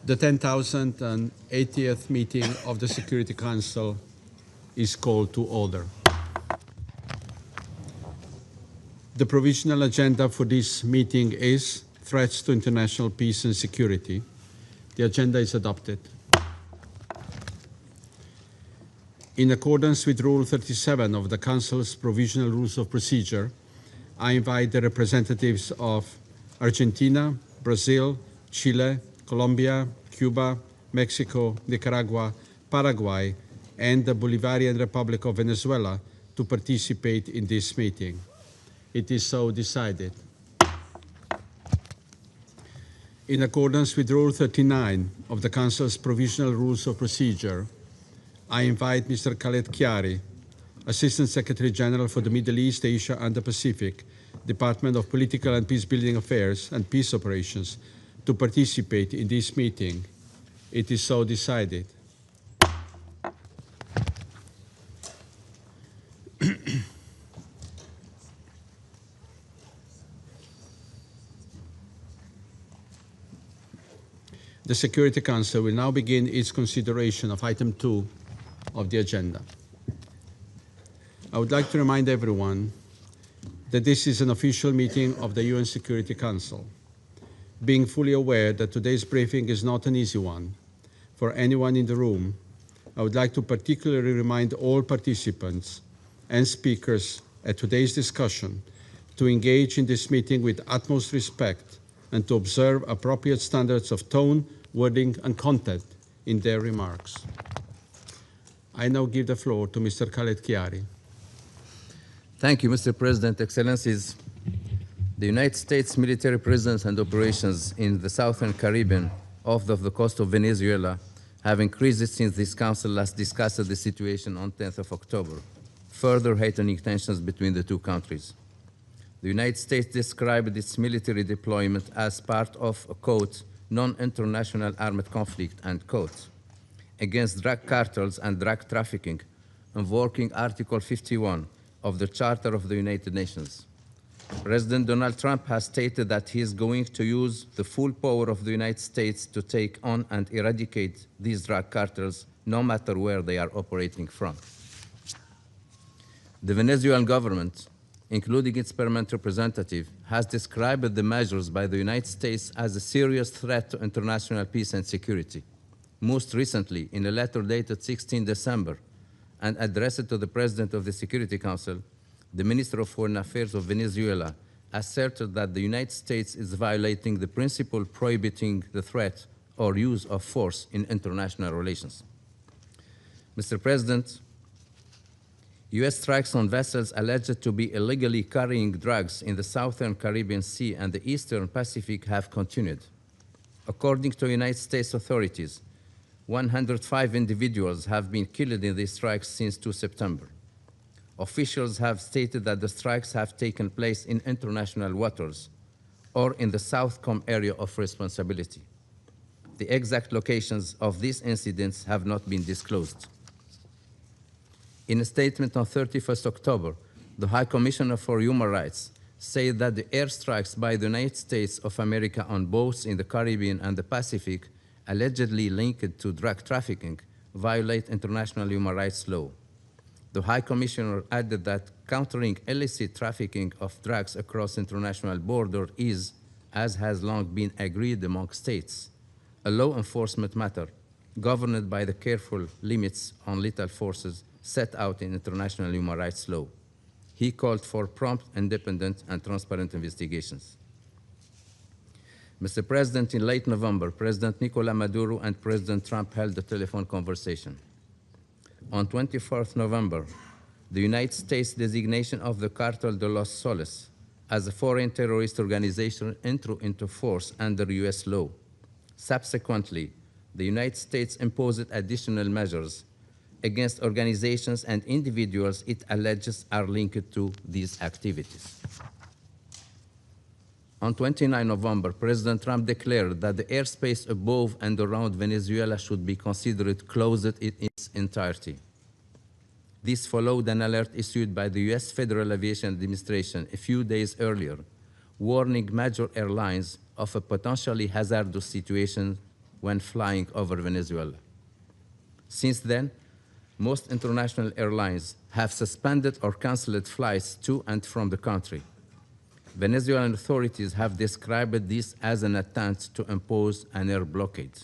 The 10,080th meeting of the Security Council is called to order. The provisional agenda for this meeting is threats to international peace and security. The agenda is adopted. In accordance with Rule 37 of the Council's Provisional Rules of Procedure, I invite the representatives of Argentina, Brazil, Chile, Colombia, Cuba, Mexico, Nicaragua, Paraguay, and the Bolivarian Republic of Venezuela to participate in this meeting. It is so decided. In accordance with Rule 39 of the Council's Provisional Rules of Procedure, I invite Mr. Khaled Chiari, Assistant Secretary General for the Middle East, Asia, and the Pacific, Department of Political and Peacebuilding Affairs and Peace Operations, to participate in this meeting. It is so decided. The Security Council will now begin its consideration of item 2 of the agenda. I would like to remind everyone that this is an official meeting of the UN Security Council. Being fully aware that today's briefing is not an easy one for anyone in the room, I would like to particularly remind all participants and speakers at today's discussion to engage in this meeting with utmost respect and to observe appropriate standards of tone, wording, and content in their remarks. I now give the floor to Mr. Khaled Chiari. Thank you, Mr. President, Excellencies. The United States military presence and operations in the Southern Caribbean off the coast of Venezuela have increased since this Council last discussed the situation on 10th of October, further heightening tensions between the two countries. The United States described its military deployment as part of a, quote, non-international armed conflict, and quote, against drug cartels and drug trafficking, invoking Article 51 of the Charter of the United Nations. President Donald Trump has stated that he is going to use the full power of the United States to take on and eradicate these drug cartels, no matter where they are operating from. The Venezuelan government, including its permanent representative, has described the measures by the United States as a serious threat to international peace and security. Most recently, in a letter dated 16 December and addressed to the President of the Security Council, the Minister of Foreign Affairs of Venezuela asserted that the United States is violating the principle prohibiting the threat or use of force in international relations. Mr. President, U.S. strikes on vessels alleged to be illegally carrying drugs in the Southern Caribbean Sea and the Eastern Pacific have continued. According to United States authorities, 105 individuals have been killed in these strikes since 2 September. Officials have stated that the strikes have taken place in international waters or in the Southcom area of responsibility. The exact locations of these incidents have not been disclosed. In a statement on 31st October, the High Commissioner for Human Rights said that the airstrikes by the United States of America on boats in the Caribbean and the Pacific, allegedly linked to drug trafficking, violate international human rights law. The High Commissioner added that countering illicit trafficking of drugs across international borders is, as has long been agreed among states, a law enforcement matter governed by the careful limits on lethal forces set out in international human rights law. He called for prompt, independent, and transparent investigations. Mr. President, in late November, President Nicolas Maduro and President Trump held a telephone conversation. On 24th November, the United States designation of the Cartel de los Soles as a foreign terrorist organization entered into force under U.S. law. Subsequently, the United States imposed additional measures against organizations and individuals it alleges are linked to these activities. On 29 November, President Trump declared that the airspace above and around Venezuela should be considered closed in its entirety. This followed an alert issued by the U.S. Federal Aviation Administration a few days earlier, warning major airlines of a potentially hazardous situation when flying over Venezuela. Since then, most international airlines have suspended or canceled flights to and from the country. Venezuelan authorities have described this as an attempt to impose an air blockade.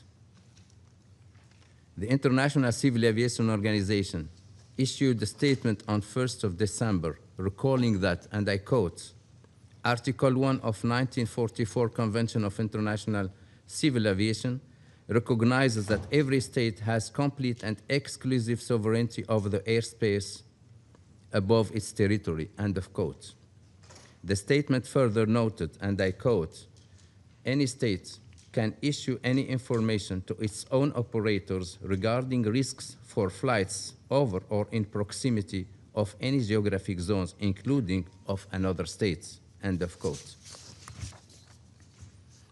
The International Civil Aviation Organization issued a statement on 1st of December recalling that, and I quote, Article 1 of 1944 Convention of International Civil Aviation recognizes that every state has complete and exclusive sovereignty over the airspace above its territory, end of quote. The statement further noted, and I quote, any state can issue any information to its own operators regarding risks for flights over or in proximity of any geographic zones, including of another state, end of quote.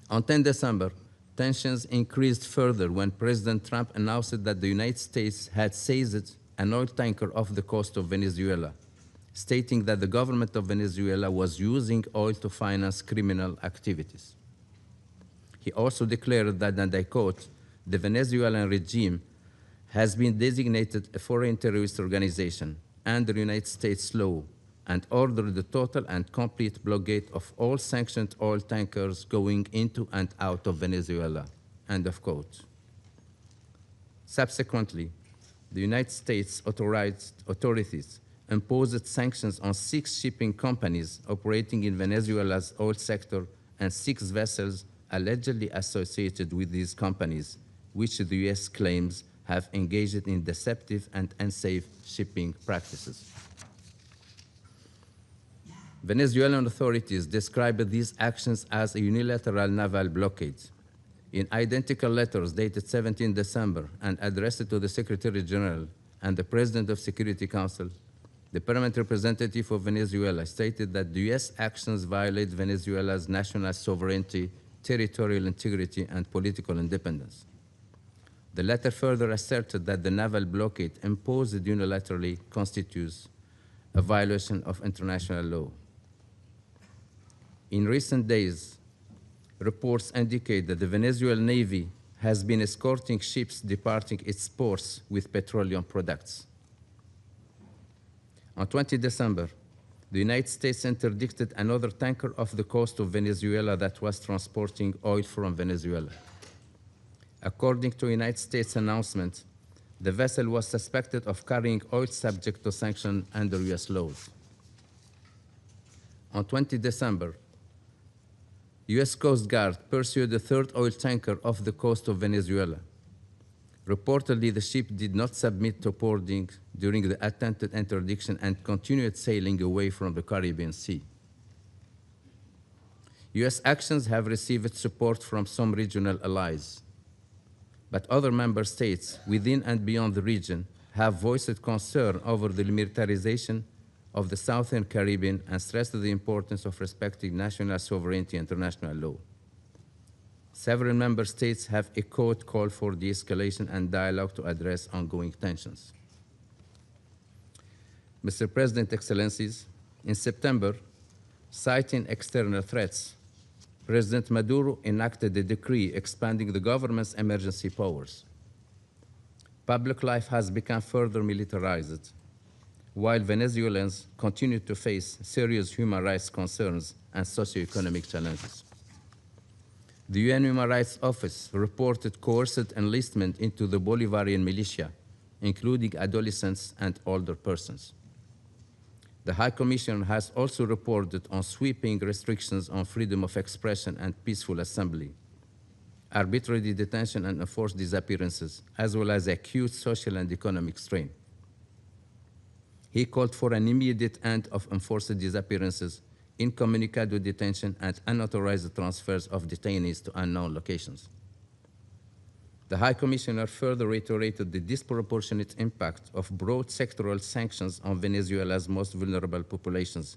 On 10 December, tensions increased further when President Trump announced that the United States had seized an oil tanker off the coast of Venezuela, stating that the government of Venezuela was using oil to finance criminal activities. He also declared that, and I quote, the Venezuelan regime has been designated a foreign terrorist organization under United States law and ordered the total and complete blockade of all sanctioned oil tankers going into and out of Venezuela, end of quote. Subsequently, the United States authorities imposed sanctions on 6 shipping companies operating in Venezuela's oil sector and 6 vessels allegedly associated with these companies, which the U.S. claims have engaged in deceptive and unsafe shipping practices. Venezuelan authorities described these actions as a unilateral naval blockade. In identical letters dated 17 December and addressed to the Secretary General and the President of Security Council, the permanent representative of Venezuela stated that the U.S. actions violate Venezuela's national sovereignty, territorial integrity, and political independence. The letter further asserted that the naval blockade imposed unilaterally constitutes a violation of international law. In recent days, reports indicate that the Venezuelan Navy has been escorting ships departing its ports with petroleum products. On 20 December, the United States interdicted another tanker off the coast of Venezuela that was transporting oil from Venezuela. According to a United States announcement, the vessel was suspected of carrying oil subject to sanction under U.S. laws. On 20 December, U.S. Coast Guard pursued a 3rd oil tanker off the coast of Venezuela. Reportedly, the ship did not submit to boarding during the attempted interdiction and continued sailing away from the Caribbean Sea. U.S. actions have received support from some regional allies, but other member states within and beyond the region have voiced concern over the militarization of the Southern Caribbean and stressed the importance of respecting national sovereignty and international law. Several member states have echoed call for de-escalation and dialogue to address ongoing tensions. Mr. President, Excellencies, in September, citing external threats, President Maduro enacted a decree expanding the government's emergency powers. Public life has become further militarized, while Venezuelans continue to face serious human rights concerns and socioeconomic challenges. The UN Human Rights Office reported coerced enlistment into the Bolivarian militia, including adolescents and older persons. The High Commissioner has also reported on sweeping restrictions on freedom of expression and peaceful assembly, arbitrary detention and enforced disappearances, as well as acute social and economic strain. He called for an immediate end of enforced disappearances, incommunicado detention, and unauthorized transfers of detainees to unknown locations. The High Commissioner further reiterated the disproportionate impact of broad sectoral sanctions on Venezuela's most vulnerable populations,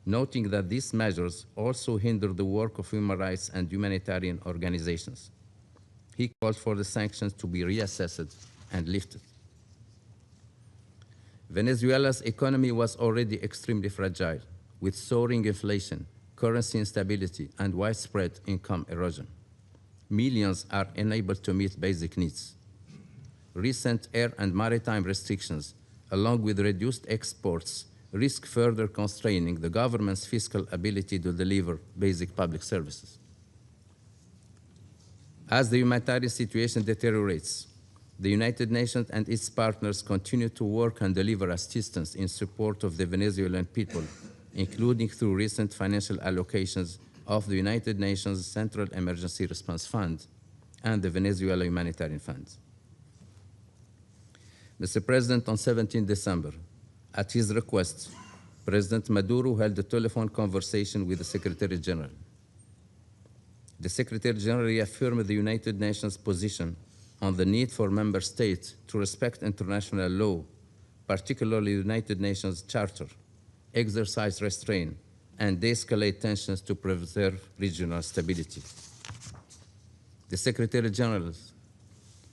noting that these measures also hinder the work of human rights and humanitarian organizations. He called for the sanctions to be reassessed and lifted. Venezuela's economy was already extremely fragile, with soaring inflation, currency instability, and widespread income erosion. millions are unable to meet basic needs. Recent air and maritime restrictions, along with reduced exports, risk further constraining the government's fiscal ability to deliver basic public services. As the humanitarian situation deteriorates, the United Nations and its partners continue to work and deliver assistance in support of the Venezuelan people, including through recent financial allocations of the United Nations Central Emergency Response Fund and the Venezuela Humanitarian Fund. Mr. President, on 17 December, at his request, President Maduro held a telephone conversation with the Secretary General. The Secretary General reaffirmed the United Nations position on the need for member states to respect international law, particularly the United Nations Charter, exercise restraint, and de-escalate tensions to preserve regional stability. The Secretary General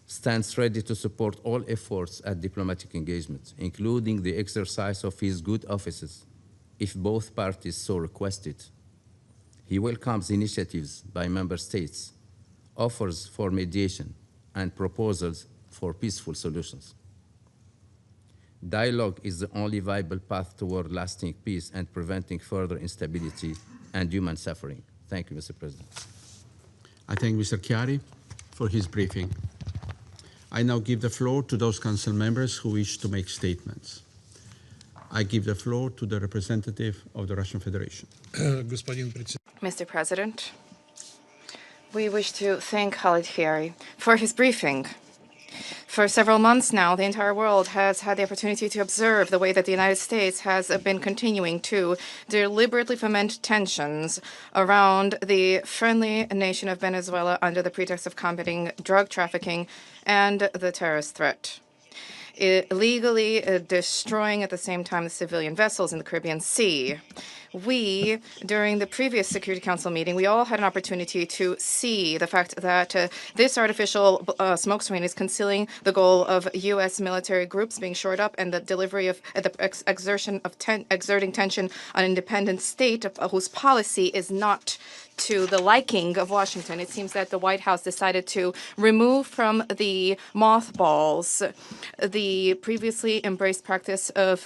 stands ready to support all efforts at diplomatic engagement, including the exercise of his good offices, if both parties so requested. He welcomes initiatives by member states, offers for mediation, and proposals for peaceful solutions. Dialogue is the only viable path toward lasting peace and preventing further instability and human suffering. Thank you, Mr. President. I thank Mr. Chiari for his briefing. I now give the floor to those council members who wish to make statements. I give the floor to the representative of the Russian Federation. Mr. President, we wish to thank Khalid Fieri for his briefing. For several months now, the entire world has had the opportunity to observe the way that the United States has been continuing to deliberately foment tensions around the friendly nation of Venezuela under the pretext of combating drug trafficking and the terrorist threat. Illegally destroying at the same time the civilian vessels in the Caribbean Sea. We, during the previous Security Council meeting, we all had an opportunity to see the fact that this artificial smoke screen is concealing the goal of U.S. military groups being shored up and the delivery of the exerting tension on an independent state whose policy is not to the liking of Washington. It seems that the White House decided to remove from the mothballs the previously embraced practice of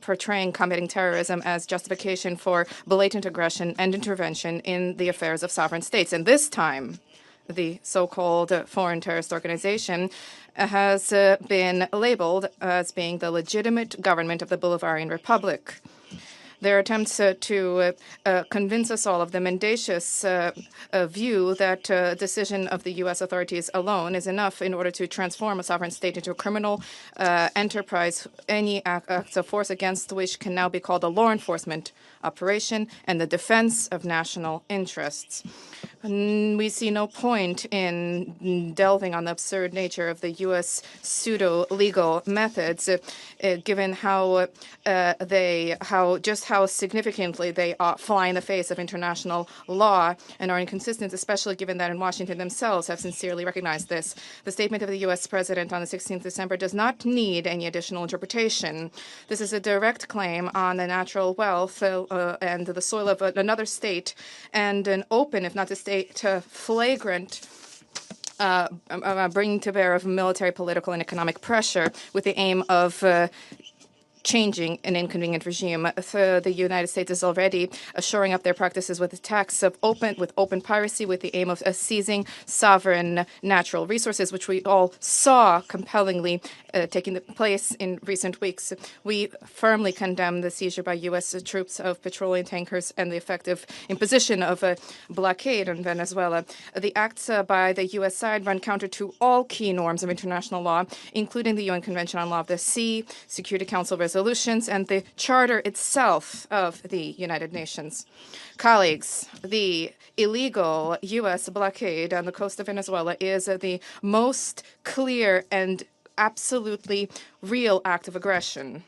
portraying combating terrorism as justification for blatant aggression and intervention in the affairs of sovereign states. And this time, the so-called foreign terrorist organization has been labeled as being the legitimate government of the Bolivarian Republic. Their attempts to convince us all of the mendacious view that decision of the U.S. authorities alone is enough in order to transform a sovereign state into a criminal enterprise, any acts of force against which can now be called a law enforcement operation and the defense of national interests. We see no point in delving on the absurd nature of the U.S. pseudo-legal methods, given how significantly they fly in the face of international law and are inconsistent, especially given that in Washington themselves have sincerely recognized this. The statement of the U.S. President on the 16th of December does not need any additional interpretation. This is a direct claim on the natural wealth and the soil of another state, and an open, if not to state, flagrant bringing to bear of military, political, and economic pressure with the aim of changing an inconvenient regime. The United States is already shoring up their practices with attacks of open piracy with the aim of seizing sovereign natural resources, which we all saw compellingly taking place in recent weeks. We firmly condemn the seizure by U.S. troops of petroleum tankers and the effective imposition of a blockade on Venezuela. The acts by the U.S. side run counter to all key norms of international law, including the UN Convention on Law of the Sea, Security Council resolutions, and the Charter itself of the United Nations. Colleagues, the illegal U.S. blockade on the coast of Venezuela is the most clear and absolutely real act of aggression.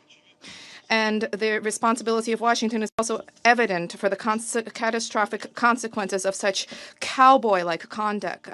And the responsibility of Washington is also evident for the catastrophic consequences of such cowboy-like conduct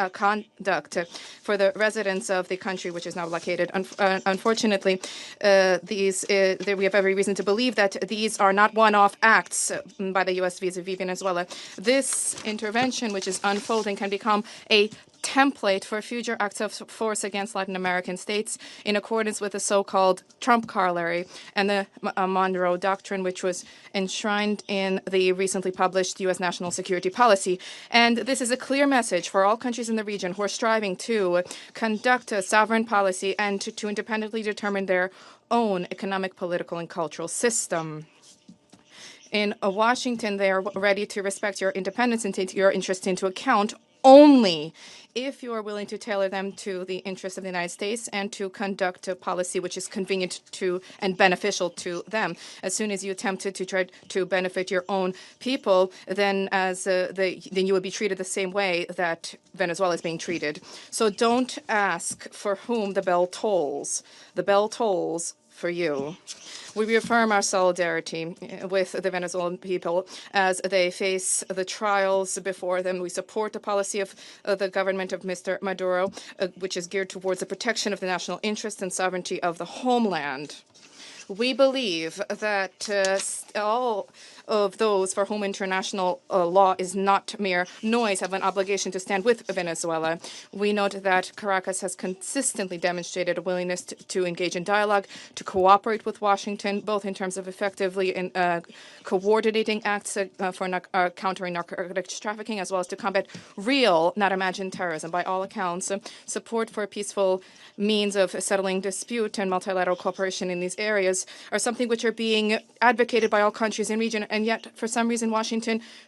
for the residents of the country, which is now blockaded. Unfortunately, we have every reason to believe that these are not one-off acts by the U.S. vis-a-vis Venezuela. This intervention, which is unfolding, can become a template for future acts of force against Latin American states in accordance with the so-called Trump corollary and the Monroe Doctrine, which was enshrined in the recently published U.S. national security policy. And this is a clear message for all countries in the region who are striving to conduct a sovereign policy and to independently determine their own economic, political, and cultural system. In Washington, they are ready to respect your independence and take your interests into account only if you are willing to tailor them to the interests of the United States and to conduct a policy which is convenient to and beneficial to them. As soon as you attempted to try to benefit your own people, then then you would be treated the same way that Venezuela is being treated. So don't ask for whom the bell tolls. The bell tolls for you. We reaffirm our solidarity with the Venezuelan people as they face the trials before them. We support the policy of the government of Mr. Maduro, which is geared towards the protection of the national interest and sovereignty of the homeland. We believe that all of those for whom international law is not mere noise have an obligation to stand with Venezuela. We note that Caracas has consistently demonstrated a willingness to engage in dialogue, to cooperate with Washington, both in terms of effectively coordinating acts for countering narcotics trafficking, as well as to combat real, not imagined terrorism. By all accounts, support for a peaceful means of settling dispute and multilateral cooperation in these areas are something which are being advocated by all countries in the region, and yet for some reason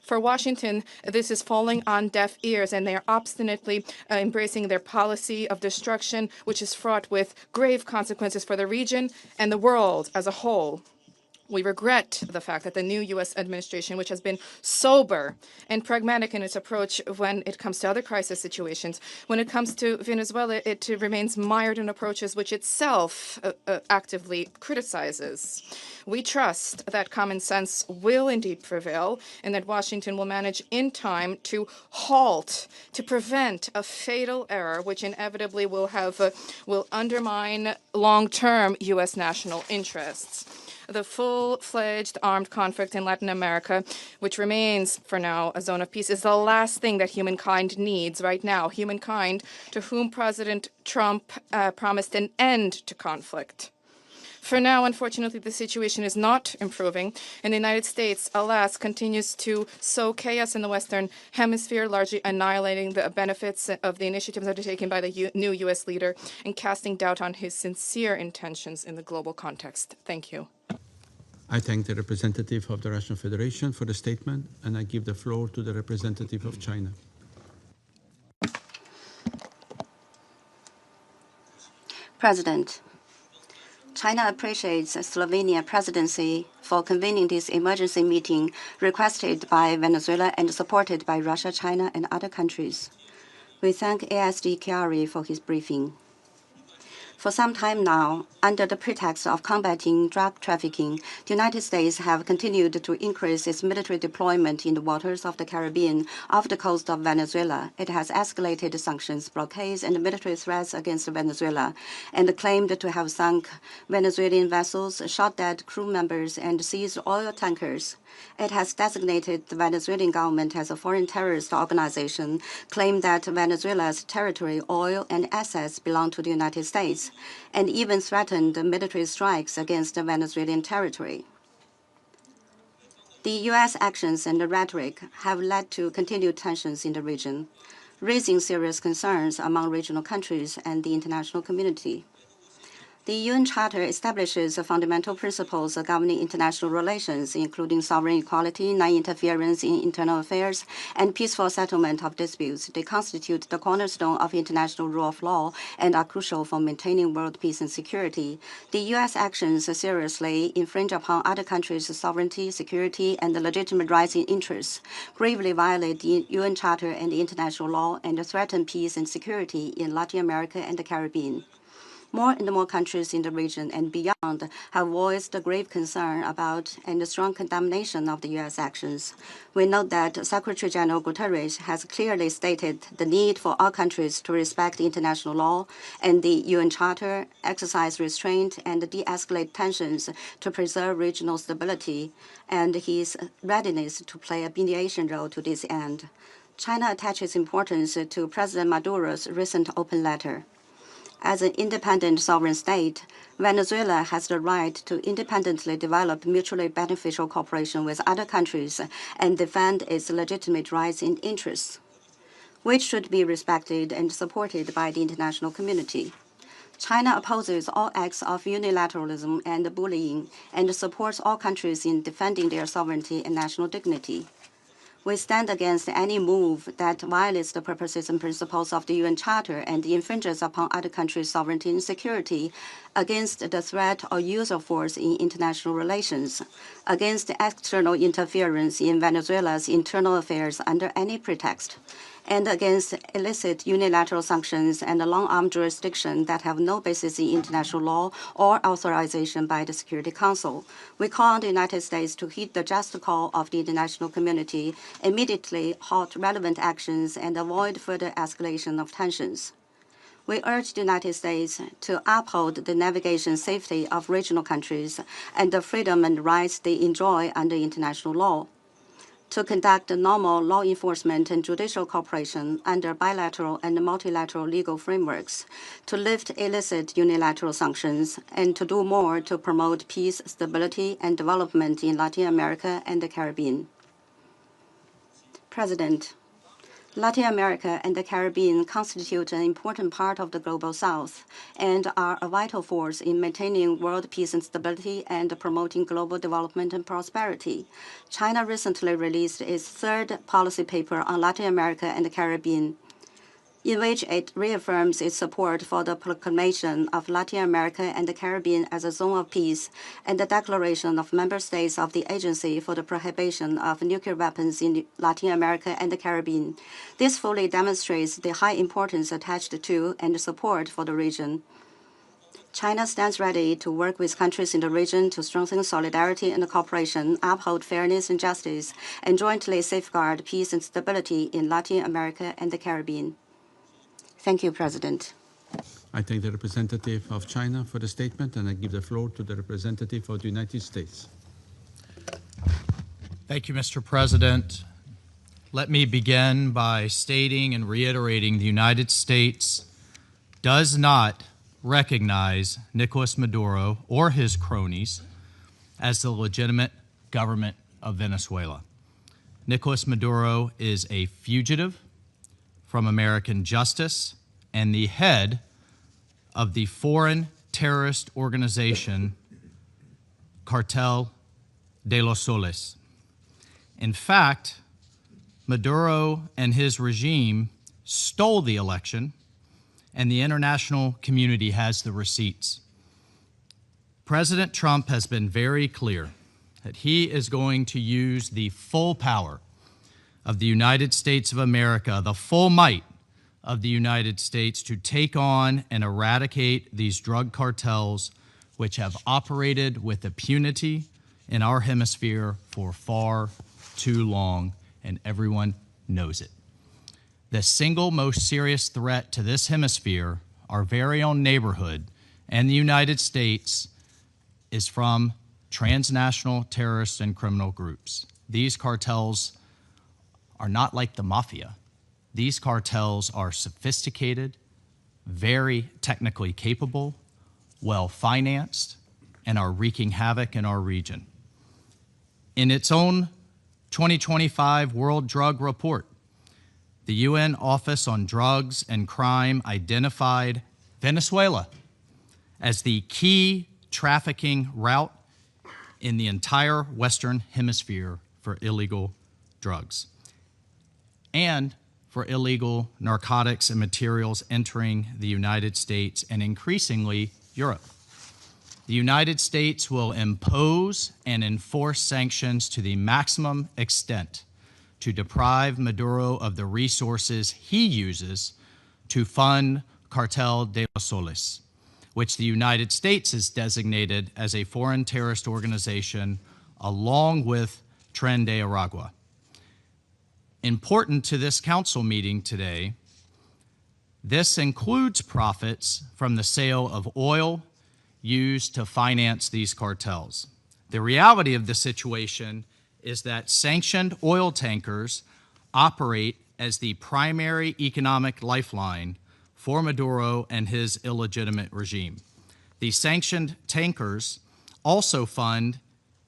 for Washington, this is falling on deaf ears, and they are obstinately embracing their policy of destruction, which is fraught with grave consequences for the region and the world as a whole. We regret the fact that the new U.S. administration, which has been sober and pragmatic in its approach when it comes to other crisis situations, when it comes to Venezuela, it remains mired in approaches which itself actively criticizes. We trust that common sense will indeed prevail and that Washington will manage in time to halt, to prevent a fatal error which inevitably will undermine long-term U.S. national interests. The full-fledged armed conflict in Latin America, which remains for now a zone of peace, is the last thing that humankind needs right now. Humankind to whom President Trump promised an end to conflict. For now, unfortunately, the situation is not improving, and the United States, alas, continues to sow chaos in the Western Hemisphere, largely annihilating the benefits of the initiatives undertaken by the new U.S. leader and casting doubt on his sincere intentions in the global context. Thank you. I thank the representative of the Russian Federation for the statement, and I give the floor to the representative of China. President, China appreciates the Slovenia presidency for convening this emergency meeting requested by Venezuela and supported by Russia, China, and other countries. We thank ASD Chiari for his briefing. For some time now, under the pretext of combating drug trafficking, the United States have continued to increase its military deployment in the waters of the Caribbean off the coast of Venezuela. It has escalated sanctions, blockades, and military threats against Venezuela, and claimed to have sunk Venezuelan vessels, shot dead crew members, and seized oil tankers. It has designated the Venezuelan government as a foreign terrorist organization, claimed that Venezuela's territory, oil, and assets belong to the United States, and even threatened military strikes against the Venezuelan territory. The U.S. actions and rhetoric have led to continued tensions in the region, raising serious concerns among regional countries and the international community. The UN Charter establishes fundamental principles governing international relations, including sovereign equality, non-interference in internal affairs, and peaceful settlement of disputes. They constitute the cornerstone of international rule of law and are crucial for maintaining world peace and security. The U.S. actions seriously infringe upon other countries' sovereignty, security, and legitimate rights and interests, gravely violate the UN Charter and the international law, and threaten peace and security in Latin America and the Caribbean. More and more countries in the region and beyond have voiced grave concern about and strong condemnation of the U.S. actions. We note that Secretary General Guterres has clearly stated the need for all countries to respect international law and the UN Charter, exercise restraint, and de-escalate tensions to preserve regional stability, and his readiness to play a mediation role to this end. China attaches importance to President Maduro's recent open letter. As an independent sovereign state, Venezuela has the right to independently develop mutually beneficial cooperation with other countries and defend its legitimate rights and interests, which should be respected and supported by the international community. China opposes all acts of unilateralism and bullying and supports all countries in defending their sovereignty and national dignity. We stand against any move that violates the purposes and principles of the UN Charter and infringes upon other countries' sovereignty and security, against the threat or use of force in international relations, against external interference in Venezuela's internal affairs under any pretext, and against illicit unilateral sanctions and long-arm jurisdiction that have no basis in international law or authorization by the Security Council. We call on the United States to heed the just call of the international community, immediately halt relevant actions, and avoid further escalation of tensions. We urge the United States to uphold the navigation safety of regional countries and the freedom and rights they enjoy under international law, to conduct normal law enforcement and judicial cooperation under bilateral and multilateral legal frameworks, to lift illicit unilateral sanctions, and to do more to promote peace, stability, and development in Latin America and the Caribbean. President, Latin America and the Caribbean constitute an important part of the Global South and are a vital force in maintaining world peace and stability and promoting global development and prosperity. China recently released its third policy paper on Latin America and the Caribbean, in which it reaffirms its support for the proclamation of Latin America and the Caribbean as a zone of peace and the declaration of member states of the Agency for the Prohibition of Nuclear Weapons in Latin America and the Caribbean. This fully demonstrates the high importance attached to and support for the region. China stands ready to work with countries in the region to strengthen solidarity and cooperation, uphold fairness and justice, and jointly safeguard peace and stability in Latin America and the Caribbean. Thank you, President. I thank the representative of China for the statement, and I give the floor to the representative of the United States. Thank you, Mr. President. Let me begin by stating and reiterating the United States does not recognize Nicolas Maduro or his cronies as the legitimate government of Venezuela. Nicolas Maduro is a fugitive from American justice and the head of the foreign terrorist organization Cartel de los Soles. In fact, Maduro and his regime stole the election, and the international community has the receipts. President Trump has been very clear that he is going to use the full power of the United States of America, the full might of the United States, to take on and eradicate these drug cartels which have operated with impunity in our hemisphere for far too long, and everyone knows it. The single most serious threat to this hemisphere, our very own neighborhood, and the United States is from transnational terrorist and criminal groups. These cartels are not like the mafia. These cartels are sophisticated, very technically capable, well-financed, and are wreaking havoc in our region. In its own 2025 World Drug Report, the UN Office on Drugs and Crime identified Venezuela as the key trafficking route in the entire Western Hemisphere for illegal drugs and for illegal narcotics and materials entering the United States and increasingly Europe. The United States will impose and enforce sanctions to the maximum extent to deprive Maduro of the resources he uses to fund Cartel de los Soles, which the United States has designated as a foreign terrorist organization along with Tren de Aragua. Important to this council meeting today, this includes profits from the sale of oil used to finance these cartels. The reality of the situation is that sanctioned oil tankers operate as the primary economic lifeline for Maduro and his illegitimate regime. The sanctioned tankers also fund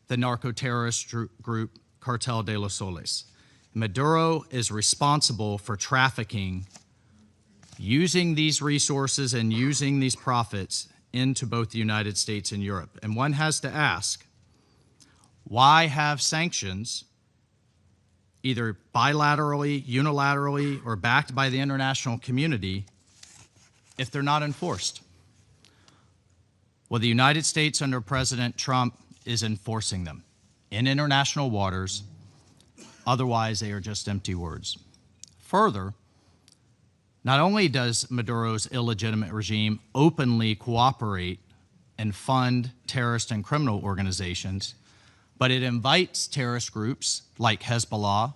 the narco-terrorist group Cartel de los Soles. Maduro is responsible for trafficking, using these resources and using these profits into both the United States and Europe. And one has to ask, why have sanctions, either bilaterally, unilaterally, or backed by the international community, if they're not enforced? Well, the United States under President Trump is enforcing them in international waters. Otherwise, they are just empty words. Further, not only does Maduro's illegitimate regime openly cooperate and fund terrorist and criminal organizations, but it invites terrorist groups like Hezbollah,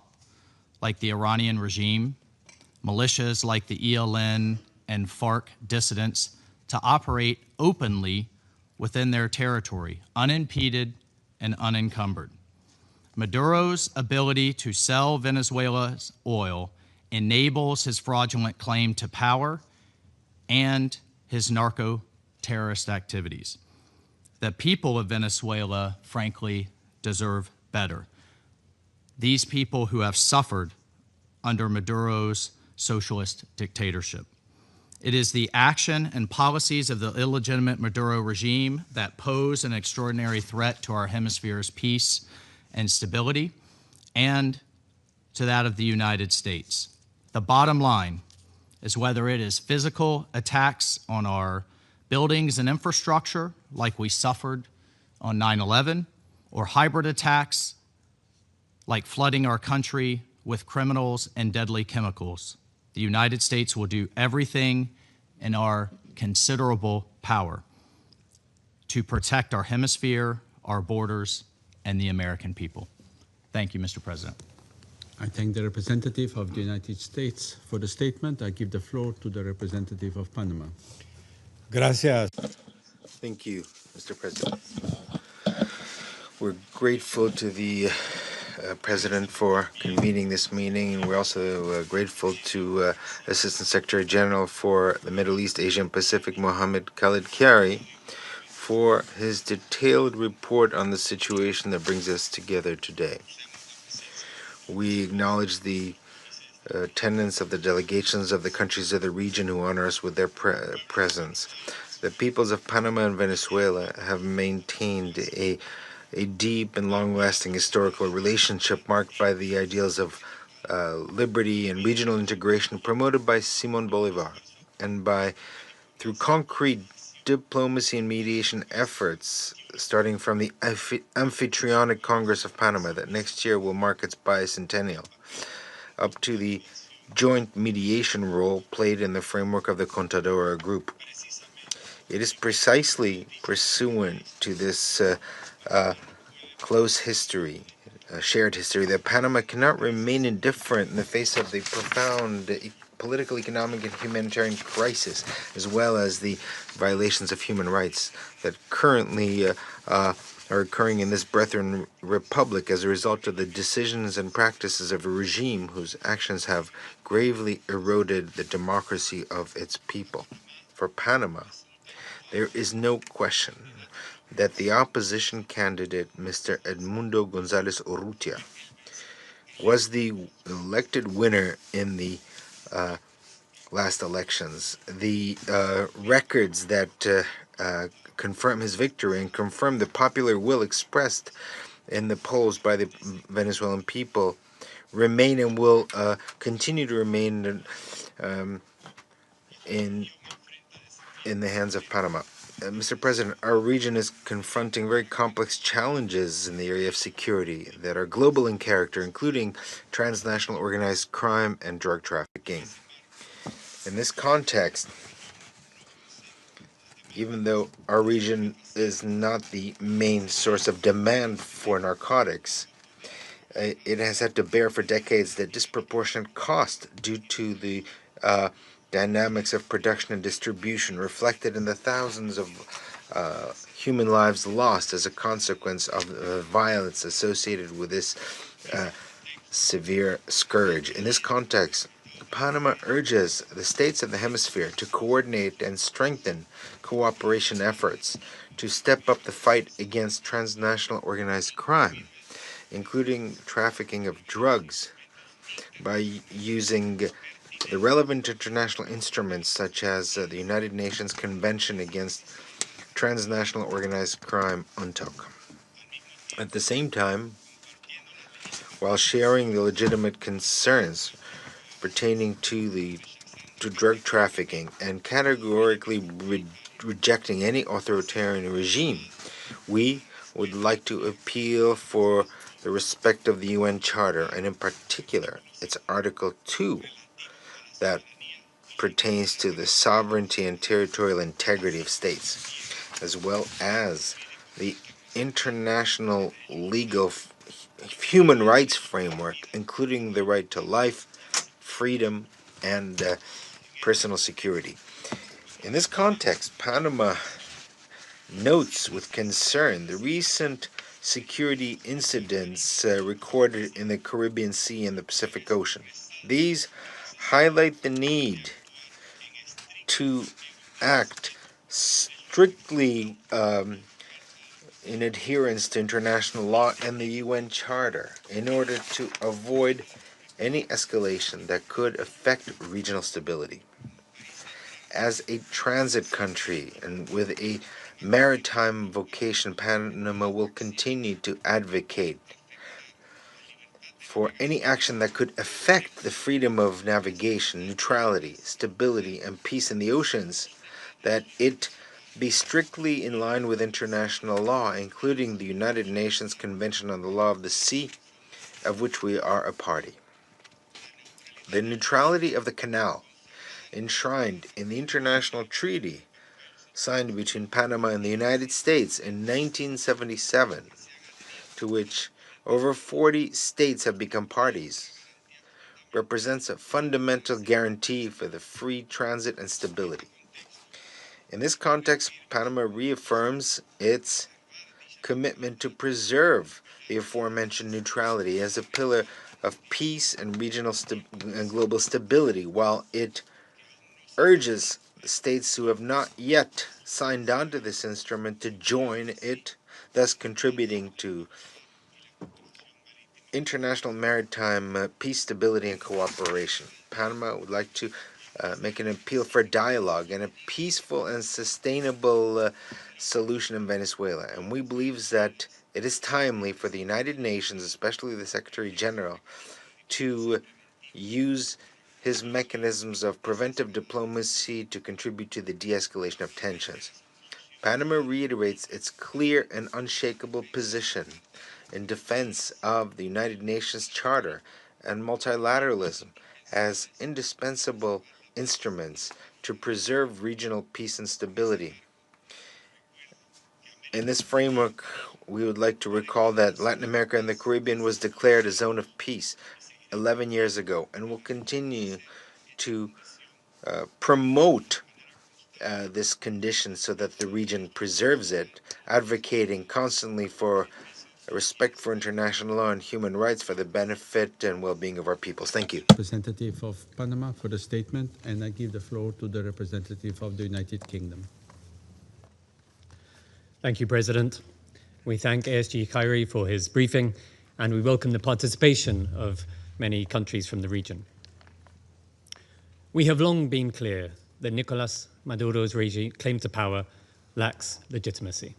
like the Iranian regime, militias like the ELN and FARC dissidents to operate openly within their territory, unimpeded and unencumbered. Maduro's ability to sell Venezuela's oil enables his fraudulent claim to power and his narco-terrorist activities. The people of Venezuela, frankly, deserve better. These people who have suffered under Maduro's socialist dictatorship. It is the action and policies of the illegitimate Maduro regime that pose an extraordinary threat to our hemisphere's peace and stability, and to that of the United States. The bottom line is whether it is physical attacks on our buildings and infrastructure, like we suffered on 9/11, or hybrid attacks, like flooding our country with criminals and deadly chemicals. The United States will do everything in our considerable power to protect our hemisphere, our borders, and the American people. Thank you, Mr. President. I thank the representative of the United States for the statement. I give the floor to the representative of Panama. Gracias. Thank you, Mr. President. We're grateful to the President for convening this meeting, and we're also grateful to Assistant Secretary General for the Middle East, Asia, and Pacific, Mohammed Khalid Kyari, for his detailed report on the situation that brings us together today. We acknowledge the attendance of the delegations of the countries of the region who honor us with their presence. The peoples of Panama and Venezuela have maintained a deep and long-lasting historical relationship marked by the ideals of liberty and regional integration promoted by Simón Bolívar, and through concrete diplomacy and mediation efforts, starting from the Amphitrionic Congress of Panama that next year will mark its bicentennial, up to the joint mediation role played in the framework of the Contadora Group. It is precisely pursuant to this close history, shared history, that Panama cannot remain indifferent in the face of the profound political, economic, and humanitarian crisis, as well as the violations of human rights that currently are occurring in this brethren republic as a result of the decisions and practices of a regime whose actions have gravely eroded the democracy of its people. For Panama, there is no question that the opposition candidate, Mr. Edmundo González Urrutia, was the elected winner in the last elections. The records that confirm his victory and confirm the popular will expressed in the polls by the Venezuelan people remain and will continue to remain in the hands of Panama. Mr. President, our region is confronting very complex challenges in the area of security that are global in character, including transnational organized crime and drug trafficking. In this context, even though our region is not the main source of demand for narcotics, it has had to bear for decades the disproportionate cost due to the dynamics of production and distribution, reflected in the thousands of human lives lost as a consequence of the violence associated with this severe scourge. In this context, Panama urges the states of the hemisphere to coordinate and strengthen cooperation efforts to step up the fight against transnational organized crime, including trafficking of drugs, by using the relevant international instruments such as the United Nations Convention Against Transnational Organized Crime, UNTOC. At the same time, while sharing the legitimate concerns pertaining to drug trafficking and categorically rejecting any authoritarian regime, we would like to appeal for the respect of the UN Charter, and in particular its Article 2 that pertains to the sovereignty and territorial integrity of states, as well as the international legal human rights framework, including the right to life, freedom, and personal security. In this context, Panama notes with concern the recent security incidents recorded in the Caribbean Sea and the Pacific Ocean. These highlight the need to act strictly in adherence to international law and the UN Charter in order to avoid any escalation that could affect regional stability. As a transit country and with a maritime vocation, Panama will continue to advocate for any action that could affect the freedom of navigation, neutrality, stability, and peace in the oceans, that it be strictly in line with international law, including the United Nations Convention on the Law of the Sea, of which we are a party. The neutrality of the canal, enshrined in the international treaty signed between Panama and the United States in 1977, to which over 40 states have become parties, represents a fundamental guarantee for the free transit and stability. In this context, Panama reaffirms its commitment to preserve the aforementioned neutrality as a pillar of peace and regional and global stability, while it urges the states who have not yet signed on to this instrument to join it, thus contributing to international maritime peace, stability, and cooperation. Panama would like to make an appeal for dialogue and a peaceful and sustainable solution in Venezuela. And we believe that it is timely for the United Nations, especially the Secretary General, to use his mechanisms of preventive diplomacy to contribute to the de-escalation of tensions. Panama reiterates its clear and unshakable position in defense of the United Nations Charter and multilateralism as indispensable instruments to preserve regional peace and stability. In this framework, we would like to recall that Latin America and the Caribbean was declared a zone of peace 11 years ago and will continue to promote this condition so that the region preserves it, advocating constantly for respect for international law and human rights for the benefit and well-being of our peoples. Thank you. Representative of Panama for the statement, and I give the floor to the representative of the United Kingdom. Thank you, President. We thank ASG Khairi for his briefing, and we welcome the participation of many countries from the region. We have long been clear that Nicolas Maduro's regime claim to power lacks legitimacy.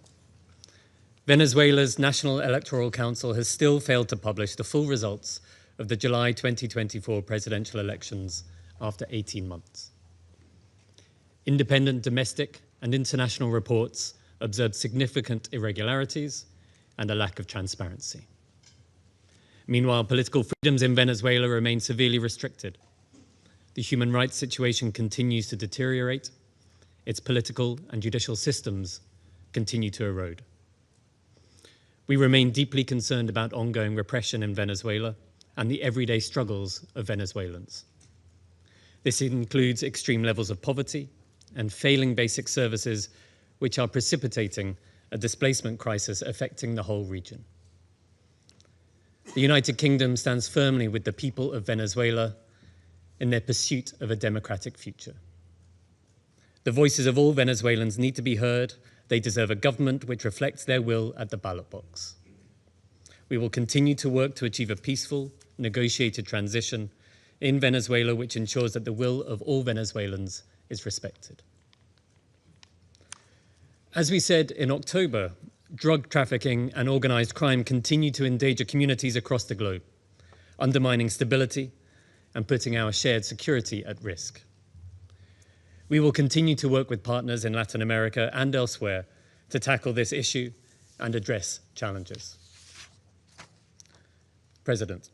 Venezuela's National Electoral Council has still failed to publish the full results of the July 2024 presidential elections after 18 months. Independent domestic and international reports observed significant irregularities and a lack of transparency. Meanwhile, political freedoms in Venezuela remain severely restricted. The human rights situation continues to deteriorate. Its political and judicial systems continue to erode. We remain deeply concerned about ongoing repression in Venezuela and the everyday struggles of Venezuelans. This includes extreme levels of poverty and failing basic services, which are precipitating a displacement crisis affecting the whole region. The United Kingdom stands firmly with the people of Venezuela in their pursuit of a democratic future. The voices of all Venezuelans need to be heard. They deserve a government which reflects their will at the ballot box. We will continue to work to achieve a peaceful, negotiated transition in Venezuela which ensures that the will of all Venezuelans is respected. As we said in October, drug trafficking and organized crime continue to endanger communities across the globe, undermining stability and putting our shared security at risk. We will continue to work with partners in Latin America and elsewhere to tackle this issue and address challenges. President,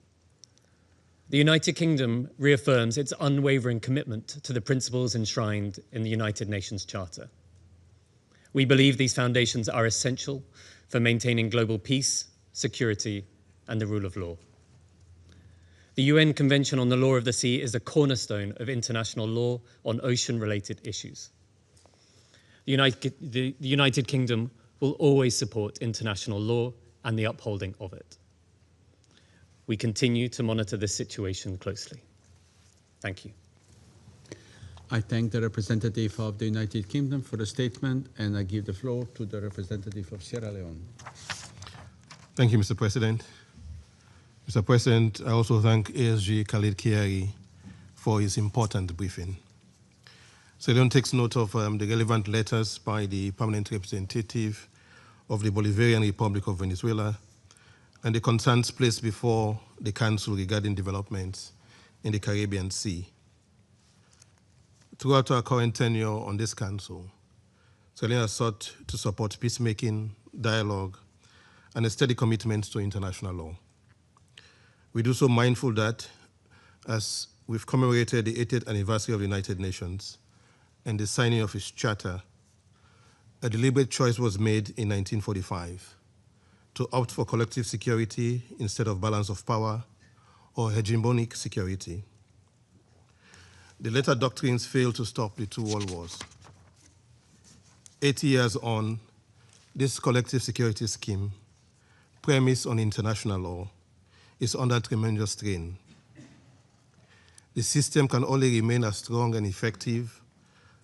the United Kingdom reaffirms its unwavering commitment to the principles enshrined in the United Nations Charter. We believe these foundations are essential for maintaining global peace, security, and the rule of law. The UN Convention on the Law of the Sea is the cornerstone of international law on ocean-related issues. The United Kingdom will always support international law and the upholding of it. We continue to monitor this situation closely. Thank you. I thank the representative of the United Kingdom for the statement, and I give the floor to the representative of Sierra Leone. Thank you, Mr. President. Mr. President, I also thank ASG Khalid Kiari for his important briefing. Sierra Leone takes note of the relevant letters by the permanent representative of the Bolivarian Republic of Venezuela and the concerns placed before the Council regarding developments in the Caribbean Sea. Throughout our current tenure on this Council, Sierra Leone has sought to support peacemaking, dialogue, and a steady commitment to international law. We do so mindful that, as we've commemorated the 80th anniversary of the United Nations and the signing of its charter, a deliberate choice was made in 1945 to opt for collective security instead of balance of power or hegemonic security. The latter doctrines failed to stop the two world wars. 80 years on, this collective security scheme, premised on international law, is under tremendous strain. The system can only remain as strong and effective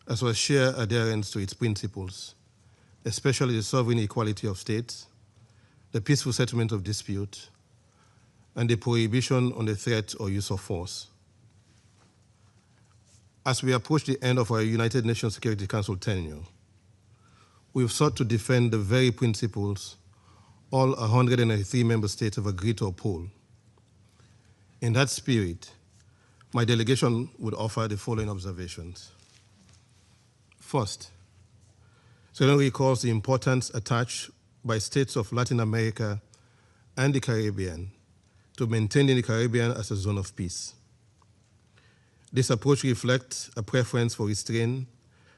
as we share adherence to its principles, especially the sovereign equality of states, the peaceful settlement of dispute, and the prohibition on the threat or use of force. As we approach the end of our United Nations Security Council tenure, we've sought to defend the very principles all 193 member states have agreed to uphold. In that spirit, my delegation would offer the following observations. First, Sierra Leone recalls the importance attached by states of Latin America and the Caribbean to maintaining the Caribbean as a zone of peace. This approach reflects a preference for restraint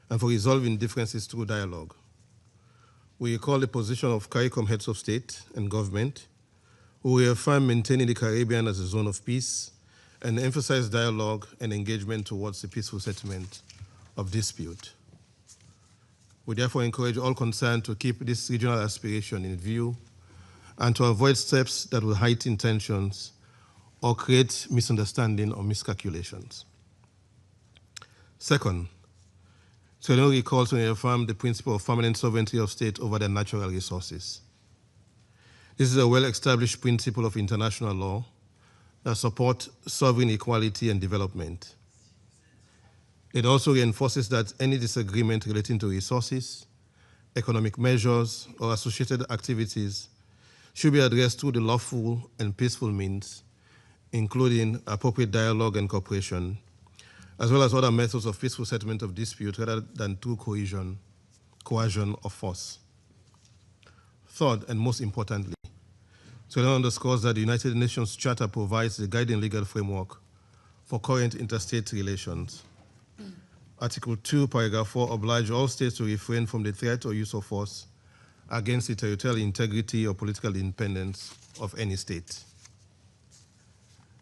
and for resolving differences through dialogue. We recall the position of CARICOM heads of state and government, who reaffirm maintaining the Caribbean as a zone of peace and emphasize dialogue and engagement towards the peaceful settlement of dispute. We therefore encourage all concerned to keep this regional aspiration in view and to avoid steps that will heighten tensions or create misunderstanding or miscalculations. Second, Sierra Leone recalls and reaffirms the principle of permanent sovereignty of state over their natural resources. This is a well-established principle of international law that supports sovereign equality and development. It also reinforces that any disagreement relating to resources, economic measures, or associated activities should be addressed through the lawful and peaceful means, including appropriate dialogue and cooperation, as well as other methods of peaceful settlement of dispute rather than through coercion or force. Third, and most importantly, Sierra Leone underscores that the United Nations Charter provides the guiding legal framework for current interstate relations. Article 2, Paragraph 4 obliges all states to refrain from the threat or use of force against the territorial integrity or political independence of any state.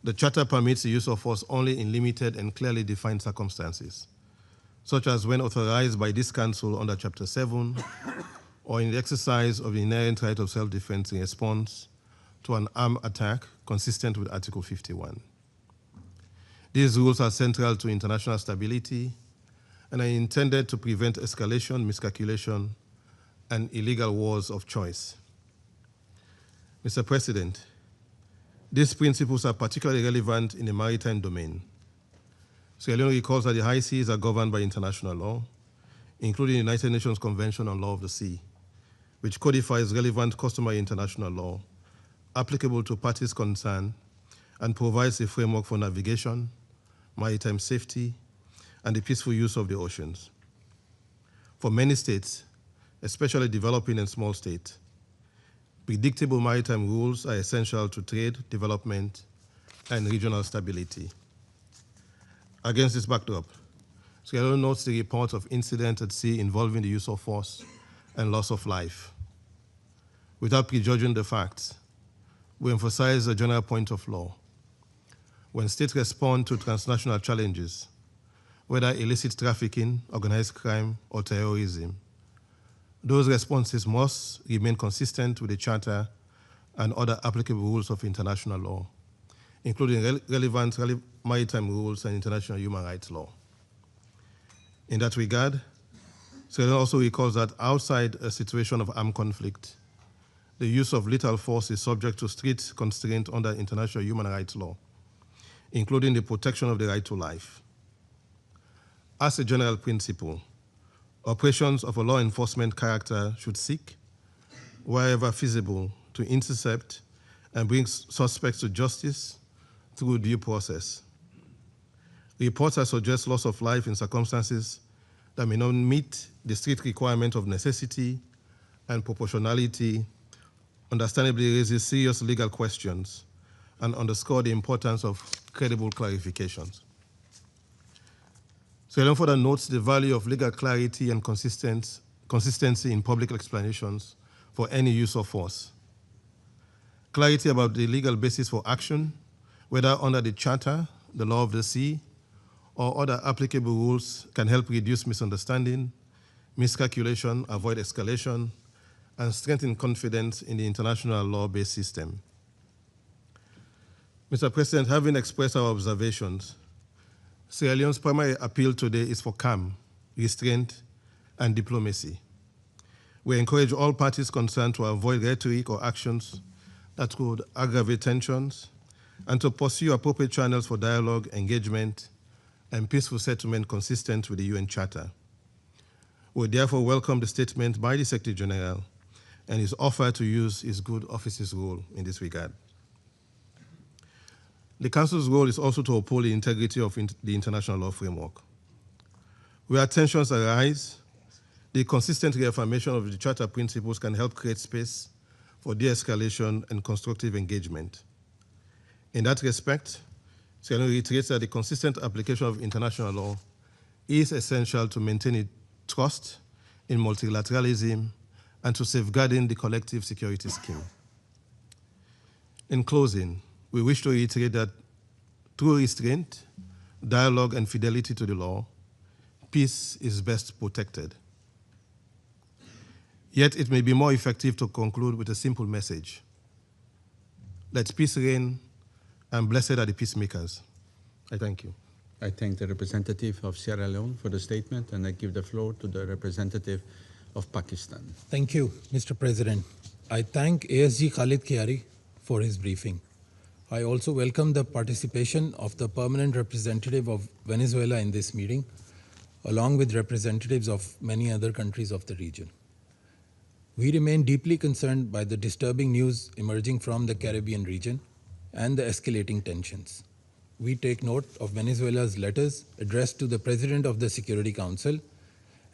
The Charter permits the use of force only in limited and clearly defined circumstances, such as when authorized by this Council under Chapter 7 or in the exercise of the inherent right of self-defense in response to an armed attack consistent with Article 51. These rules are central to international stability and are intended to prevent escalation, miscalculation, and illegal wars of choice. Mr. President, these principles are particularly relevant in the maritime domain. Sierra Leone recalls that the high seas are governed by international law, including the United Nations Convention on Law of the Sea, which codifies relevant customary international law applicable to parties concerned and provides a framework for navigation, maritime safety, and the peaceful use of the oceans. For many states, especially developing and small states, predictable maritime rules are essential to trade, development, and regional stability. Against this backdrop, Sierra Leone notes the reports of incidents at sea involving the use of force and loss of life. Without prejudging the facts, we emphasize a general point of law. When states respond to transnational challenges, whether illicit trafficking, organized crime, or terrorism, those responses must remain consistent with the Charter and other applicable rules of international law, including relevant maritime rules and international human rights law. In that regard, Sierra Leone also recalls that outside a situation of armed conflict, the use of lethal force is subject to strict constraint under international human rights law, including the protection of the right to life. As a general principle, operations of a law enforcement character should seek, wherever feasible, to intercept and bring suspects to justice through due process. Reports that suggest loss of life in circumstances that may not meet the strict requirement of necessity and proportionality understandably raises serious legal questions and underscore the importance of credible clarifications. Sierra Leone further notes the value of legal clarity and consistency in public explanations for any use of force. Clarity about the legal basis for action, whether under the Charter, the law of the sea, or other applicable rules, can help reduce misunderstanding, miscalculation, avoid escalation, and strengthen confidence in the international law-based system. Mr. President, having expressed our observations, Sierra Leone's primary appeal today is for calm, restraint, and diplomacy. We encourage all parties concerned to avoid rhetoric or actions that could aggravate tensions and to pursue appropriate channels for dialogue, engagement, and peaceful settlement consistent with the UN Charter. We therefore welcome the statement by the Secretary General and his offer to use his good office's role in this regard. The Council's role is also to uphold the integrity of the international law framework. Where tensions arise, the consistent reaffirmation of the Charter principles can help create space for de-escalation and constructive engagement. In that respect, Sierra Leone reiterates that the consistent application of international law is essential to maintaining trust in multilateralism and to safeguarding the collective security scheme. In closing, we wish to reiterate that through restraint, dialogue, and fidelity to the law, peace is best protected. Yet it may be more effective to conclude with a simple message. Let peace reign, and blessed are the peacemakers. I thank you. I thank the representative of Sierra Leone for the statement, and I give the floor to the representative of Pakistan. Thank you, Mr. President. I thank ASG Khalid Khiari for his briefing. I also welcome the participation of the permanent representative of Venezuela in this meeting, along with representatives of many other countries of the region. We remain deeply concerned by the disturbing news emerging from the Caribbean region and the escalating tensions. We take note of Venezuela's letters addressed to the President of the Security Council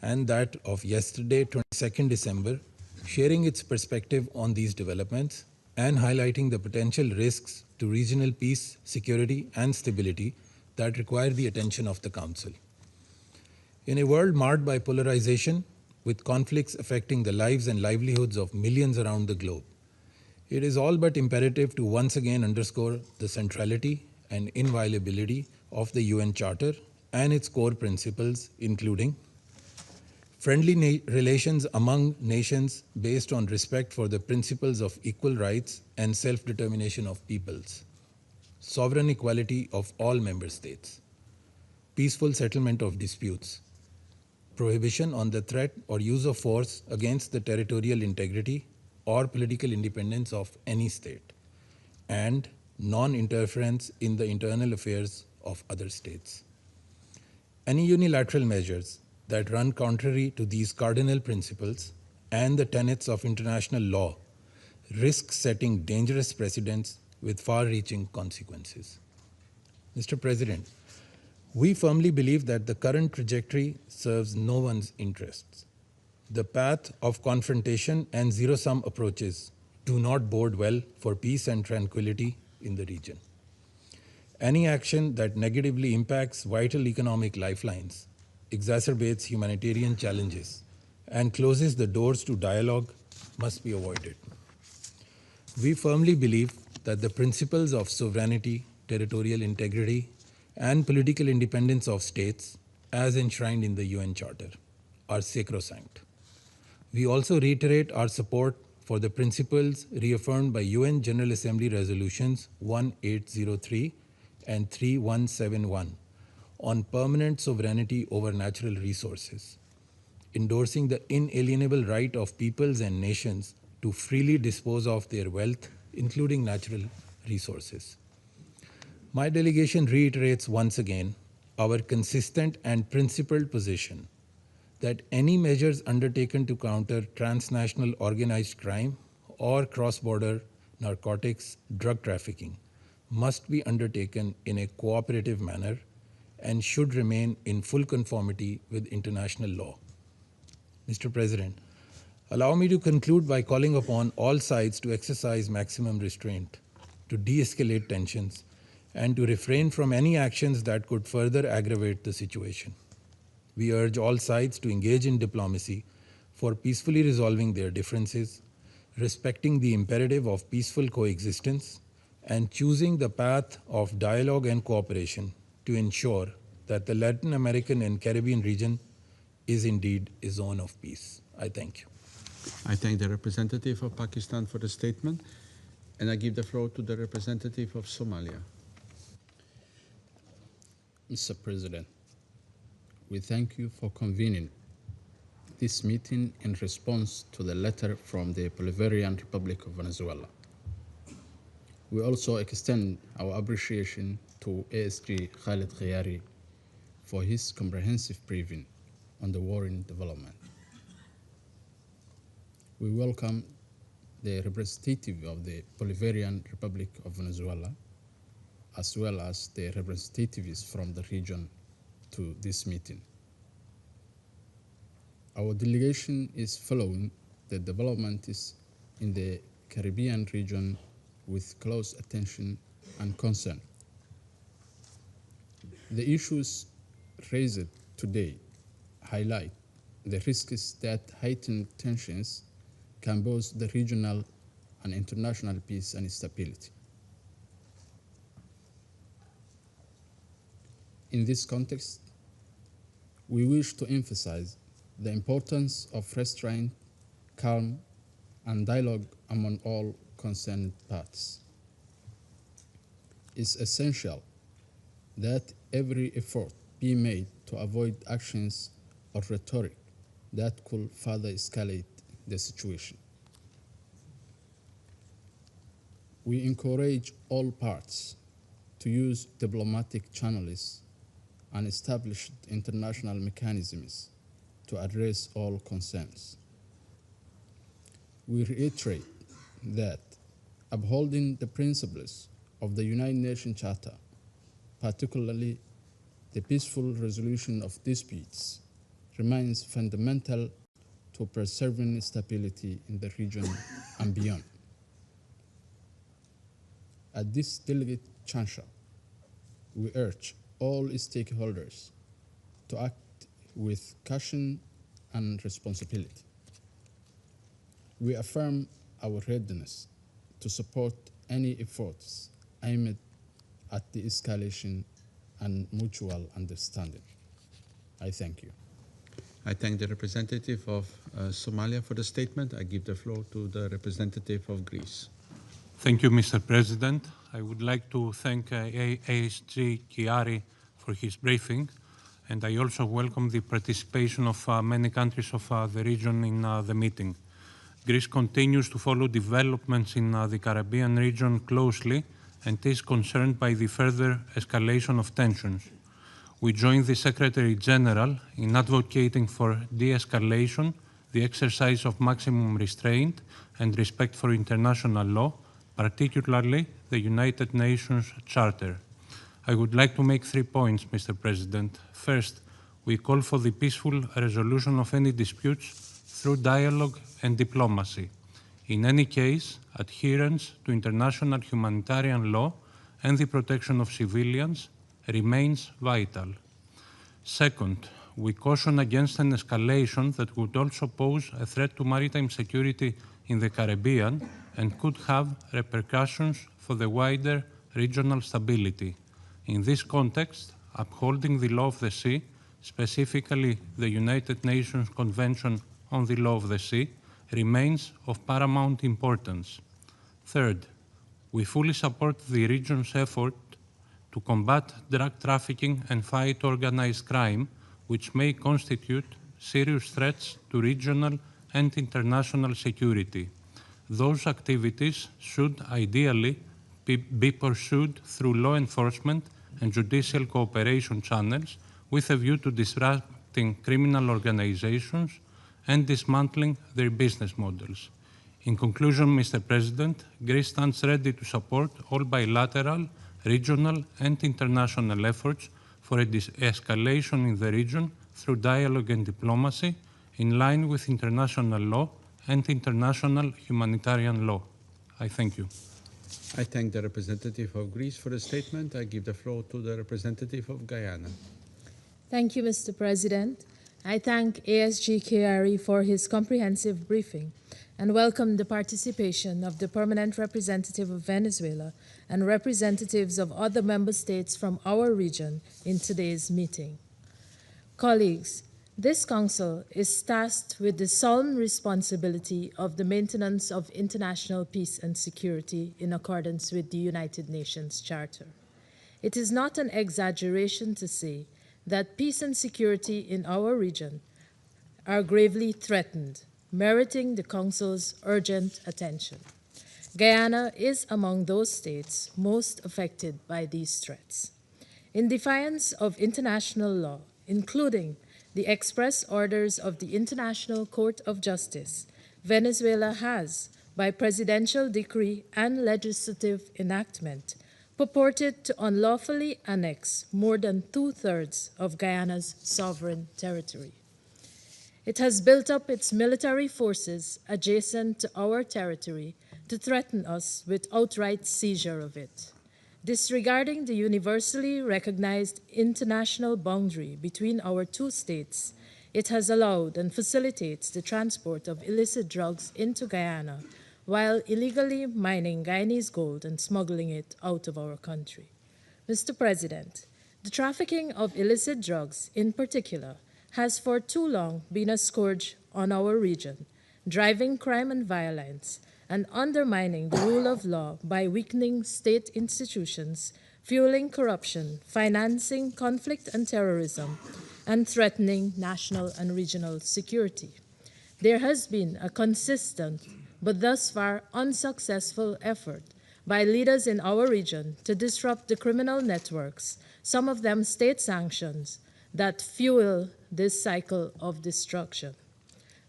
and that of yesterday, 22nd December, sharing its perspective on these developments and highlighting the potential risks to regional peace, security, and stability that require the attention of the Council. In a world marred by polarization, with conflicts affecting the lives and livelihoods of millions around the globe, it is all but imperative to once again underscore the centrality and inviolability of the UN Charter and its core principles, including friendly relations among nations based on respect for the principles of equal rights and self-determination of peoples, sovereign equality of all member states, peaceful settlement of disputes, prohibition on the threat or use of force against the territorial integrity or political independence of any state, and non-interference in the internal affairs of other states. Any unilateral measures that run contrary to these cardinal principles and the tenets of international law risk setting dangerous precedents with far-reaching consequences. Mr. President, we firmly believe that the current trajectory serves no one's interests. The path of confrontation and zero-sum approaches do not bode well for peace and tranquility in the region. Any action that negatively impacts vital economic lifelines, exacerbates humanitarian challenges, and closes the doors to dialogue must be avoided. We firmly believe that the principles of sovereignty, territorial integrity, and political independence of states, as enshrined in the UN Charter, are sacrosanct. We also reiterate our support for the principles reaffirmed by UN General Assembly Resolutions 1803 and 3171 on permanent sovereignty over natural resources, endorsing the inalienable right of peoples and nations to freely dispose of their wealth, including natural resources. My delegation reiterates once again our consistent and principled position that any measures undertaken to counter transnational organized crime or cross-border narcotics, drug trafficking must be undertaken in a cooperative manner and should remain in full conformity with international law. Mr. President, allow me to conclude by calling upon all sides to exercise maximum restraint, to de-escalate tensions, and to refrain from any actions that could further aggravate the situation. We urge all sides to engage in diplomacy for peacefully resolving their differences, respecting the imperative of peaceful coexistence, and choosing the path of dialogue and cooperation to ensure that the Latin American and Caribbean region is indeed a zone of peace. I thank you. I thank the representative of Pakistan for the statement, and I give the floor to the representative of Somalia. Mr. President, we thank you for convening this meeting in response to the letter from the Bolivarian Republic of Venezuela. We also extend our appreciation to ASG Khalid Khayari for his comprehensive briefing on the warring development. We welcome the representative of the Bolivarian Republic of Venezuela, as well as the representatives from the region to this meeting. Our delegation is following the developments in the Caribbean region with close attention and concern. The issues raised today highlight the risks that heightened tensions can pose the regional and international peace and stability. In this context, we wish to emphasize the importance of restraint, calm, and dialogue among all concerned parties. It's essential that every effort be made to avoid actions or rhetoric that could further escalate the situation. We encourage all parties to use diplomatic channels and establish international mechanisms to address all concerns. We reiterate that upholding the principles of the United Nations Charter, particularly the peaceful resolution of disputes, remains fundamental to preserving stability in the region and beyond. At this delicate juncture, we urge all stakeholders to act with caution and responsibility. We affirm our readiness to support any efforts aimed at the escalation and mutual understanding. I thank you. I thank the representative of Somalia for the statement. I give the floor to the representative of Greece. Thank you, Mr. President. I would like to thank ASG Chiari for his briefing, and I also welcome the participation of many countries of the region in the meeting. Greece continues to follow developments in the Caribbean region closely and is concerned by the further escalation of tensions. We join the Secretary General in advocating for de-escalation, the exercise of maximum restraint and respect for international law, particularly the United Nations Charter. I would like to make 3 points, Mr. President. First, we call for the peaceful resolution of any disputes through dialogue and diplomacy. In any case, adherence to international humanitarian law and the protection of civilians remains vital. Second, we caution against an escalation that would also pose a threat to maritime security in the Caribbean and could have repercussions for the wider regional stability. In this context, upholding the law of the sea, specifically the United Nations Convention on the Law of the Sea, remains of paramount importance. Third, we fully support the region's effort to combat drug trafficking and fight organized crime, which may constitute serious threats to regional and international security. Those activities should ideally be pursued through law enforcement and judicial cooperation channels with a view to disrupting criminal organizations and dismantling their business models. In conclusion, Mr. President, Greece stands ready to support all bilateral, regional and international efforts for a de-escalation in the region through dialogue and diplomacy in line with international law and international humanitarian law. I thank you. I thank the representative of Greece for the statement. I give the floor to the representative of Guyana. Thank you, Mr. President. I thank ASG Chiari for his comprehensive briefing and welcome the participation of the permanent representative of Venezuela and representatives of other member states from our region in today's meeting. Colleagues, this Council is tasked with the solemn responsibility of the maintenance of international peace and security in accordance with the United Nations Charter. It is not an exaggeration to say that peace and security in our region are gravely threatened, meriting the Council's urgent attention. Guyana is among those states most affected by these threats. In defiance of international law, including the express orders of the International Court of Justice, Venezuela has, by presidential decree and legislative enactment, purported to unlawfully annex more than 2/3 of Guyana's sovereign territory. It has built up its military forces adjacent to our territory to threaten us with outright seizure of it. Disregarding the universally recognized international boundary between our two states, it has allowed and facilitates the transport of illicit drugs into Guyana while illegally mining Guyanese gold and smuggling it out of our country. Mr. President, the trafficking of illicit drugs in particular has for too long been a scourge on our region, driving crime and violence and undermining the rule of law by weakening state institutions, fueling corruption, financing conflict and terrorism, and threatening national and regional security. There has been a consistent but thus far unsuccessful effort by leaders in our region to disrupt the criminal networks, some of them state sanctions, that fuel this cycle of destruction.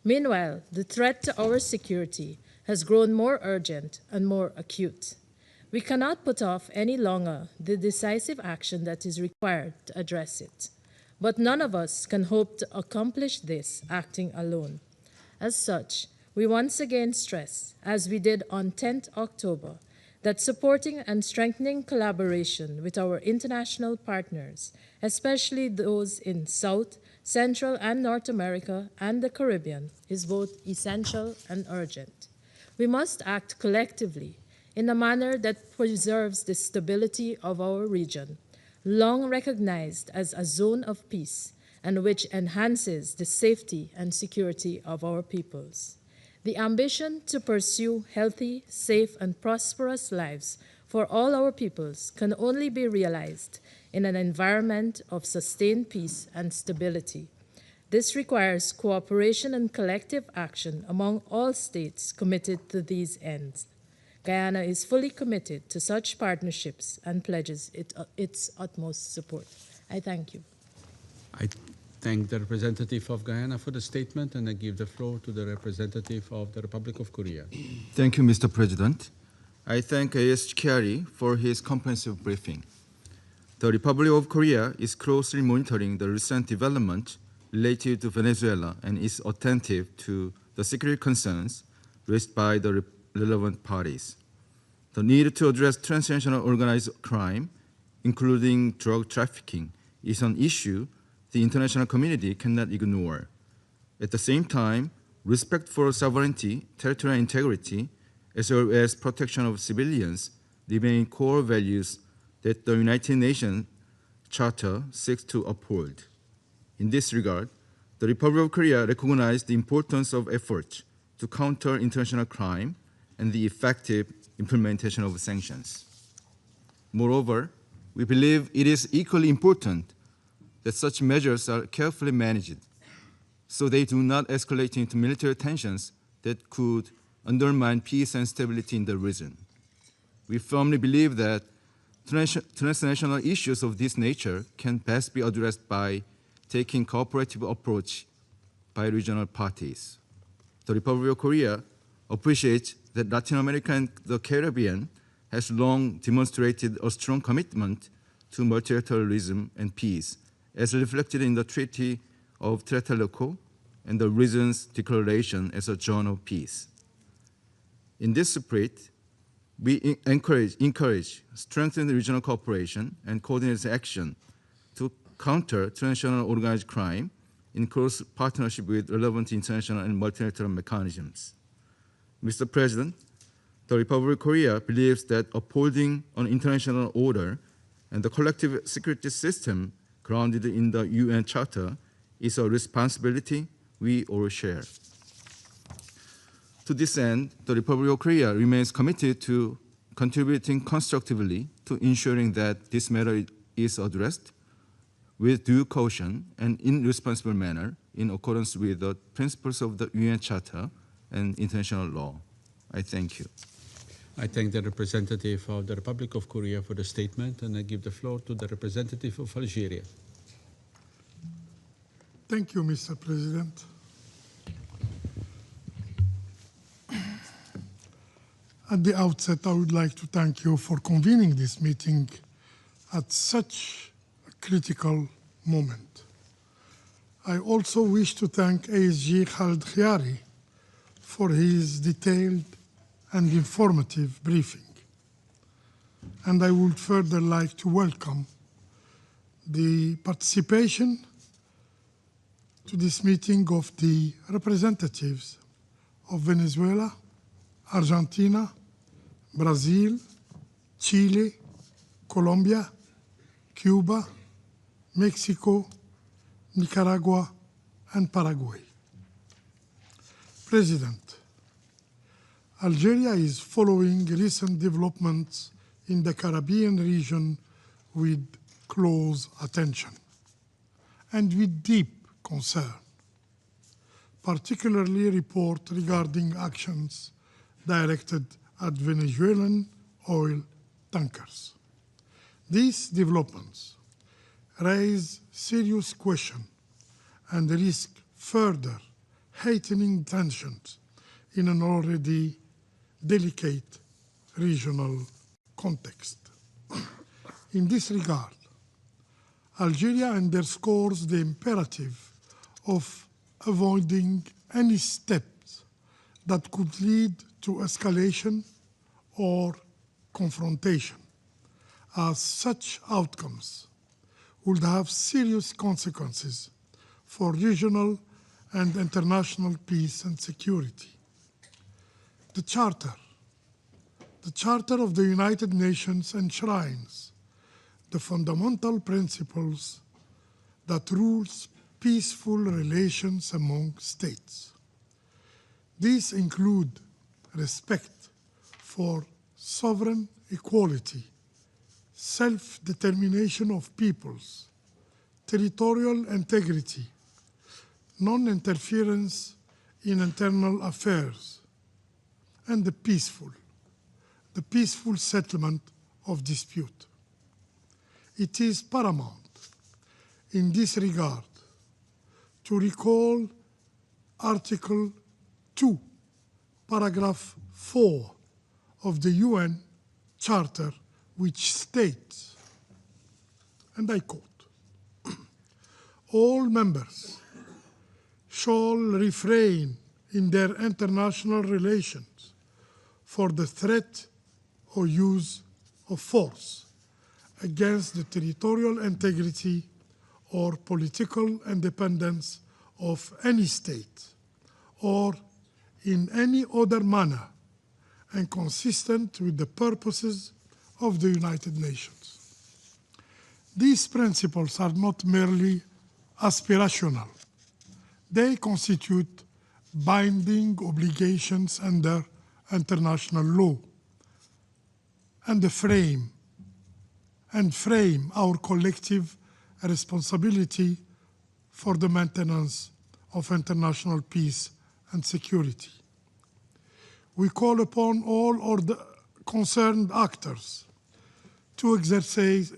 Meanwhile, the threat to our security has grown more urgent and more acute. We cannot put off any longer the decisive action that is required to address it. But none of us can hope to accomplish this acting alone. As such, we once again stress, as we did on 10th October, that supporting and strengthening collaboration with our international partners, especially those in South, Central, and North America and the Caribbean, is both essential and urgent. We must act collectively in a manner that preserves the stability of our region, long recognized as a zone of peace, and which enhances the safety and security of our peoples. The ambition to pursue healthy, safe, and prosperous lives for all our peoples can only be realized in an environment of sustained peace and stability. This requires cooperation and collective action among all states committed to these ends. Guyana is fully committed to such partnerships and pledges its utmost support. I thank you. I thank the representative of Guyana for the statement, and I give the floor to the representative of the Republic of Korea. Thank you, Mr. President. I thank A.S. Chiari for his comprehensive briefing. The Republic of Korea is closely monitoring the recent development related to Venezuela and is attentive to the security concerns raised by the relevant parties. The need to address transnational organized crime, including drug trafficking, is an issue the international community cannot ignore. At the same time, respect for sovereignty, territorial integrity, as well as protection of civilians remain core values that the United Nations Charter seeks to uphold. In this regard, the Republic of Korea recognized the importance of efforts to counter international crime and the effective implementation of sanctions. Moreover, we believe it is equally important that such measures are carefully managed so they do not escalate into military tensions that could undermine peace and stability in the region. We firmly believe that transnational issues of this nature can best be addressed by taking cooperative approach by regional parties. The Republic of Korea appreciates that Latin America and the Caribbean has long demonstrated a strong commitment to multilateralism and peace, as reflected in the Treaty of Tlatelolco and the region's declaration as a zone of peace. In this spirit, we encourage strengthened regional cooperation and coordinated action to counter transnational organized crime in close partnership with relevant international and multilateral mechanisms. Mr. President, the Republic of Korea believes that upholding an international order and the collective security system grounded in the UN Charter is a responsibility we all share. To this end, the Republic of Korea remains committed to contributing constructively to ensuring that this matter is addressed with due caution and in responsible manner in accordance with the principles of the UN Charter and international law. I thank you. I thank the representative of the Republic of Korea for the statement, and I give the floor to the representative of Algeria. Thank you, Mr. President. At the outset, I would like to thank you for convening this meeting at such a critical moment. I also wish to thank ASG Khaled Khiari for his detailed and informative briefing. And I would further like to welcome the participation to this meeting of the representatives of Venezuela, Argentina, Brazil, Chile, Colombia, Cuba, Mexico, Nicaragua, and Paraguay. President, Algeria is following recent developments in the Caribbean region with close attention and with deep concern, particularly reports regarding actions directed at Venezuelan oil tankers. These developments raise serious questions and risk further heightening tensions in an already delicate regional context. In this regard, Algeria underscores the imperative of avoiding any steps that could lead to escalation or confrontation, as such outcomes would have serious consequences for regional and international peace and security. The Charter of the United Nations enshrines the fundamental principles that rules peaceful relations among states. These include respect for sovereign equality, self-determination of peoples, territorial integrity, non-interference in internal affairs, and the peaceful settlement of dispute. It is paramount in this regard to recall Article 2, Paragraph 4 of the UN Charter, which states, and I quote, all members shall refrain in their international relations for the threat or use of force against the territorial integrity or political independence of any state, or in any other manner and consistent with the purposes of the United Nations. These principles are not merely aspirational. They constitute binding obligations under international law and frame our collective responsibility for the maintenance of international peace and security. We call upon all concerned actors to exercise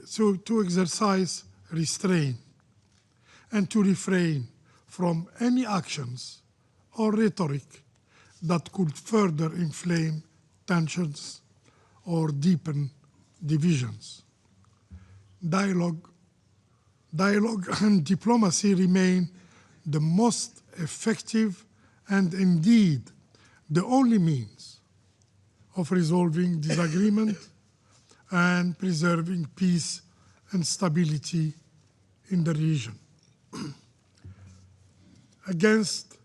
restraint and to refrain from any actions or rhetoric that could further inflame tensions or deepen divisions. Dialogue and diplomacy remain the most effective and indeed the only means of resolving disagreement and preserving peace and stability in the region. Against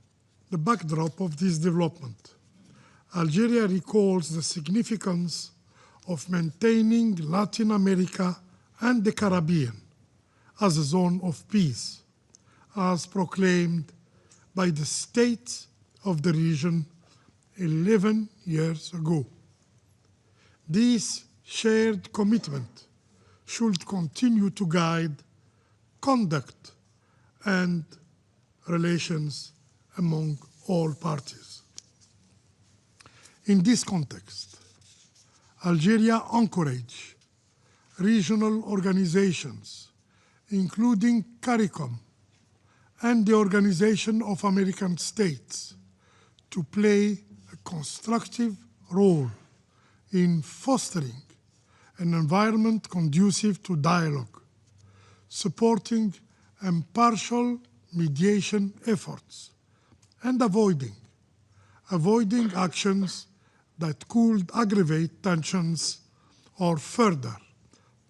the backdrop of this development, Algeria recalls the significance of maintaining Latin America and the Caribbean as a zone of peace, as proclaimed by the states of the region 11 years ago. This shared commitment should continue to guide conduct and relations among all parties. In this context, Algeria encourages regional organizations, including CARICOM and the Organization of American States, to play a constructive role in fostering an environment conducive to dialogue, supporting impartial mediation efforts, and avoiding actions that could aggravate tensions or further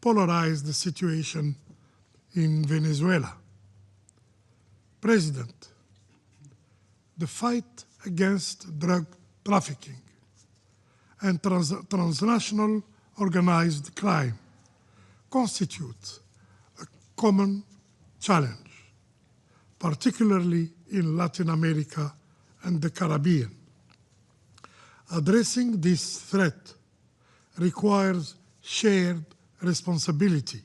polarize the situation in Venezuela. President, the fight against drug trafficking and transnational organized crime constitutes a common challenge, particularly in Latin America and the Caribbean. Addressing this threat requires shared responsibility,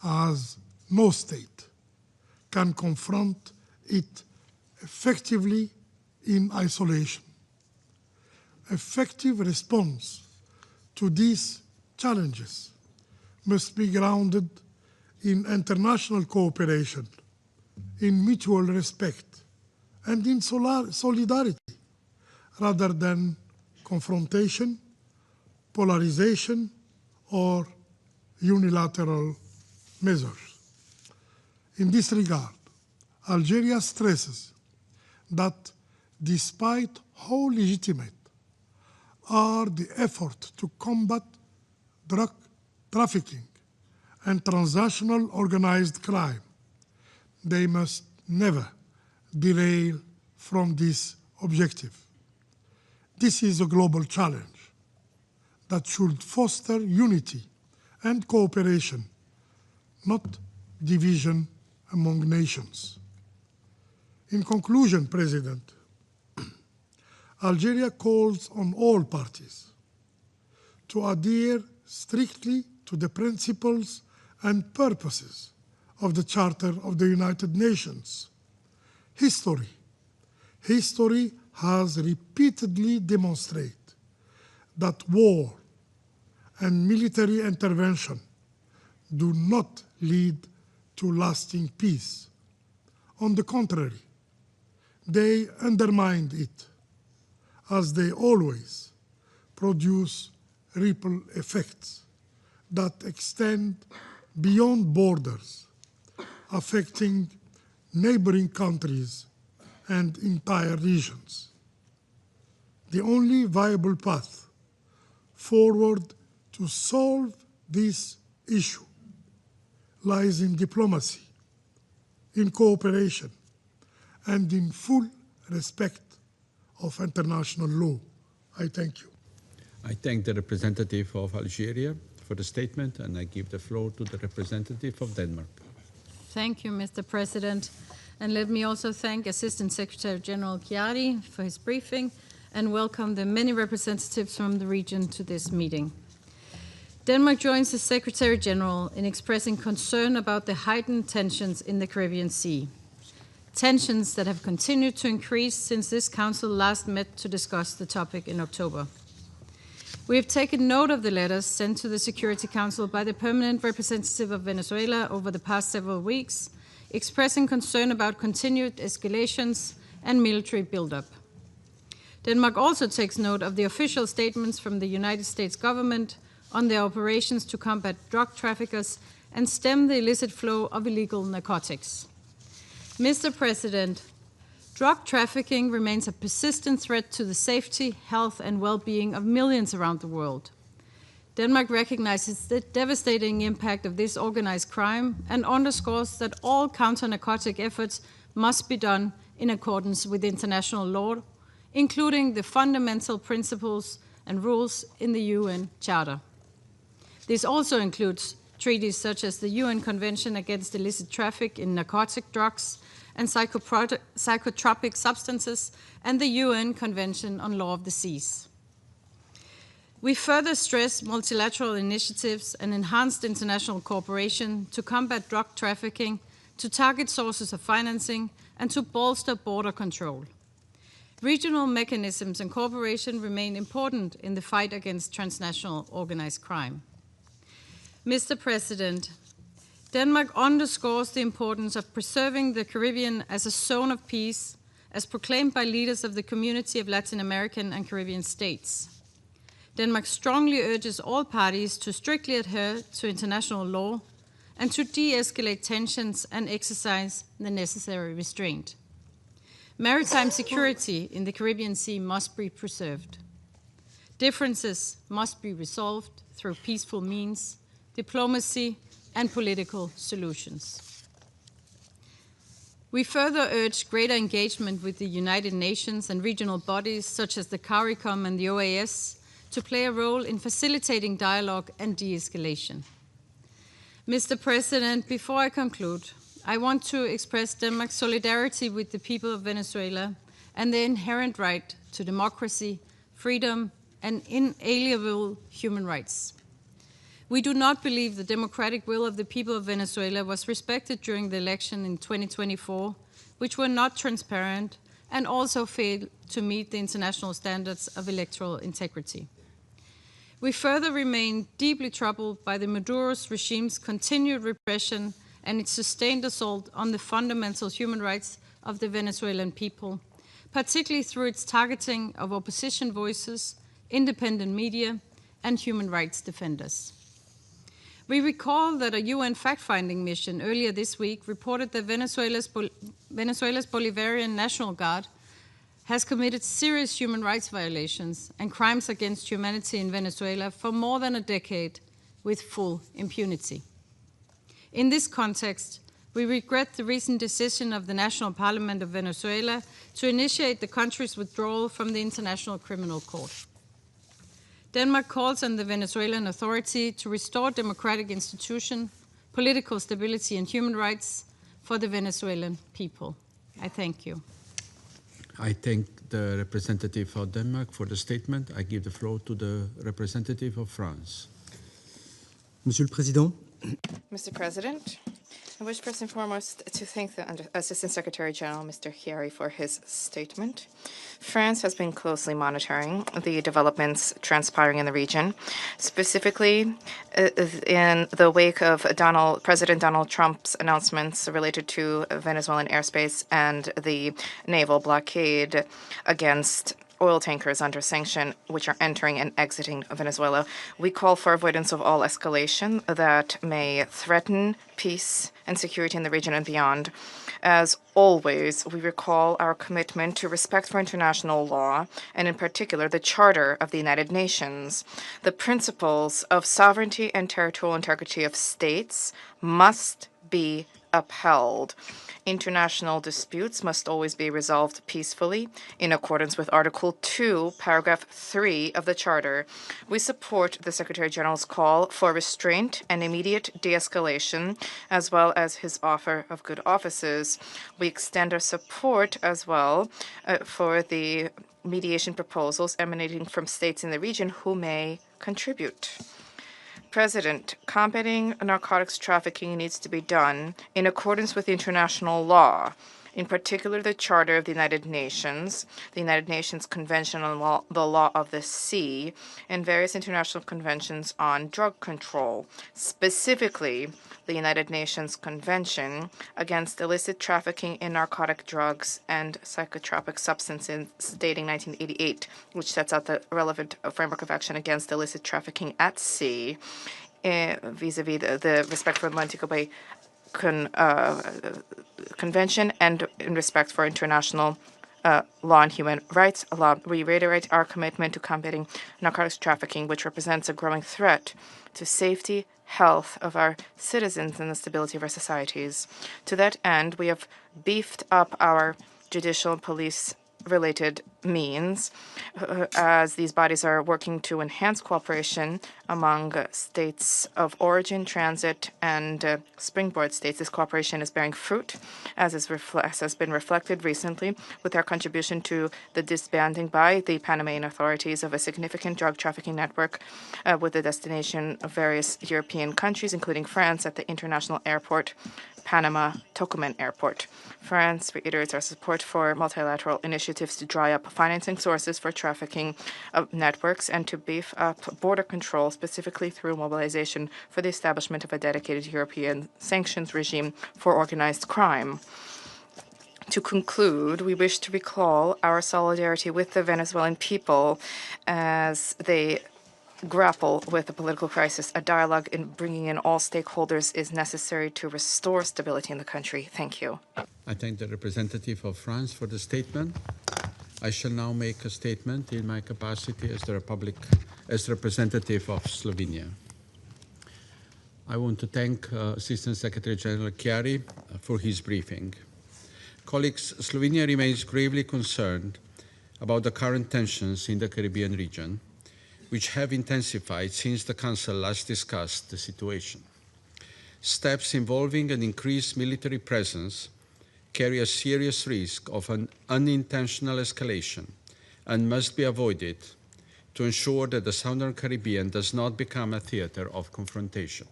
as no state can confront it effectively in isolation. Effective response to these challenges must be grounded in international cooperation, in mutual respect, and in solidarity, rather than confrontation, polarization, or unilateral measures. In this regard, Algeria stresses that despite how legitimate are the efforts to combat drug trafficking and transnational organized crime, they must never derail from this objective. This is a global challenge that should foster unity and cooperation, not division among nations. In conclusion, President, Algeria calls on all parties to adhere strictly to the principles and purposes of the Charter of the United Nations. History has repeatedly demonstrated that war and military intervention do not lead to lasting peace. On the contrary, they undermine it, as they always produce ripple effects that extend beyond borders, affecting neighboring countries and entire regions. The only viable path forward to solve this issue lies in diplomacy, in cooperation, and in full respect of international law. I thank you. I thank the representative of Algeria for the statement, and I give the floor to the representative of Denmark. Thank you, Mr. President. And let me also thank Assistant Secretary General Chiari for his briefing and welcome the many representatives from the region to this meeting. Denmark joins the Secretary General in expressing concern about the heightened tensions in the Caribbean Sea. Tensions that have continued to increase since this Council last met to discuss the topic in October. We have taken note of the letters sent to the Security Council by the permanent representative of Venezuela over the past several weeks, expressing concern about continued escalations and military buildup. Denmark also takes note of the official statements from the United States government on their operations to combat drug traffickers and stem the illicit flow of illegal narcotics. Mr. President, drug trafficking remains a persistent threat to the safety, health, and well-being of millions around the world. Denmark recognizes the devastating impact of this organized crime and underscores that all counter-narcotic efforts must be done in accordance with international law, including the fundamental principles and rules in the UN Charter. This also includes treaties such as the UN Convention Against Illicit Traffic in Narcotic Drugs and Psychotropic Substances and the UN Convention on Law of the Seas. We further stress multilateral initiatives and enhanced international cooperation to combat drug trafficking, to target sources of financing, and to bolster border control. Regional mechanisms and cooperation remain important in the fight against transnational organized crime. Mr. President, Denmark underscores the importance of preserving the Caribbean as a zone of peace, as proclaimed by leaders of the Community of Latin American and Caribbean States. Denmark strongly urges all parties to strictly adhere to international law and to de-escalate tensions and exercise the necessary restraint. Maritime security in the Caribbean Sea must be preserved. Differences must be resolved through peaceful means, diplomacy, and political solutions. We further urge greater engagement with the United Nations and regional bodies such as the CARICOM and the OAS to play a role in facilitating dialogue and de-escalation. Mr. President, before I conclude, I want to express Denmark's solidarity with the people of Venezuela and their inherent right to democracy, freedom, and inalienable human rights. We do not believe the democratic will of the people of Venezuela was respected during the election in 2024, which were not transparent and also failed to meet the international standards of electoral integrity. We further remain deeply troubled by the Maduro's regime's continued repression and its sustained assault on the fundamental human rights of the Venezuelan people, particularly through its targeting of opposition voices, independent media, and human rights defenders. We recall that a UN fact-finding mission earlier this week reported that Venezuela's Bolivarian National Guard has committed serious human rights violations and crimes against humanity in Venezuela for more than a decade with full impunity. In this context, we regret the recent decision of the National Parliament of Venezuela to initiate the country's withdrawal from the International Criminal Court. Denmark calls on the Venezuelan Authority to restore democratic institutions, political stability, and human rights for the Venezuelan people. I thank you. I thank the representative of Denmark for the statement. I give the floor to the representative of France. Monsieur le Président, Mr. President, I wish first and foremost to thank the Assistant Secretary General, Mr. Chiari, for his statement. France has been closely monitoring the developments transpiring in the region, specifically in the wake of President Donald Trump's announcements related to Venezuelan airspace and the naval blockade against oil tankers under sanction, which are entering and exiting Venezuela. We call for avoidance of all escalation that may threaten peace and security in the region and beyond. As always, we recall our commitment to respect for international law, and in particular, the Charter of the United Nations. The principles of sovereignty and territorial integrity of states must be upheld. International disputes must always be resolved peacefully in accordance with Article 2, Paragraph 3 of the Charter. We support the Secretary General's call for restraint and immediate de-escalation, as well as his offer of good offices. We extend our support as well for the mediation proposals emanating from states in the region who may contribute. President, combating narcotics trafficking needs to be done in accordance with international law, in particular the Charter of the United Nations Convention on the Law of the Sea, and various international conventions on drug control, specifically the United Nations Convention against illicit trafficking in narcotic drugs and psychotropic substances dating 1988, which sets out the relevant framework of action against illicit trafficking at sea, vis-a-vis the respect for the Montego Bay Convention and in respect for international law and human rights law. We reiterate our commitment to combating narcotics trafficking, which represents a growing threat to safety, health of our citizens, and the stability of our societies. To that end, we have beefed up our judicial and police-related means, as these bodies are working to enhance cooperation among states of origin, transit, and springboard states. This cooperation is bearing fruit, as has been reflected recently with our contribution to the disbanding by the Panamanian authorities of a significant drug trafficking network with the destination of various European countries, including France, at the international airport, Panama-Tocumen Airport. France reiterates our support for multilateral initiatives to dry up financing sources for trafficking networks and to beef up border control, specifically through mobilization for the establishment of a dedicated European sanctions regime for organized crime. To conclude, we wish to recall our solidarity with the Venezuelan people as they grapple with the political crisis. A dialogue in bringing in all stakeholders is necessary to restore stability in the country. Thank you. I thank the representative of France for the statement. I shall now make a statement in my capacity as the representative of Slovenia. I want to thank Assistant Secretary General Chiari for his briefing. Colleagues, Slovenia remains gravely concerned about the current tensions in the Caribbean region, which have intensified since the Council last discussed the situation. Steps involving an increased military presence carry a serious risk of an unintentional escalation and must be avoided to ensure that the Southern Caribbean does not become a theater of confrontation.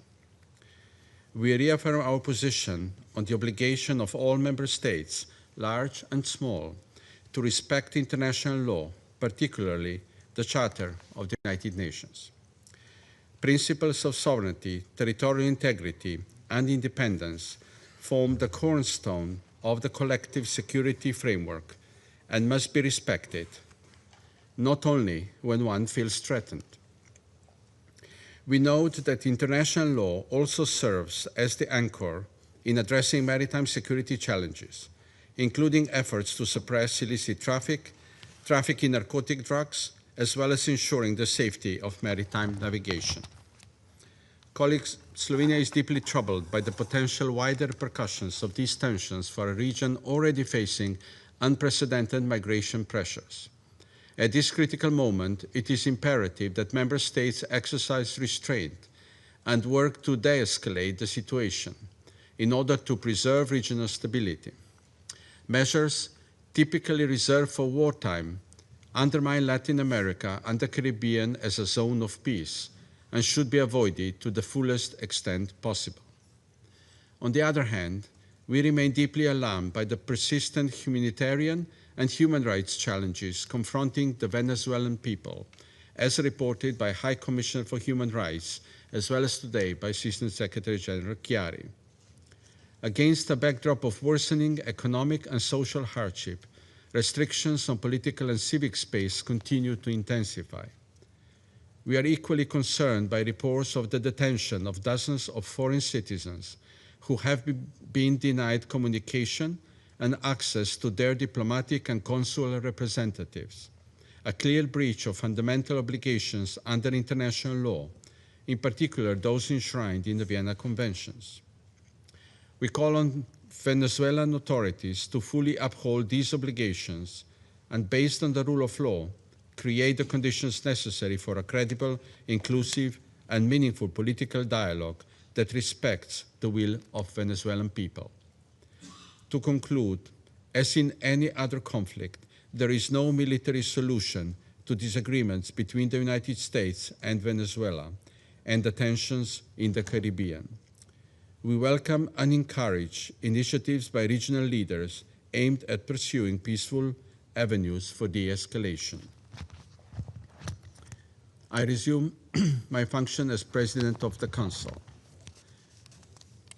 We reaffirm our position on the obligation of all member states, large and small, to respect international law, particularly the Charter of the United Nations. Principles of sovereignty, territorial integrity, and independence form the cornerstone of the collective security framework and must be respected, not only when one feels threatened. We note that international law also serves as the anchor in addressing maritime security challenges, including efforts to suppress illicit traffic in narcotic drugs, as well as ensuring the safety of maritime navigation. Colleagues, Slovenia is deeply troubled by the potential wider repercussions of these tensions for a region already facing unprecedented migration pressures. At this critical moment, it is imperative that member states exercise restraint and work to de-escalate the situation in order to preserve regional stability. Measures typically reserved for wartime undermine Latin America and the Caribbean as a zone of peace and should be avoided to the fullest extent possible. On the other hand, we remain deeply alarmed by the persistent humanitarian and human rights challenges confronting the Venezuelan people, as reported by High Commissioner for Human Rights, as well as today by Assistant Secretary General Chiari. Against a backdrop of worsening economic and social hardship, restrictions on political and civic space continue to intensify. We are equally concerned by reports of the detention of dozens of foreign citizens who have been denied communication and access to their diplomatic and consular representatives, a clear breach of fundamental obligations under international law, in particular those enshrined in the Vienna Conventions. We call on Venezuelan authorities to fully uphold these obligations and, based on the rule of law, create the conditions necessary for a credible, inclusive, and meaningful political dialogue that respects the will of Venezuelan people. To conclude, as in any other conflict, there is no military solution to disagreements between the United States and Venezuela and the tensions in the Caribbean. We welcome and encourage initiatives by regional leaders aimed at pursuing peaceful avenues for de-escalation. I resume my function as President of the Council.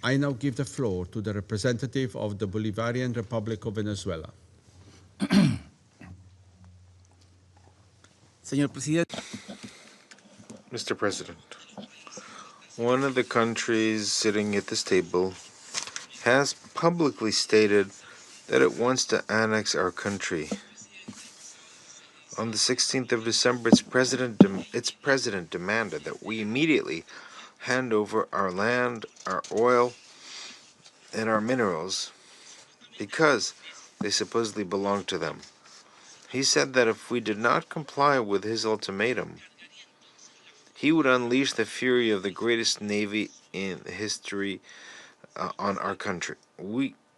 I now give the floor to the representative of the Bolivarian Republic of Venezuela. Mr. President, one of the countries sitting at this table has publicly stated that it wants to annex our country. On the 16th of December, its president demanded that we immediately hand over our land, our oil, and our minerals because they supposedly belong to them. He said that if we did not comply with his ultimatum, he would unleash the fury of the greatest navy in history on our country.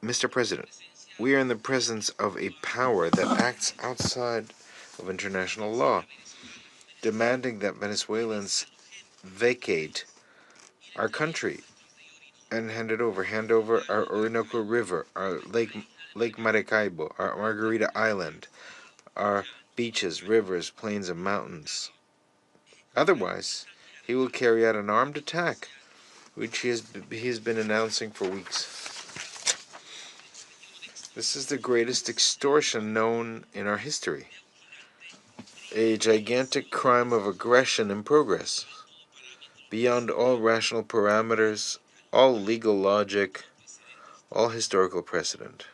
Mr. President, we are in the presence of a power that acts outside of international law, demanding that Venezuelans vacate our country and hand over our Orinoco River, our Lake Maracaibo, our Margarita Island, our beaches, rivers, plains, and mountains. Otherwise, he will carry out an armed attack, which he has been announcing for weeks. This is the greatest extortion known in our history, a gigantic crime of aggression in progress, beyond all rational parameters, all legal logic, all historical precedent.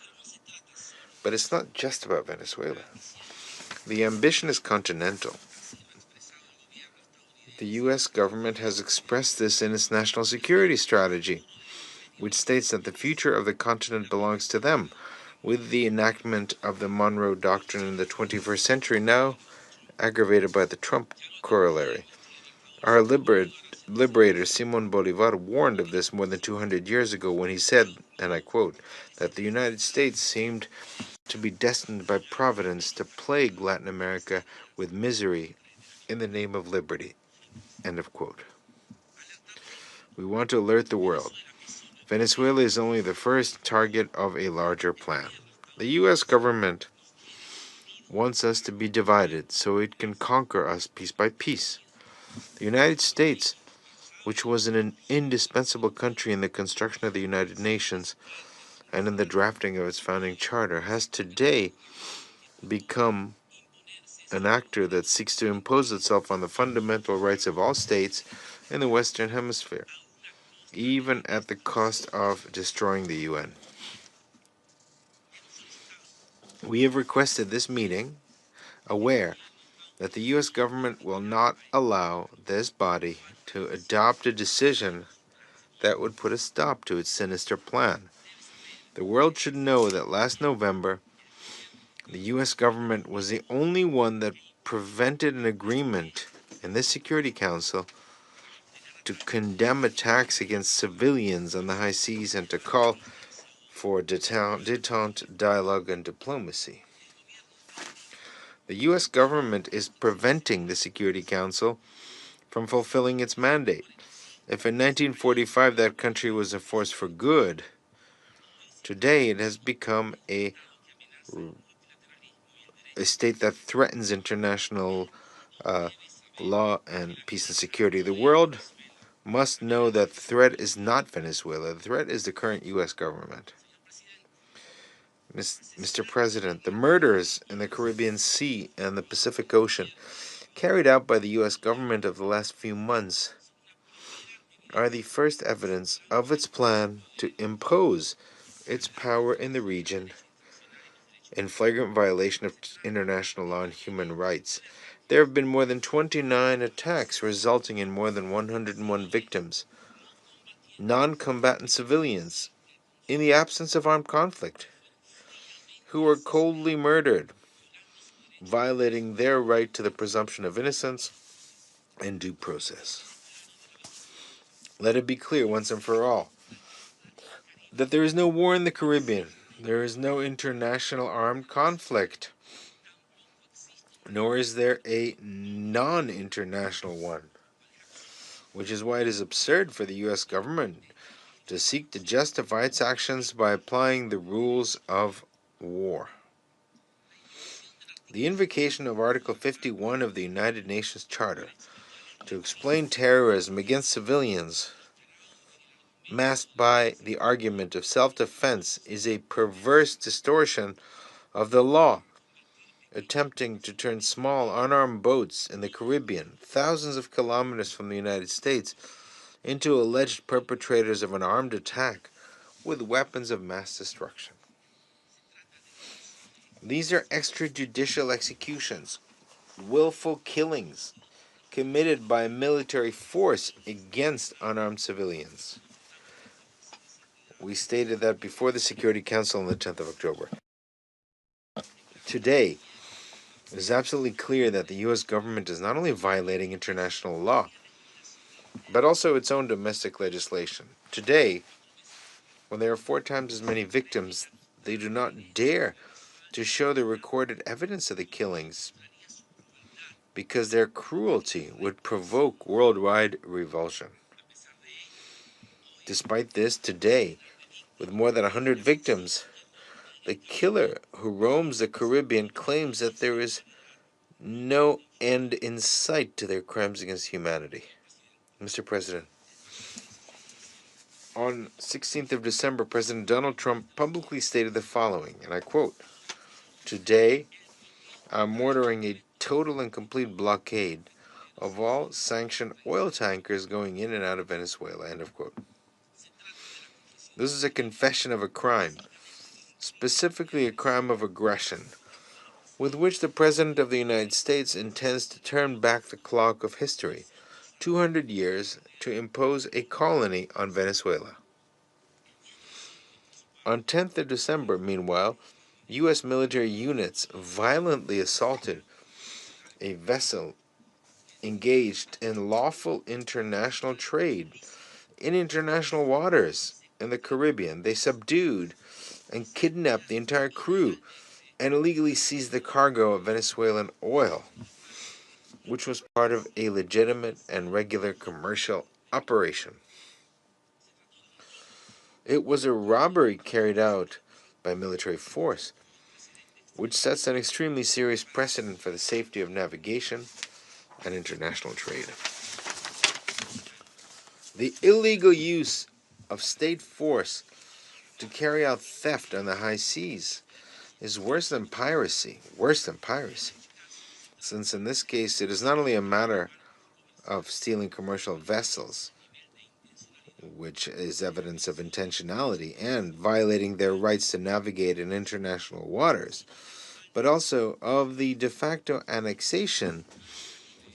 But it's not just about Venezuela. The ambition is continental. The U.S. government has expressed this in its national security strategy, which states that the future of the continent belongs to them, with the enactment of the Monroe Doctrine in the 21st century now aggravated by the Trump corollary. Our liberator Simón Bolívar warned of this more than 200 years ago when he said, and I quote, that the United States seemed to be destined by Providence to plague Latin America with misery in the name of liberty. End of quote. We want to alert the world. Venezuela is only the first target of a larger plan. The U.S. government wants us to be divided so it can conquer us piece by piece. The United States, which was an indispensable country in the construction of the United Nations and in the drafting of its founding charter, has today become an actor that seeks to impose itself on the fundamental rights of all states in the Western Hemisphere, even at the cost of destroying the UN. We have requested this meeting, aware that the U.S. government will not allow this body to adopt a decision that would put a stop to its sinister plan. The world should know that last November, the U.S. government was the only one that prevented an agreement in the Security Council to condemn attacks against civilians on the high seas and to call for détente, dialogue, and diplomacy. The U.S. government is preventing the Security Council from fulfilling its mandate. If in 1945 that country was a force for good, today it has become a state that threatens international law and peace and security. The world must know that the threat is not Venezuela. The threat is the current U.S. government. Mr. President, the murders in the Caribbean Sea and the Pacific Ocean carried out by the U.S. government of the last few months are the first evidence of its plan to impose its power in the region in flagrant violation of international law and human rights. There have been more than 29 attacks resulting in more than 101 victims, non-combatant civilians, in the absence of armed conflict, who were coldly murdered, violating their right to the presumption of innocence and due process. Let it be clear once and for all that there is no war in the Caribbean. There is no international armed conflict, nor is there a non-international one, which is why it is absurd for the U.S. government to seek to justify its actions by applying the rules of war. The invocation of Article 51 of the United Nations Charter to explain terrorism against civilians, masked by the argument of self-defense, is a perverse distortion of the law, attempting to turn small unarmed boats in the Caribbean, thousands of kilometers from the United States, into alleged perpetrators of an armed attack with weapons of mass destruction. These are extrajudicial executions, willful killings committed by military force against unarmed civilians. We stated that before the Security Council on the 10th of October. Today, it is absolutely clear that the U.S. government is not only violating international law, but also its own domestic legislation. Today, when there are 4 times as many victims, they do not dare to show the recorded evidence of the killings because their cruelty would provoke worldwide revulsion. Despite this, today, with more than 100 victims, the killer who roams the Caribbean claims that there is no end in sight to their crimes against humanity. Mr. President, on 16th of December, President Donald Trump publicly stated the following, and I quote, "Today, I'm ordering a total and complete blockade of all sanctioned oil tankers going in and out of Venezuela," end of quote. This is a confession of a crime, specifically a crime of aggression, with which the President of the United States intends to turn back the clock of history 200 years to impose a colony on Venezuela. On 10th of December, meanwhile, U.S. military units violently assaulted a vessel engaged in lawful international trade in international waters in the Caribbean. They subdued and kidnapped the entire crew and illegally seized the cargo of Venezuelan oil, which was part of a legitimate and regular commercial operation. It was a robbery carried out by military force, which sets an extremely serious precedent for the safety of navigation and international trade. The illegal use of state force to carry out theft on the high seas is worse than piracy, since in this case it is not only a matter of stealing commercial vessels, which is evidence of intentionality and violating their rights to navigate in international waters, but also of the de facto annexation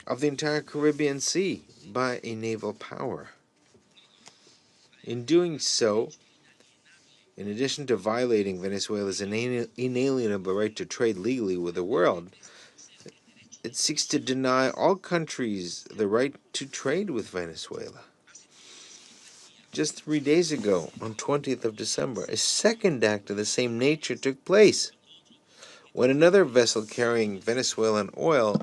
of the entire Caribbean Sea by a naval power. In doing so, in addition to violating Venezuela's inalienable right to trade legally with the world, it seeks to deny all countries the right to trade with Venezuela. Just 3 days ago, on 20th of December, a second act of the same nature took place, when another vessel carrying Venezuelan oil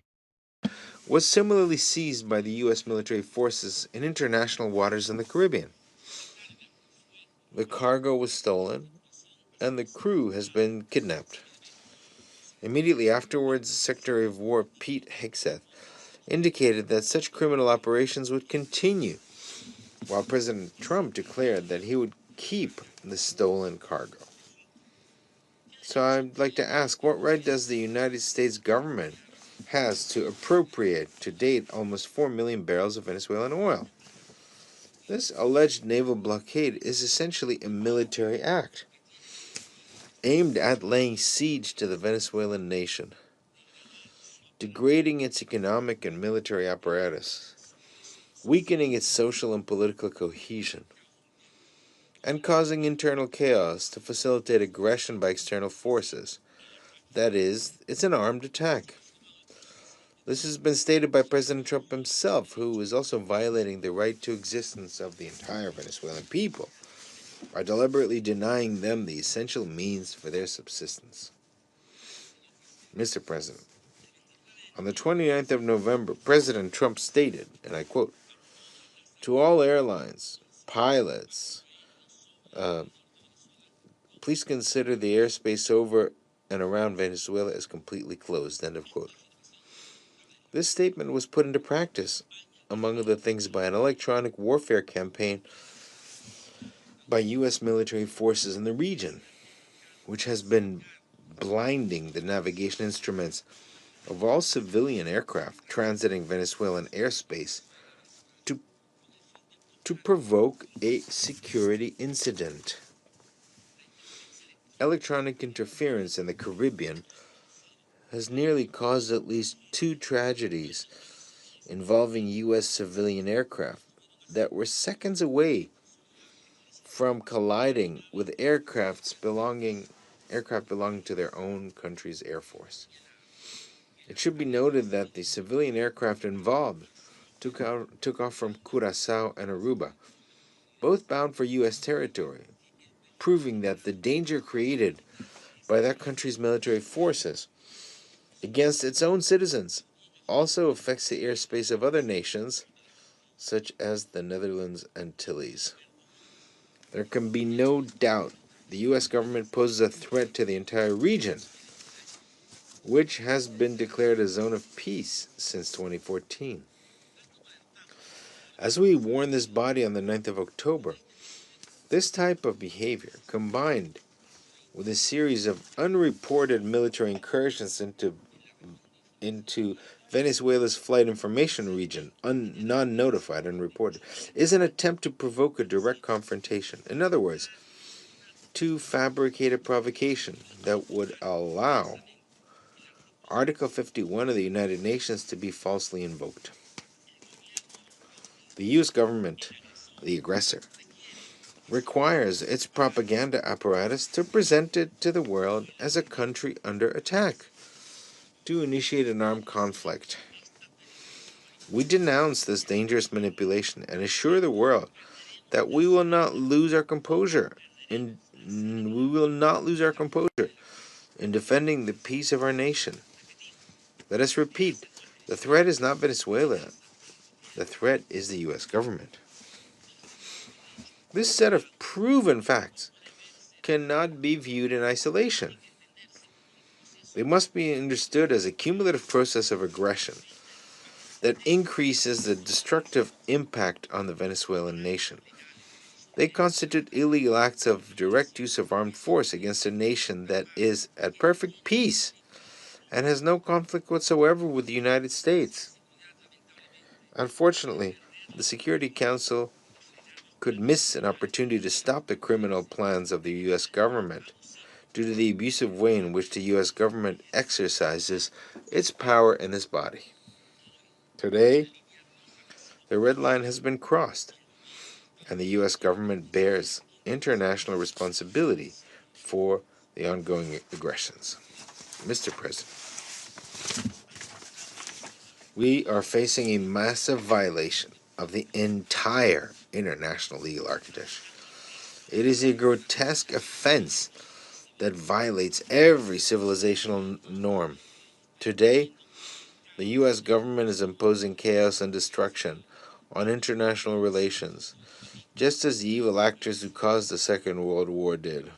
was similarly seized by the U.S. military forces in international waters in the Caribbean. The cargo was stolen, and the crew has been kidnapped. Immediately afterwards, Secretary of War Pete Hegseth indicated that such criminal operations would continue, while President Trump declared that he would keep the stolen cargo. So I'd like to ask, what right does the United States government has to appropriate to date almost 4 million barrels of Venezuelan oil? This alleged naval blockade is essentially a military act aimed at laying siege to the Venezuelan nation, degrading its economic and military apparatus, weakening its social and political cohesion, and causing internal chaos to facilitate aggression by external forces. That is, it's an armed attack. This has been stated by President Trump himself, who is also violating the right to existence of the entire Venezuelan people by deliberately denying them the essential means for their subsistence. Mr. President, on the 29th of November, President Trump stated, and I quote, "To all airlines, pilots, please consider the airspace over and around Venezuela as completely closed," end of quote. This statement was put into practice, among other things, by an electronic warfare campaign by U.S. military forces in the region, which has been blinding the navigation instruments of all civilian aircraft transiting Venezuelan airspace to provoke a security incident. Electronic interference in the Caribbean has nearly caused at least 2 tragedies involving U.S. civilian aircraft that were seconds away from colliding with aircraft belonging to their own country's air force. It should be noted that the civilian aircraft involved took off from Curaçao and Aruba, both bound for U.S. territory, proving that the danger created by that country's military forces against its own citizens also affects the airspace of other nations, such as the Netherlands Antilles. There can be no doubt the U.S. government poses a threat to the entire region, which has been declared a zone of peace since 2014. As we warned this body on the 9th of October, this type of behavior, combined with a series of unreported military incursions into Venezuela's flight information region, non-notified, unreported, is an attempt to provoke a direct confrontation. In other words, to fabricate a provocation that would allow Article 51 of the United Nations to be falsely invoked. The U.S. government, the aggressor, requires its propaganda apparatus to present it to the world as a country under attack, to initiate an armed conflict. We denounce this dangerous manipulation and assure the world that we will not lose our composure in defending the peace of our nation. Let us repeat, the threat is not Venezuela. The threat is the U.S. government. This set of proven facts cannot be viewed in isolation. They must be understood as a cumulative process of aggression that increases the destructive impact on the Venezuelan nation. They constitute illegal acts of direct use of armed force against a nation that is at perfect peace and has no conflict whatsoever with the United States. Unfortunately, the Security Council could miss an opportunity to stop the criminal plans of the U.S. government due to the abusive way in which the U.S. government exercises its power in this body. Today, the red line has been crossed, and the U.S. government bears international responsibility for the ongoing aggressions. Mr. President, we are facing a massive violation of the entire international legal architecture. It is a grotesque offense that violates every civilizational norm. Today, the U.S. government is imposing chaos and destruction on international relations, just as the evil actors who caused the Second World War did.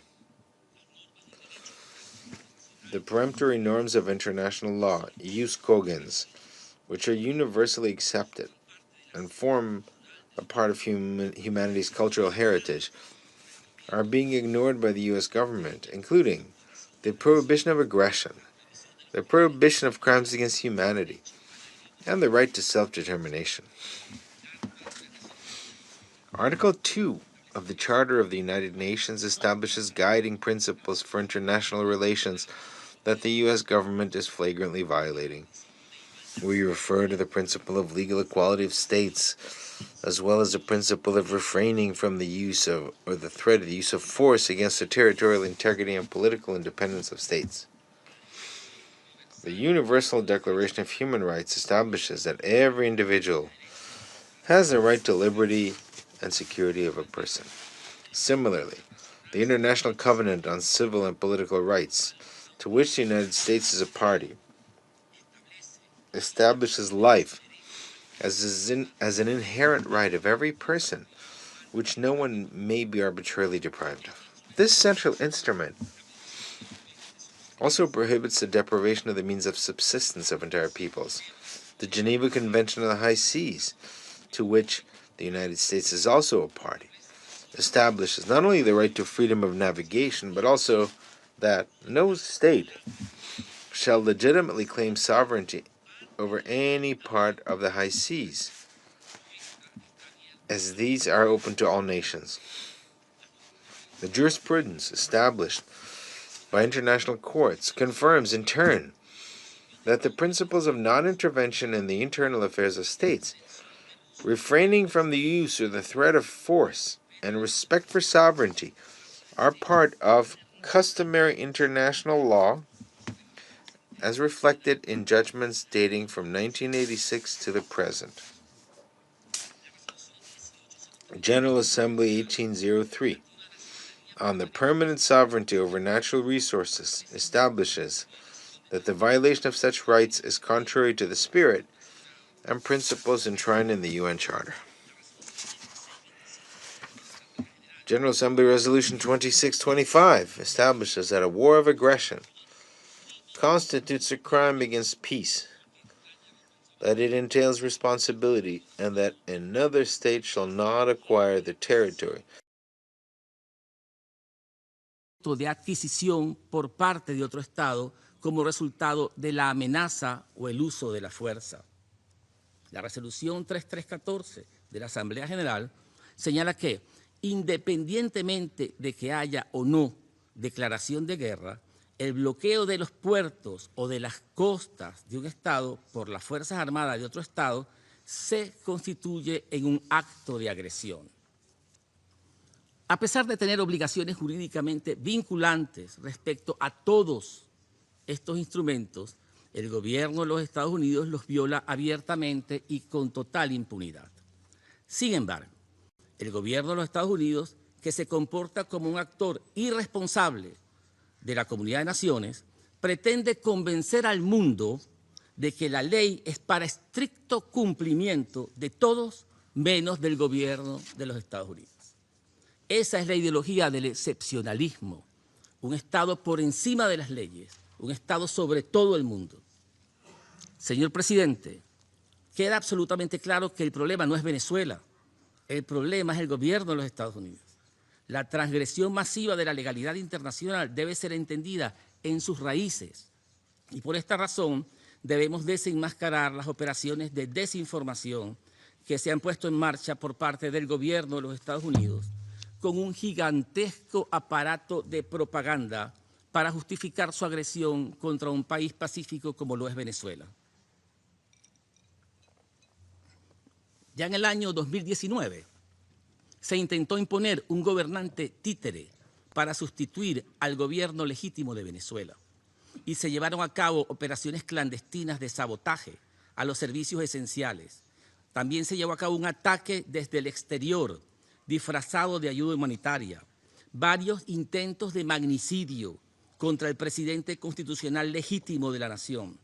The peremptory norms of international law, jus cogens, which are universally accepted and form a part of humanity's cultural heritage, are being ignored by the U.S. government, including the prohibition of aggression, the prohibition of crimes against humanity, and the right to self-determination. Article 2 of the Charter of the United Nations establishes guiding principles for international relations that the U.S. government is flagrantly violating. We refer to the principle of legal equality of states, as well as the principle of refraining from the use of, or the threat of the use of force against the territorial integrity and political independence of states. The Universal Declaration of Human Rights establishes that every individual has the right to liberty and security of a person. Similarly, the International Covenant on Civil and Political Rights, to which the United States is a party, establishes life as an inherent right of every person, which no one may be arbitrarily deprived of. This central instrument also prohibits the deprivation of the means of subsistence of entire peoples. The Geneva Convention on the High Seas, to which the United States is also a party, establishes not only the right to freedom of navigation, but also that no state shall legitimately claim sovereignty over any part of the high seas, as these are open to all nations. The jurisprudence established by international courts confirms in turn that the principles of non-intervention in the internal affairs of states, refraining from the use or the threat of force, and respect for sovereignty are part of customary international law as reflected in judgments dating from 1986 to the present. General Assembly 1803 on the permanent sovereignty over natural resources establishes that the violation of such rights is contrary to the spirit and principles enshrined in the UN Charter. General Assembly Resolution 2625 establishes that a war of aggression constitutes a crime against peace, that it entails responsibility, and that another state shall not acquire the territory de adquisición por parte de otro Estado como resultado de la amenaza o el uso de la fuerza. La resolución 3314 de la Asamblea General señala que, independientemente de que haya o no declaración de guerra, el bloqueo de los puertos o de las costas de un Estado por las Fuerzas Armadas de otro Estado se constituye en un acto de agresión. A pesar de tener obligaciones jurídicamente vinculantes respecto a todos estos instrumentos, el gobierno de los Estados Unidos los viola abiertamente y con total impunidad. Sin embargo, el gobierno de los Estados Unidos, que se comporta como un actor irresponsable de la comunidad de naciones, pretende convencer al mundo de que la ley es para estricto cumplimiento de todos menos del gobierno de los Estados Unidos. Esa es la ideología del excepcionalismo, un Estado por encima de las leyes, un Estado sobre todo el mundo. Señor presidente, queda absolutamente claro que el problema no es Venezuela, el problema es el gobierno de los Estados Unidos. La transgresión masiva de la legalidad internacional debe ser entendida en sus raíces y por esta razón debemos desenmascarar las operaciones de desinformación que se han puesto en marcha por parte del gobierno de los Estados Unidos con un gigantesco aparato de propaganda para justificar su agresión contra un país pacífico como lo es Venezuela. Ya en el año 2019 se intentó imponer un gobernante títere para sustituir al gobierno legítimo de Venezuela y se llevaron a cabo operaciones clandestinas de sabotaje a los servicios esenciales, También se llevó a cabo un ataque desde el exterior, disfrazado de ayuda humanitaria. Varios intentos de magnicidio contra el presidente constitucional legítimo de la nación.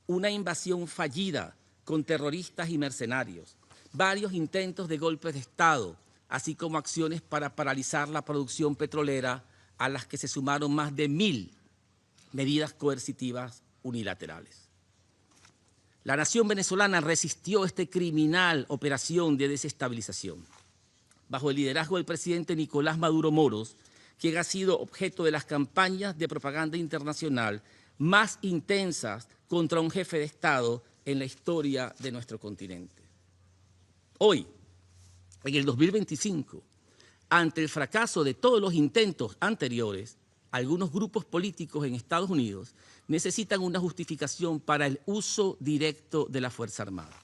Una invasión fallida con terroristas y mercenarios. Varios intentos de golpes de Estado, así como acciones para paralizar la producción petrolera, a las que se sumaron más de 1000 medidas coercitivas unilaterales. La nación venezolana resistió esta criminal operación de desestabilización, bajo el liderazgo del presidente Nicolás Maduro Moros, quien ha sido objeto de las campañas de propaganda internacional más intensas contra un jefe de Estado en la historia de nuestro continente. Hoy, en el 2025, ante el fracaso de todos los intentos anteriores, algunos grupos políticos en Estados Unidos necesitan una justificación para el uso directo de la Fuerza Armada.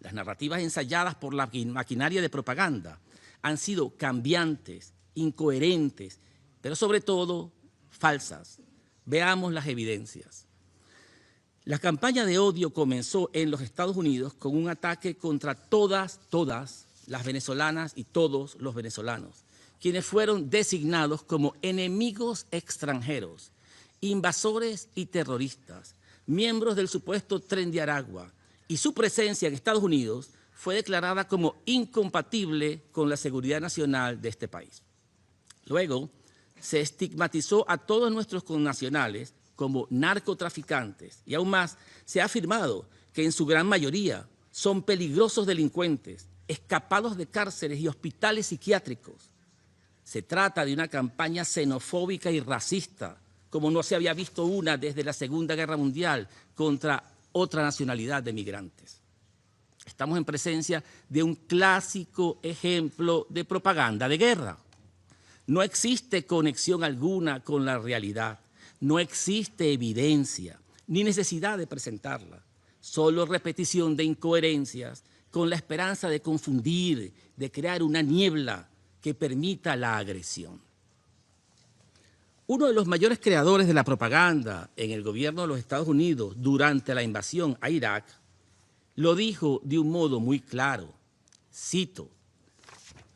Las narrativas ensayadas por la maquinaria de propaganda han sido cambiantes, incoherentes, pero sobre todo falsas. Veamos las evidencias. La campaña de odio comenzó en los Estados Unidos con un ataque contra todas las venezolanas y todos los venezolanos, quienes fueron designados como enemigos extranjeros, invasores y terroristas, miembros del supuesto Tren de Aragua, y su presencia en Estados Unidos fue declarada como incompatible con la seguridad nacional de este país. Luego, se estigmatizó a todos nuestros connacionales como narcotraficantes y aún más se ha afirmado que en su gran mayoría son peligrosos delincuentes, escapados de cárceles y hospitales psiquiátricos. Se trata de una campaña xenofóbica y racista, como no se había visto una desde la Segunda Guerra Mundial contra otra nacionalidad de migrantes. Estamos en presencia de un clásico ejemplo de propaganda de guerra. No existe conexión alguna con la realidad, no existe evidencia, ni necesidad de presentarla, solo repetición de incoherencias con la esperanza de confundir, de crear una niebla que permita la agresión. Uno de los mayores creadores de la propaganda en el gobierno de los Estados Unidos durante la invasión a Irak lo dijo de un modo muy claro, cito,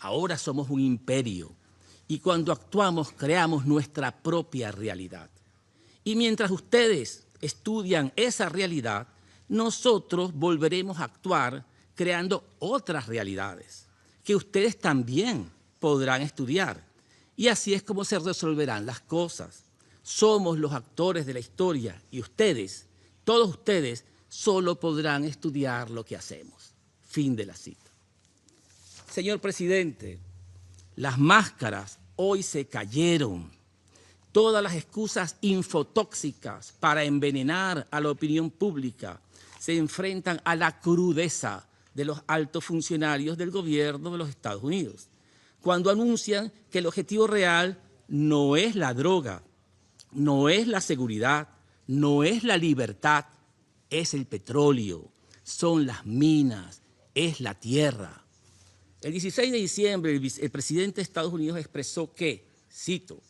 ahora somos un imperio y cuando actuamos creamos nuestra propia realidad. Y mientras ustedes estudian esa realidad, nosotros volveremos a actuar creando otras realidades que ustedes también podrán estudiar. Y así es como se resolverán las cosas. Somos los actores de la historia y ustedes, todos ustedes, solo podrán estudiar lo que hacemos. Fin de la cita. Señor presidente, las máscaras hoy se cayeron. Todas las excusas infotóxicas para envenenar a la opinión pública se enfrentan a la crudeza de los altos funcionarios del gobierno de los Estados Unidos, cuando anuncian que el objetivo real no es la droga, no es la seguridad, no es la libertad, es el petróleo, son las minas, es la tierra. El 16 de diciembre, el presidente de Estados Unidos expresó que, cito,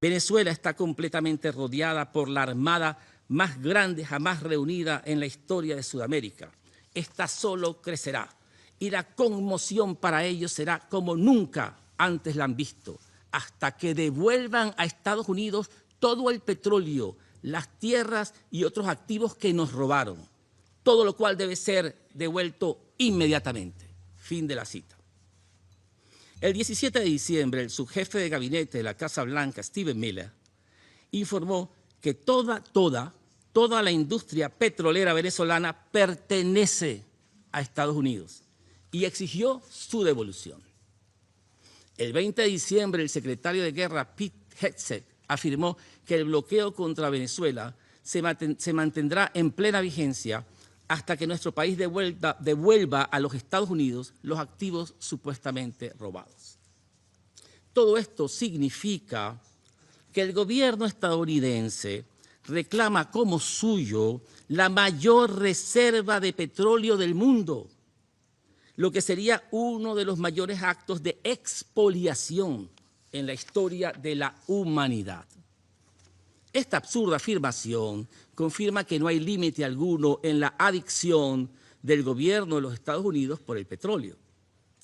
Venezuela está completamente rodeada por la armada más grande jamás reunida en la historia de Sudamérica. Esta solo crecerá y la conmoción para ellos será como nunca antes la han visto, hasta que devuelvan a Estados Unidos todo el petróleo, las tierras y otros activos que nos robaron, todo lo cual debe ser devuelto inmediatamente. Fin de la cita. El 17 de diciembre, el subjefe de gabinete de la Casa Blanca, Stephen Miller, informó que toda la industria petrolera venezolana pertenece a Estados Unidos y exigió su devolución. El 20 de diciembre, el secretario de Guerra, Pete Hegseth, afirmó que el bloqueo contra Venezuela se mantendrá en plena vigencia hasta que nuestro país devuelva a los Estados Unidos los activos supuestamente robados. Todo esto significa que el gobierno estadounidense reclama como suyo la mayor reserva de petróleo del mundo, lo que sería uno de los mayores actos de expoliación en la historia de la humanidad. Esta absurda afirmación confirma que no hay límite alguno en la adicción del gobierno de los Estados Unidos por el petróleo,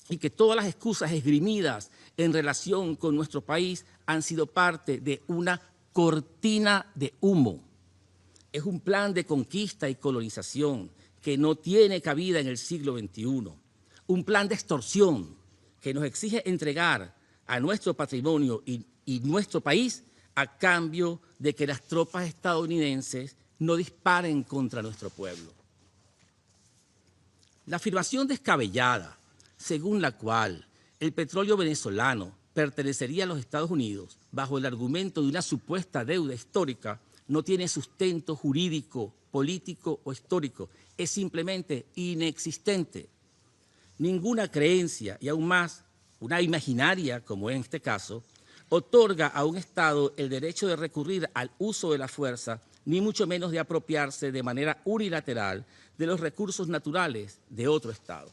y que todas las excusas esgrimidas en relación con nuestro país han sido parte de una cortina de humo. Es un plan de conquista y colonización que no tiene cabida en el siglo XXI, un plan de extorsión que nos exige entregar a nuestro patrimonio y nuestro país a cambio de que las tropas estadounidenses no disparen contra nuestro pueblo. La afirmación descabellada, según la cual el petróleo venezolano pertenecería a los Estados Unidos bajo el argumento de una supuesta deuda histórica, no tiene sustento jurídico, político o histórico. Es simplemente inexistente. Ninguna creencia, y aún más una imaginaria, como en este caso, otorga a un Estado el derecho de recurrir al uso de la fuerza, ni mucho menos de apropiarse de manera unilateral de los recursos naturales de otro Estado.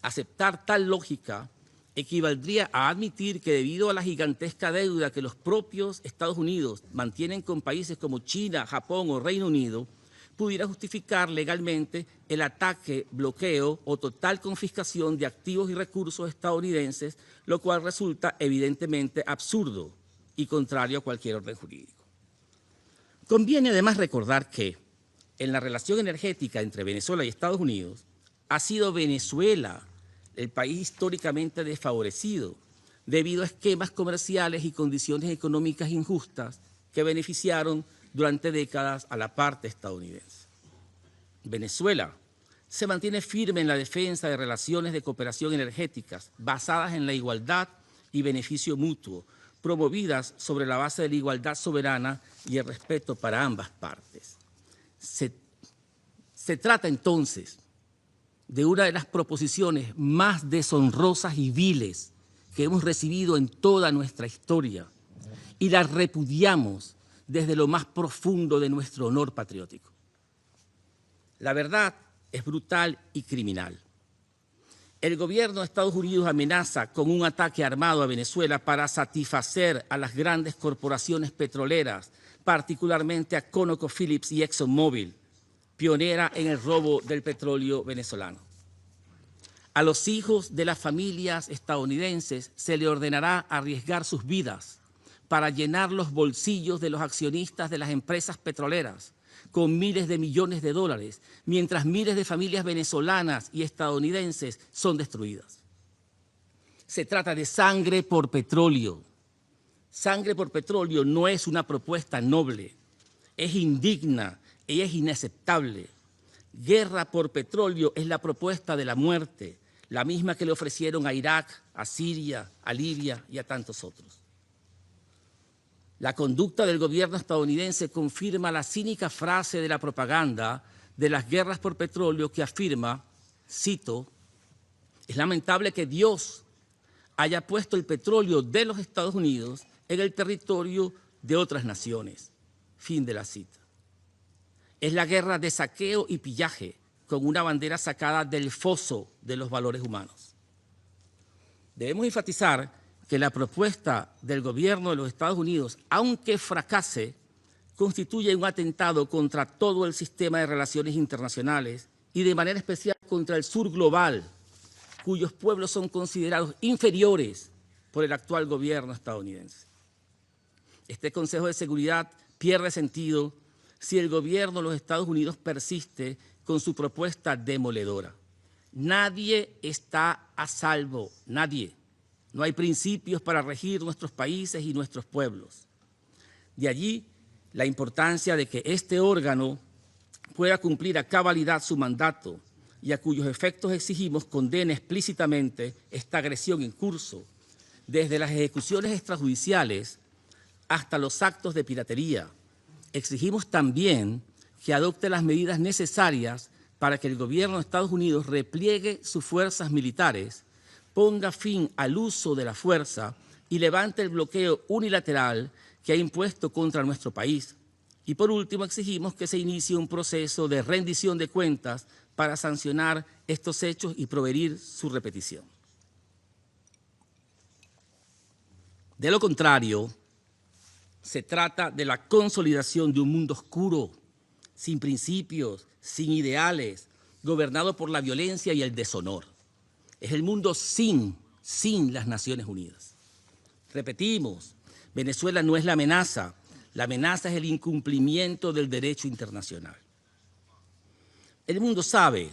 Aceptar tal lógica equivaldría a admitir que debido a la gigantesca deuda que los propios Estados Unidos mantienen con países como China, Japón o Reino Unido, pudiera justificar legalmente el ataque, bloqueo o total confiscación de activos y recursos estadounidenses, lo cual resulta evidentemente absurdo y contrario a cualquier orden jurídico. Conviene además recordar que en la relación energética entre Venezuela y Estados Unidos ha sido Venezuela el país históricamente desfavorecido debido a esquemas comerciales y condiciones económicas injustas que beneficiaron durante décadas a la parte estadounidense. Venezuela se mantiene firme en la defensa de relaciones de cooperación energéticas basadas en la igualdad y beneficio mutuo, promovidas sobre la base de la igualdad soberana y el respeto para ambas partes. Se trata entonces de una de las proposiciones más deshonrosas y viles que hemos recibido en toda nuestra historia y la repudiamos desde lo más profundo de nuestro honor patriótico. La verdad es brutal y criminal. El gobierno de Estados Unidos amenaza con un ataque armado a Venezuela para satisfacer a las grandes corporaciones petroleras, particularmente a ConocoPhillips y ExxonMobil, pionera en el robo del petróleo venezolano. A los hijos de las familias estadounidenses se le ordenará arriesgar sus vidas para llenar los bolsillos de los accionistas de las empresas petroleras con miles de millones de dólares, mientras miles de familias venezolanas y estadounidenses son destruidas. Se trata de sangre por petróleo. Sangre por petróleo no es una propuesta noble, es indigna y es inaceptable. Guerra por petróleo es la propuesta de la muerte, la misma que le ofrecieron a Irak, a Siria, a Libia y a tantos otros. La conducta del gobierno estadounidense confirma la cínica frase de la propaganda de las guerras por petróleo que afirma, cito, es lamentable que Dios haya puesto el petróleo de los Estados Unidos en el territorio de otras naciones. Fin de la cita. Es la guerra de saqueo y pillaje con una bandera sacada del foso de los valores humanos. Debemos enfatizar que la propuesta del gobierno de los Estados Unidos, aunque fracase, constituye un atentado contra todo el sistema de relaciones internacionales y de manera especial contra el sur global, cuyos pueblos son considerados inferiores por el actual gobierno estadounidense. Este Consejo de Seguridad pierde sentido si el gobierno de los Estados Unidos persiste con su propuesta demoledora. Nadie está a salvo, nadie. No hay principios para regir nuestros países y nuestros pueblos. De allí la importancia de que este órgano pueda cumplir a cabalidad su mandato y a cuyos efectos exigimos condene explícitamente esta agresión en curso, desde las ejecuciones extrajudiciales hasta los actos de piratería. Exigimos también que adopte las medidas necesarias para que el gobierno de Estados Unidos repliegue sus fuerzas militares, ponga fin al uso de la fuerza y levante el bloqueo unilateral que ha impuesto contra nuestro país. Y por último, exigimos que se inicie un proceso de rendición de cuentas para sancionar estos hechos y prevenir su repetición. De lo contrario, se trata de la consolidación de un mundo oscuro, sin principios, sin ideales, gobernado por la violencia y el deshonor. Es el mundo sin las Naciones Unidas. Repetimos, Venezuela no es la amenaza es el incumplimiento del derecho internacional. El mundo sabe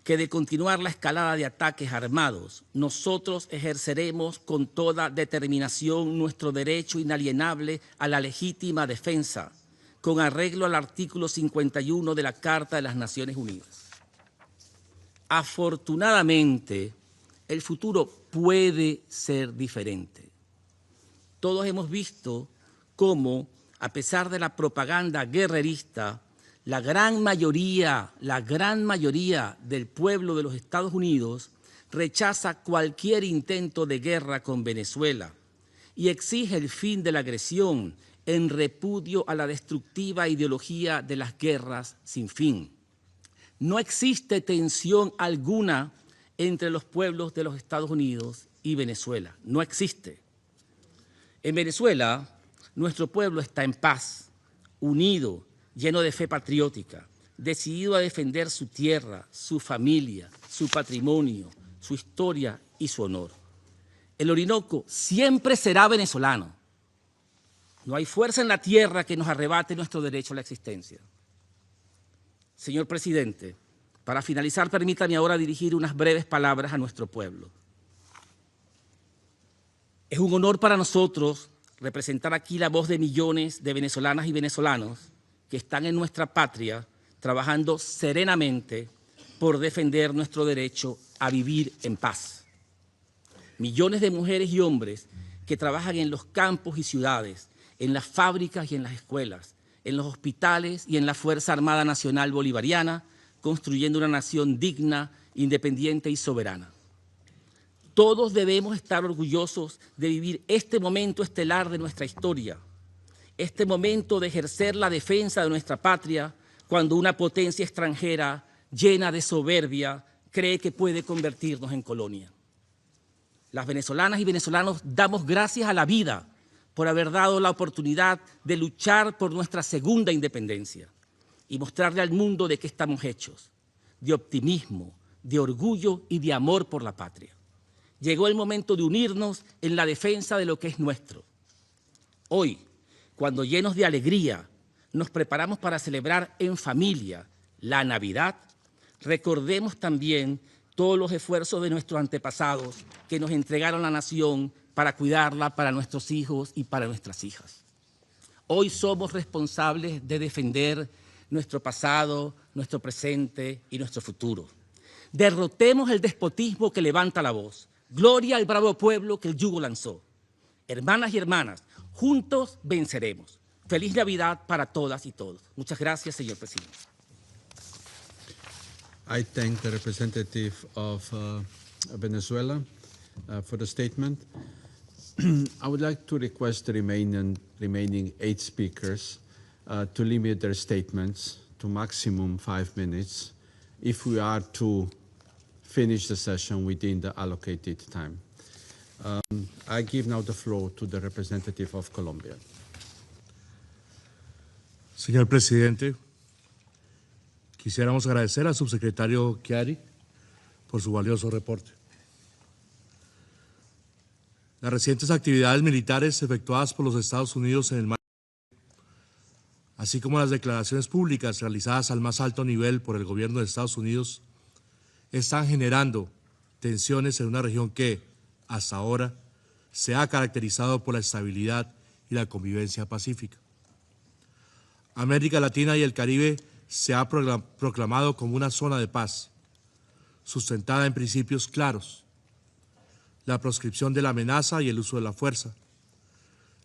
que de continuar la escalada de ataques armados, nosotros ejerceremos con toda determinación nuestro derecho inalienable a la legítima defensa, con arreglo al artículo 51 de la Carta de las Naciones Unidas. Afortunadamente, el futuro puede ser diferente. Todos hemos visto cómo, a pesar de la propaganda guerrerista, la gran mayoría del pueblo de los Estados Unidos rechaza cualquier intento de guerra con Venezuela y exige el fin de la agresión en repudio a la destructiva ideología de las guerras sin fin. No existe tensión alguna entre los pueblos de los Estados Unidos y Venezuela. No existe. En Venezuela, nuestro pueblo está en paz, unido, lleno de fe patriótica, decidido a defender su tierra, su familia, su patrimonio, su historia y su honor. El Orinoco siempre será venezolano. No hay fuerza en la tierra que nos arrebate nuestro derecho a la existencia. Señor presidente, para finalizar, permítame ahora dirigir unas breves palabras a nuestro pueblo. Es un honor para nosotros representar aquí la voz de millones de venezolanas y venezolanos que están en nuestra patria trabajando serenamente por defender nuestro derecho a vivir en paz. Millones de mujeres y hombres que trabajan en los campos y ciudades, en las fábricas y en las escuelas, en los hospitales y en la Fuerza Armada Nacional Bolivariana, construyendo una nación digna, independiente y soberana. Todos debemos estar orgullosos de vivir este momento estelar de nuestra historia, este momento de ejercer la defensa de nuestra patria cuando una potencia extranjera llena de soberbia cree que puede convertirnos en colonia. Las venezolanas y venezolanos damos gracias a la vida por haber dado la oportunidad de luchar por nuestra segunda independencia y mostrarle al mundo de qué estamos hechos, de optimismo, de orgullo y de amor por la patria. Llegó el momento de unirnos en la defensa de lo que es nuestro. Hoy, cuando llenos de alegría nos preparamos para celebrar en familia la Navidad, recordemos también todos los esfuerzos de nuestros antepasados que nos entregaron la nación para cuidarla para nuestros hijos y para nuestras hijas. Hoy somos responsables de defender nuestro pasado, nuestro presente y nuestro futuro. Derrotemos el despotismo que levanta la voz. Gloria al bravo pueblo que el yugo lanzó. Hermanas y hermanas, juntos venceremos. Feliz Navidad para todas y todos. Muchas gracias, señor presidente. I thank the representative of Venezuela for the statement. I would like to request the remaining 8 speakers to limit their statements to maximum 5 minutes if we are to finish the session within the allocated time. I give now the floor to the representative of Colombia. Señor presidente, quisiéramos agradecer al subsecretario Chiari por su valioso reporte. Las recientes actividades militares efectuadas por los Estados Unidos en el mar, así como las declaraciones públicas realizadas al más alto nivel por el gobierno de Estados Unidos, están generando tensiones en una región que, hasta ahora, se ha caracterizado por la estabilidad y la convivencia pacífica. América Latina y el Caribe se ha proclamado como una zona de paz, sustentada en principios claros: la proscripción de la amenaza y el uso de la fuerza,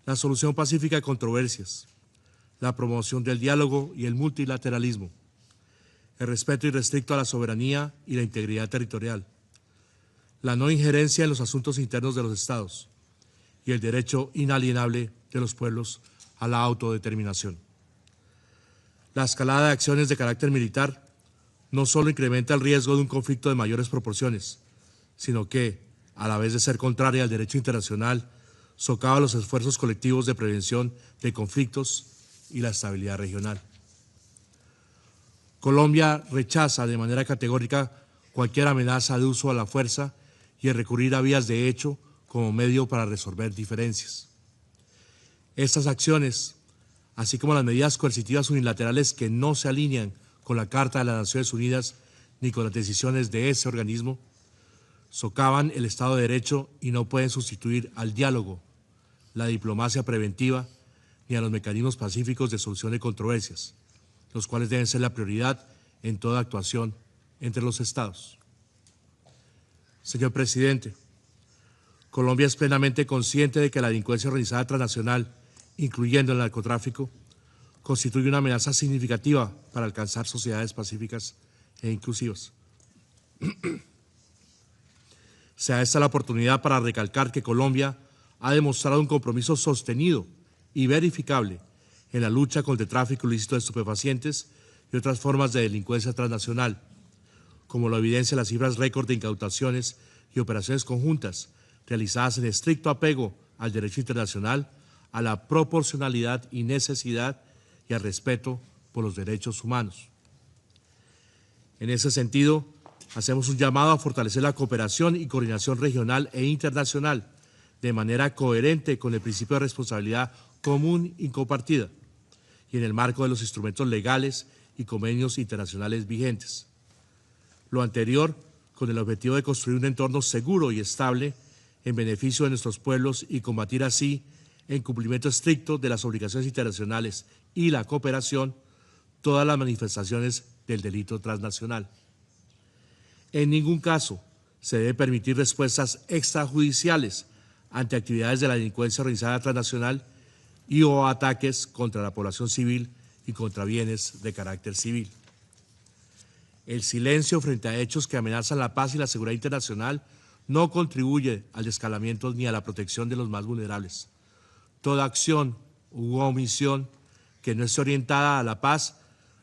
la solución pacífica de controversias, la promoción del diálogo y el multilateralismo, el respeto irrestricto a la soberanía y la integridad territorial, la no injerencia en los asuntos internos de los estados y el derecho inalienable de los pueblos a la autodeterminación. La escalada de acciones de carácter militar no solo incrementa el riesgo de un conflicto de mayores proporciones, sino que, a la vez de ser contraria al derecho internacional, socava los esfuerzos colectivos de prevención de conflictos y la estabilidad regional. Colombia rechaza de manera categórica cualquier amenaza de uso a la fuerza y el recurrir a vías de hecho como medio para resolver diferencias. Estas acciones, así como las medidas coercitivas unilaterales que no se alinean con la Carta de las Naciones Unidas ni con las decisiones de ese organismo, socavan el Estado de Derecho y no pueden sustituir al diálogo, la diplomacia preventiva ni a los mecanismos pacíficos de solución de controversias, los cuales deben ser la prioridad en toda actuación entre los Estados. Señor Presidente, Colombia es plenamente consciente de que la delincuencia organizada transnacional, incluyendo el narcotráfico, constituye una amenaza significativa para alcanzar sociedades pacíficas e inclusivas. Sea esta la oportunidad para recalcar que Colombia ha demostrado un compromiso sostenido y verificable en la lucha contra el tráfico ilícito de estupefacientes y otras formas de delincuencia transnacional, como lo evidencian las cifras récord de incautaciones y operaciones conjuntas realizadas en estricto apego al derecho internacional, a la proporcionalidad y necesidad y al respeto por los derechos humanos. En ese sentido, hacemos un llamado a fortalecer la cooperación y coordinación regional e internacional de manera coherente con el principio de responsabilidad común y compartida y en el marco de los instrumentos legales y convenios internacionales vigentes. Lo anterior con el objetivo de construir un entorno seguro y estable en beneficio de nuestros pueblos y combatir así, en cumplimiento estricto de las obligaciones internacionales y la cooperación, todas las manifestaciones del delito transnacional. En ningún caso se debe permitir respuestas extrajudiciales ante actividades de la delincuencia organizada transnacional y o ataques contra la población civil y contra bienes de carácter civil. El silencio frente a hechos que amenazan la paz y la seguridad internacional no contribuye al descalamiento ni a la protección de los más vulnerables. Toda acción u omisión que no esté orientada a la paz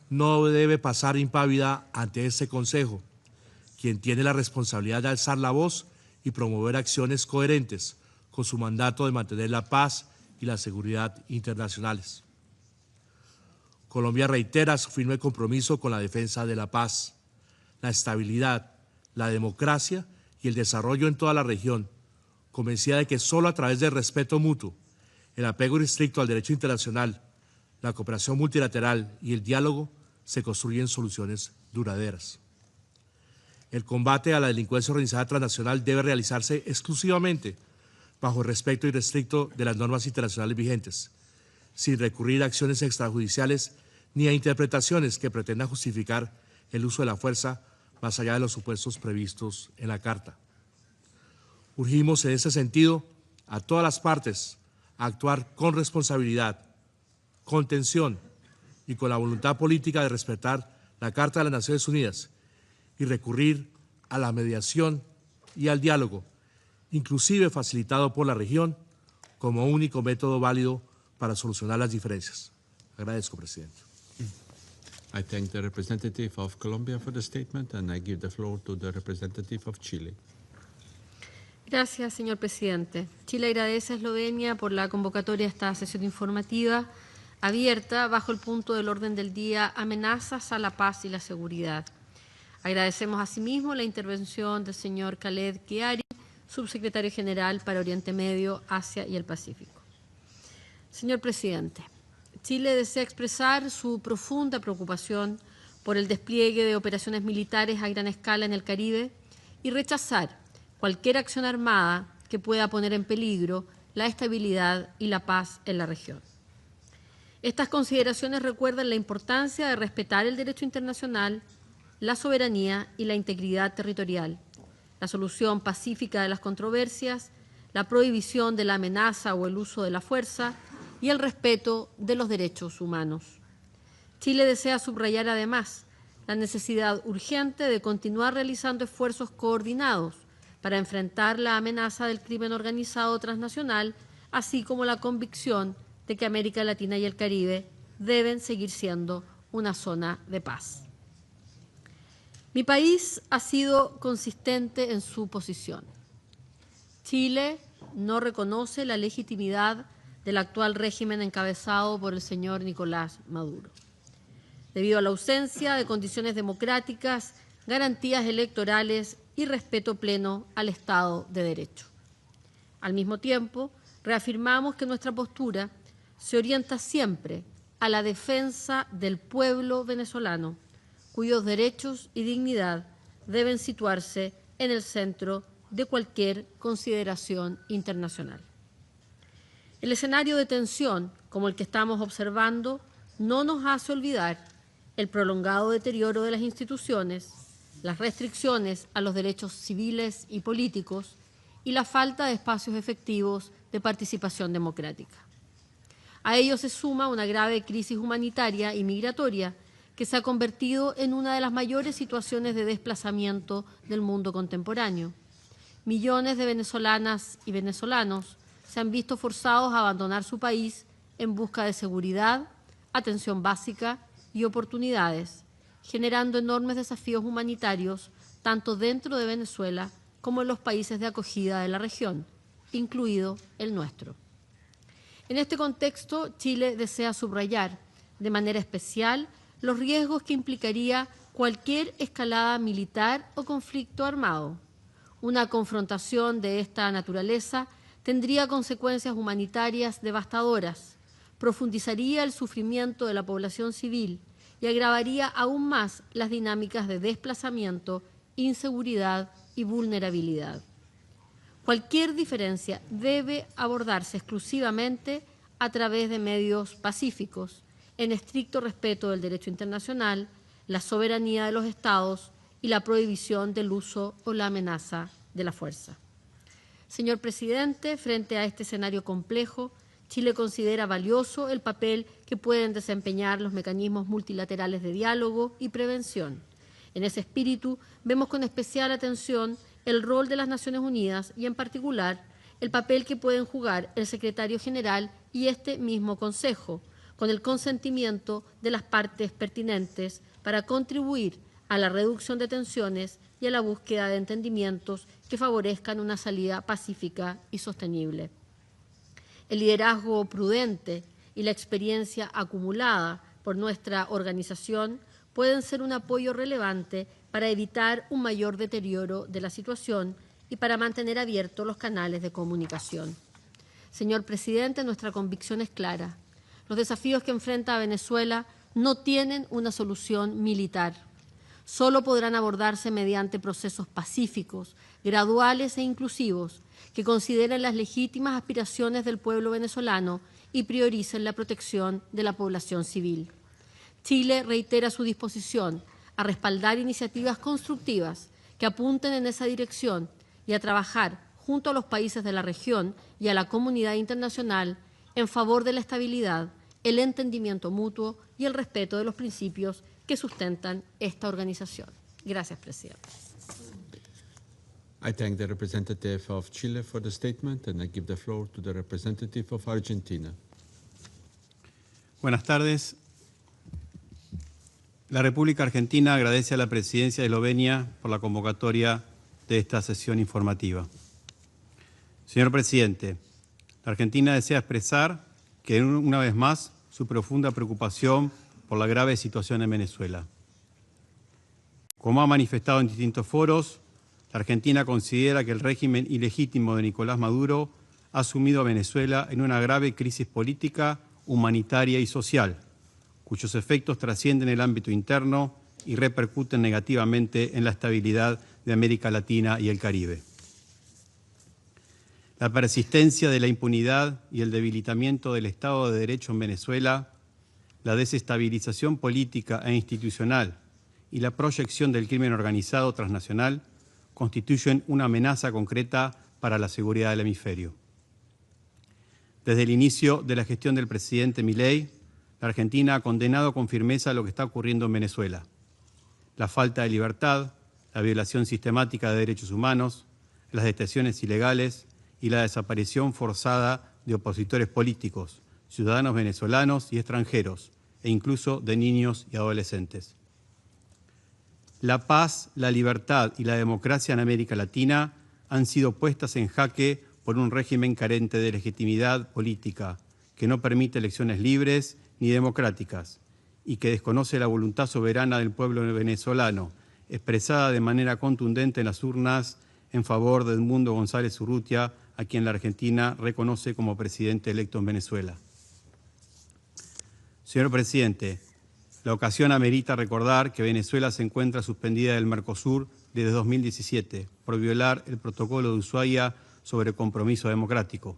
no debe pasar impávida ante este Consejo, quien tiene la responsabilidad de alzar la voz y promover acciones coherentes con su mandato de mantener la paz y la seguridad internacionales. Colombia reitera su firme compromiso con la defensa de la paz, la estabilidad, la democracia y el desarrollo en toda la región, convencida de que solo a través del respeto mutuo, el apego irrestricto al derecho internacional, la cooperación multilateral y el diálogo se construyen soluciones duraderas. El combate a la delincuencia organizada transnacional debe realizarse exclusivamente bajo el respeto irrestricto de las normas internacionales vigentes, sin recurrir a acciones extrajudiciales ni a interpretaciones que pretendan justificar el uso de la fuerza más allá de los supuestos previstos en la Carta. Urgimos en ese sentido a todas las partes a actuar con responsabilidad, contención y con la voluntad política de respetar la Carta de las Naciones Unidas y recurrir a la mediación y al diálogo, inclusive facilitado por la región, como único método válido para solucionar las diferencias. Agradezco, presidente. I thank the representative of Colombia for the statement, and I give the floor to the representative of Chile. Gracias, señor presidente. Chile agradece a Eslovenia por la convocatoria a esta sesión informativa abierta bajo el punto del orden del día amenazas a la paz y la seguridad. Agradecemos asimismo la intervención del señor Khaled Chiari, subsecretario general para Oriente Medio, Asia y el Pacífico. Señor presidente, Chile desea expresar su profunda preocupación por el despliegue de operaciones militares a gran escala en el Caribe y rechazar cualquier acción armada que pueda poner en peligro la estabilidad y la paz en la región. Estas consideraciones recuerdan la importancia de respetar el derecho internacional, la soberanía y la integridad territorial, la solución pacífica de las controversias, la prohibición de la amenaza o el uso de la fuerza y el respeto de los derechos humanos. Chile desea subrayar además la necesidad urgente de continuar realizando esfuerzos coordinados para enfrentar la amenaza del crimen organizado transnacional, así como la convicción de que América Latina y el Caribe deben seguir siendo una zona de paz. Mi país ha sido consistente en su posición. Chile no reconoce la legitimidad del actual régimen encabezado por el señor Nicolás Maduro. debido a la ausencia de condiciones democráticas, garantías electorales y respeto pleno al Estado de Derecho. Al mismo tiempo, reafirmamos que nuestra postura se orienta siempre a la defensa del pueblo venezolano, cuyos derechos y dignidad deben situarse en el centro de cualquier consideración internacional. El escenario de tensión, como el que estamos observando, no nos hace olvidar el prolongado deterioro de las instituciones, las restricciones a los derechos civiles y políticos y la falta de espacios efectivos de participación democrática. A ello se suma una grave crisis humanitaria y migratoria que se ha convertido en una de las mayores situaciones de desplazamiento del mundo contemporáneo. Millones de venezolanas y venezolanos se han visto forzados a abandonar su país en busca de seguridad, atención básica y oportunidades, generando enormes desafíos humanitarios tanto dentro de Venezuela como en los países de acogida de la región, incluido el nuestro. En este contexto, Chile desea subrayar de manera especial los riesgos que implicaría cualquier escalada militar o conflicto armado. Una confrontación de esta naturaleza tendría consecuencias humanitarias devastadoras, profundizaría el sufrimiento de la población civil y agravaría aún más las dinámicas de desplazamiento, inseguridad y vulnerabilidad. Cualquier diferencia debe abordarse exclusivamente a través de medios pacíficos, en estricto respeto del derecho internacional, la soberanía de los Estados y la prohibición del uso o la amenaza de la fuerza. Señor presidente, frente a este escenario complejo, Chile considera valioso el papel que pueden desempeñar los mecanismos multilaterales de diálogo y prevención. En ese espíritu, vemos con especial atención el rol de las Naciones Unidas y, en particular, el papel que pueden jugar el secretario general y este mismo Consejo, con el consentimiento de las partes pertinentes para contribuir a la reducción de tensiones y a la búsqueda de entendimientos que favorezcan una salida pacífica y sostenible. El liderazgo prudente y la experiencia acumulada por nuestra organización pueden ser un apoyo relevante para evitar un mayor deterioro de la situación y para mantener abiertos los canales de comunicación. Señor presidente, nuestra convicción es clara. Los desafíos que enfrenta Venezuela no tienen una solución militar. Solo podrán abordarse mediante procesos pacíficos, graduales e inclusivos, que consideren las legítimas aspiraciones del pueblo venezolano y prioricen la protección de la población civil. Chile reitera su disposición a respaldar iniciativas constructivas que apunten en esa dirección y a trabajar junto a los países de la región y a la comunidad internacional en favor de la estabilidad, el entendimiento mutuo y el respeto de los principios que sustentan esta organización. Gracias, presidente. I thank the representative of Chile for the statement, and I give the floor to the representative of Argentina. Buenas tardes. La República Argentina agradece a la Presidencia de Eslovenia por la convocatoria de esta sesión informativa. Señor Presidente, la Argentina desea expresar que una vez más su profunda preocupación por la grave situación en Venezuela. Como ha manifestado en distintos foros, la Argentina considera que el régimen ilegítimo de Nicolás Maduro ha sumido a Venezuela en una grave crisis política, humanitaria y social, cuyos efectos trascienden el ámbito interno y repercuten negativamente en la estabilidad de América Latina y el Caribe. La persistencia de la impunidad y el debilitamiento del Estado de Derecho en Venezuela, la desestabilización política e institucional y la proyección del crimen organizado transnacional constituyen una amenaza concreta para la seguridad del hemisferio. Desde el inicio de la gestión del presidente Milei, la Argentina ha condenado con firmeza lo que está ocurriendo en Venezuela: la falta de libertad, la violación sistemática de derechos humanos, las detenciones ilegales y la desaparición forzada de opositores políticos, ciudadanos venezolanos y extranjeros, e incluso de niños y adolescentes. La paz, la libertad y la democracia en América Latina han sido puestas en jaque por un régimen carente de legitimidad política, que no permite elecciones libres ni democráticas y que desconoce la voluntad soberana del pueblo venezolano, expresada de manera contundente en las urnas en favor de Edmundo González Urrutia, a quien la Argentina reconoce como presidente electo en Venezuela. Señor presidente, la ocasión amerita recordar que Venezuela se encuentra suspendida del Mercosur desde 2017 por violar el protocolo de Ushuaia sobre compromiso democrático.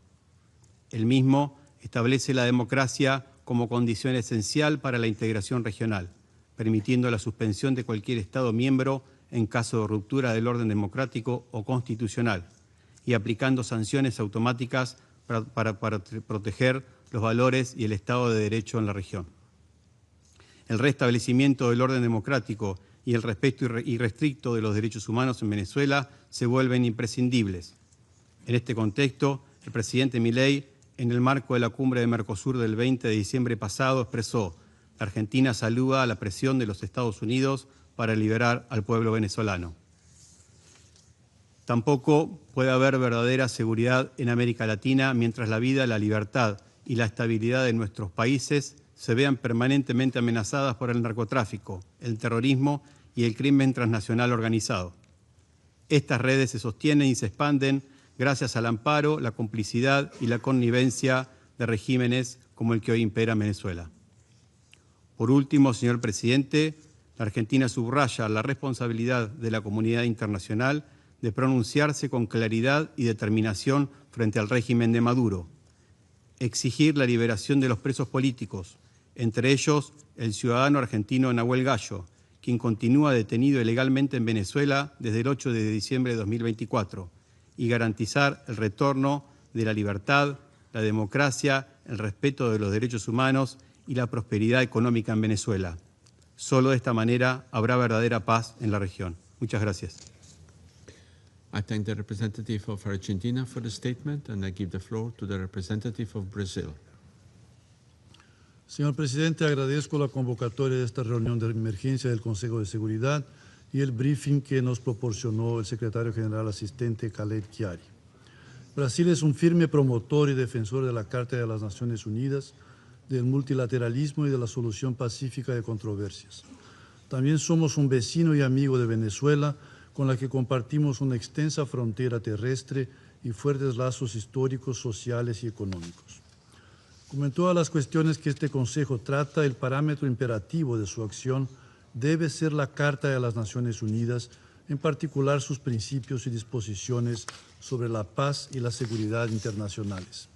El mismo establece la democracia como condición esencial para la integración regional, permitiendo la suspensión de cualquier Estado miembro en caso de ruptura del orden democrático o constitucional y aplicando sanciones automáticas para proteger los valores y el Estado de Derecho en la región. El restablecimiento del orden democrático y el respeto irrestricto de los derechos humanos en Venezuela se vuelven imprescindibles. En este contexto, el presidente Milei, en el marco de la cumbre de Mercosur del 20 de diciembre pasado, expresó: la Argentina saluda a la presión de los Estados Unidos para liberar al pueblo venezolano. Tampoco puede haber verdadera seguridad en América Latina mientras la vida, la libertad y la estabilidad de nuestros países se vean permanentemente amenazadas por el narcotráfico, el terrorismo y el crimen transnacional organizado. Estas redes se sostienen y se expanden gracias al amparo, la complicidad y la connivencia de regímenes como el que hoy impera en Venezuela. Por último, señor presidente, la Argentina subraya la responsabilidad de la comunidad internacional de pronunciarse con claridad y determinación frente al régimen de Maduro, exigir la liberación de los presos políticos, entre ellos el ciudadano argentino Nahuel Gallo, quien continúa detenido ilegalmente en Venezuela desde el 8 de diciembre de 2024, y garantizar el retorno de la libertad, la democracia, el respeto de los derechos humanos y la prosperidad económica en Venezuela. Solo de esta manera habrá verdadera paz en la región. Muchas gracias. I thank the representative of Argentina for the statement, and I give the floor to the representative of Brazil. Señor presidente, agradezco la convocatoria de esta reunión de emergencia del Consejo de Seguridad y el briefing que nos proporcionó el secretario general asistente Khaled Chiari. Brasil es un firme promotor y defensor de la Carta de las Naciones Unidas, del multilateralismo y de la solución pacífica de controversias. También somos un vecino y amigo de Venezuela, con la que compartimos una extensa frontera terrestre y fuertes lazos históricos, sociales y económicos. Como en todas las cuestiones que este Consejo trata, el parámetro imperativo de su acción debe ser la Carta de las Naciones Unidas, en particular sus principios y disposiciones sobre la paz y la seguridad internacionales.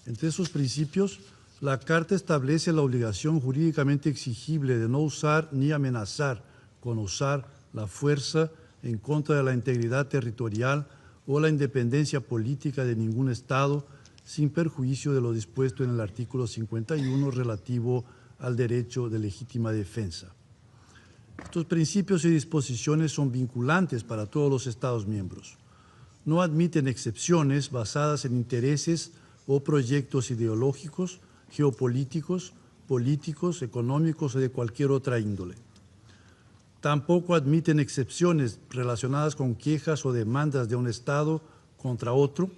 Entre esos principios, la Carta establece la obligación jurídicamente exigible de no usar ni amenazar con usar la fuerza en contra de la integridad territorial o la independencia política de ningún Estado, sin perjuicio de lo dispuesto en el artículo 51 relativo al derecho de legítima defensa. Estos principios y disposiciones son vinculantes para todos los Estados miembros. No admiten excepciones basadas en intereses o proyectos ideológicos, geopolíticos, políticos, económicos o de cualquier otra índole. Tampoco admiten excepciones relacionadas con quejas o demandas de un Estado contra otro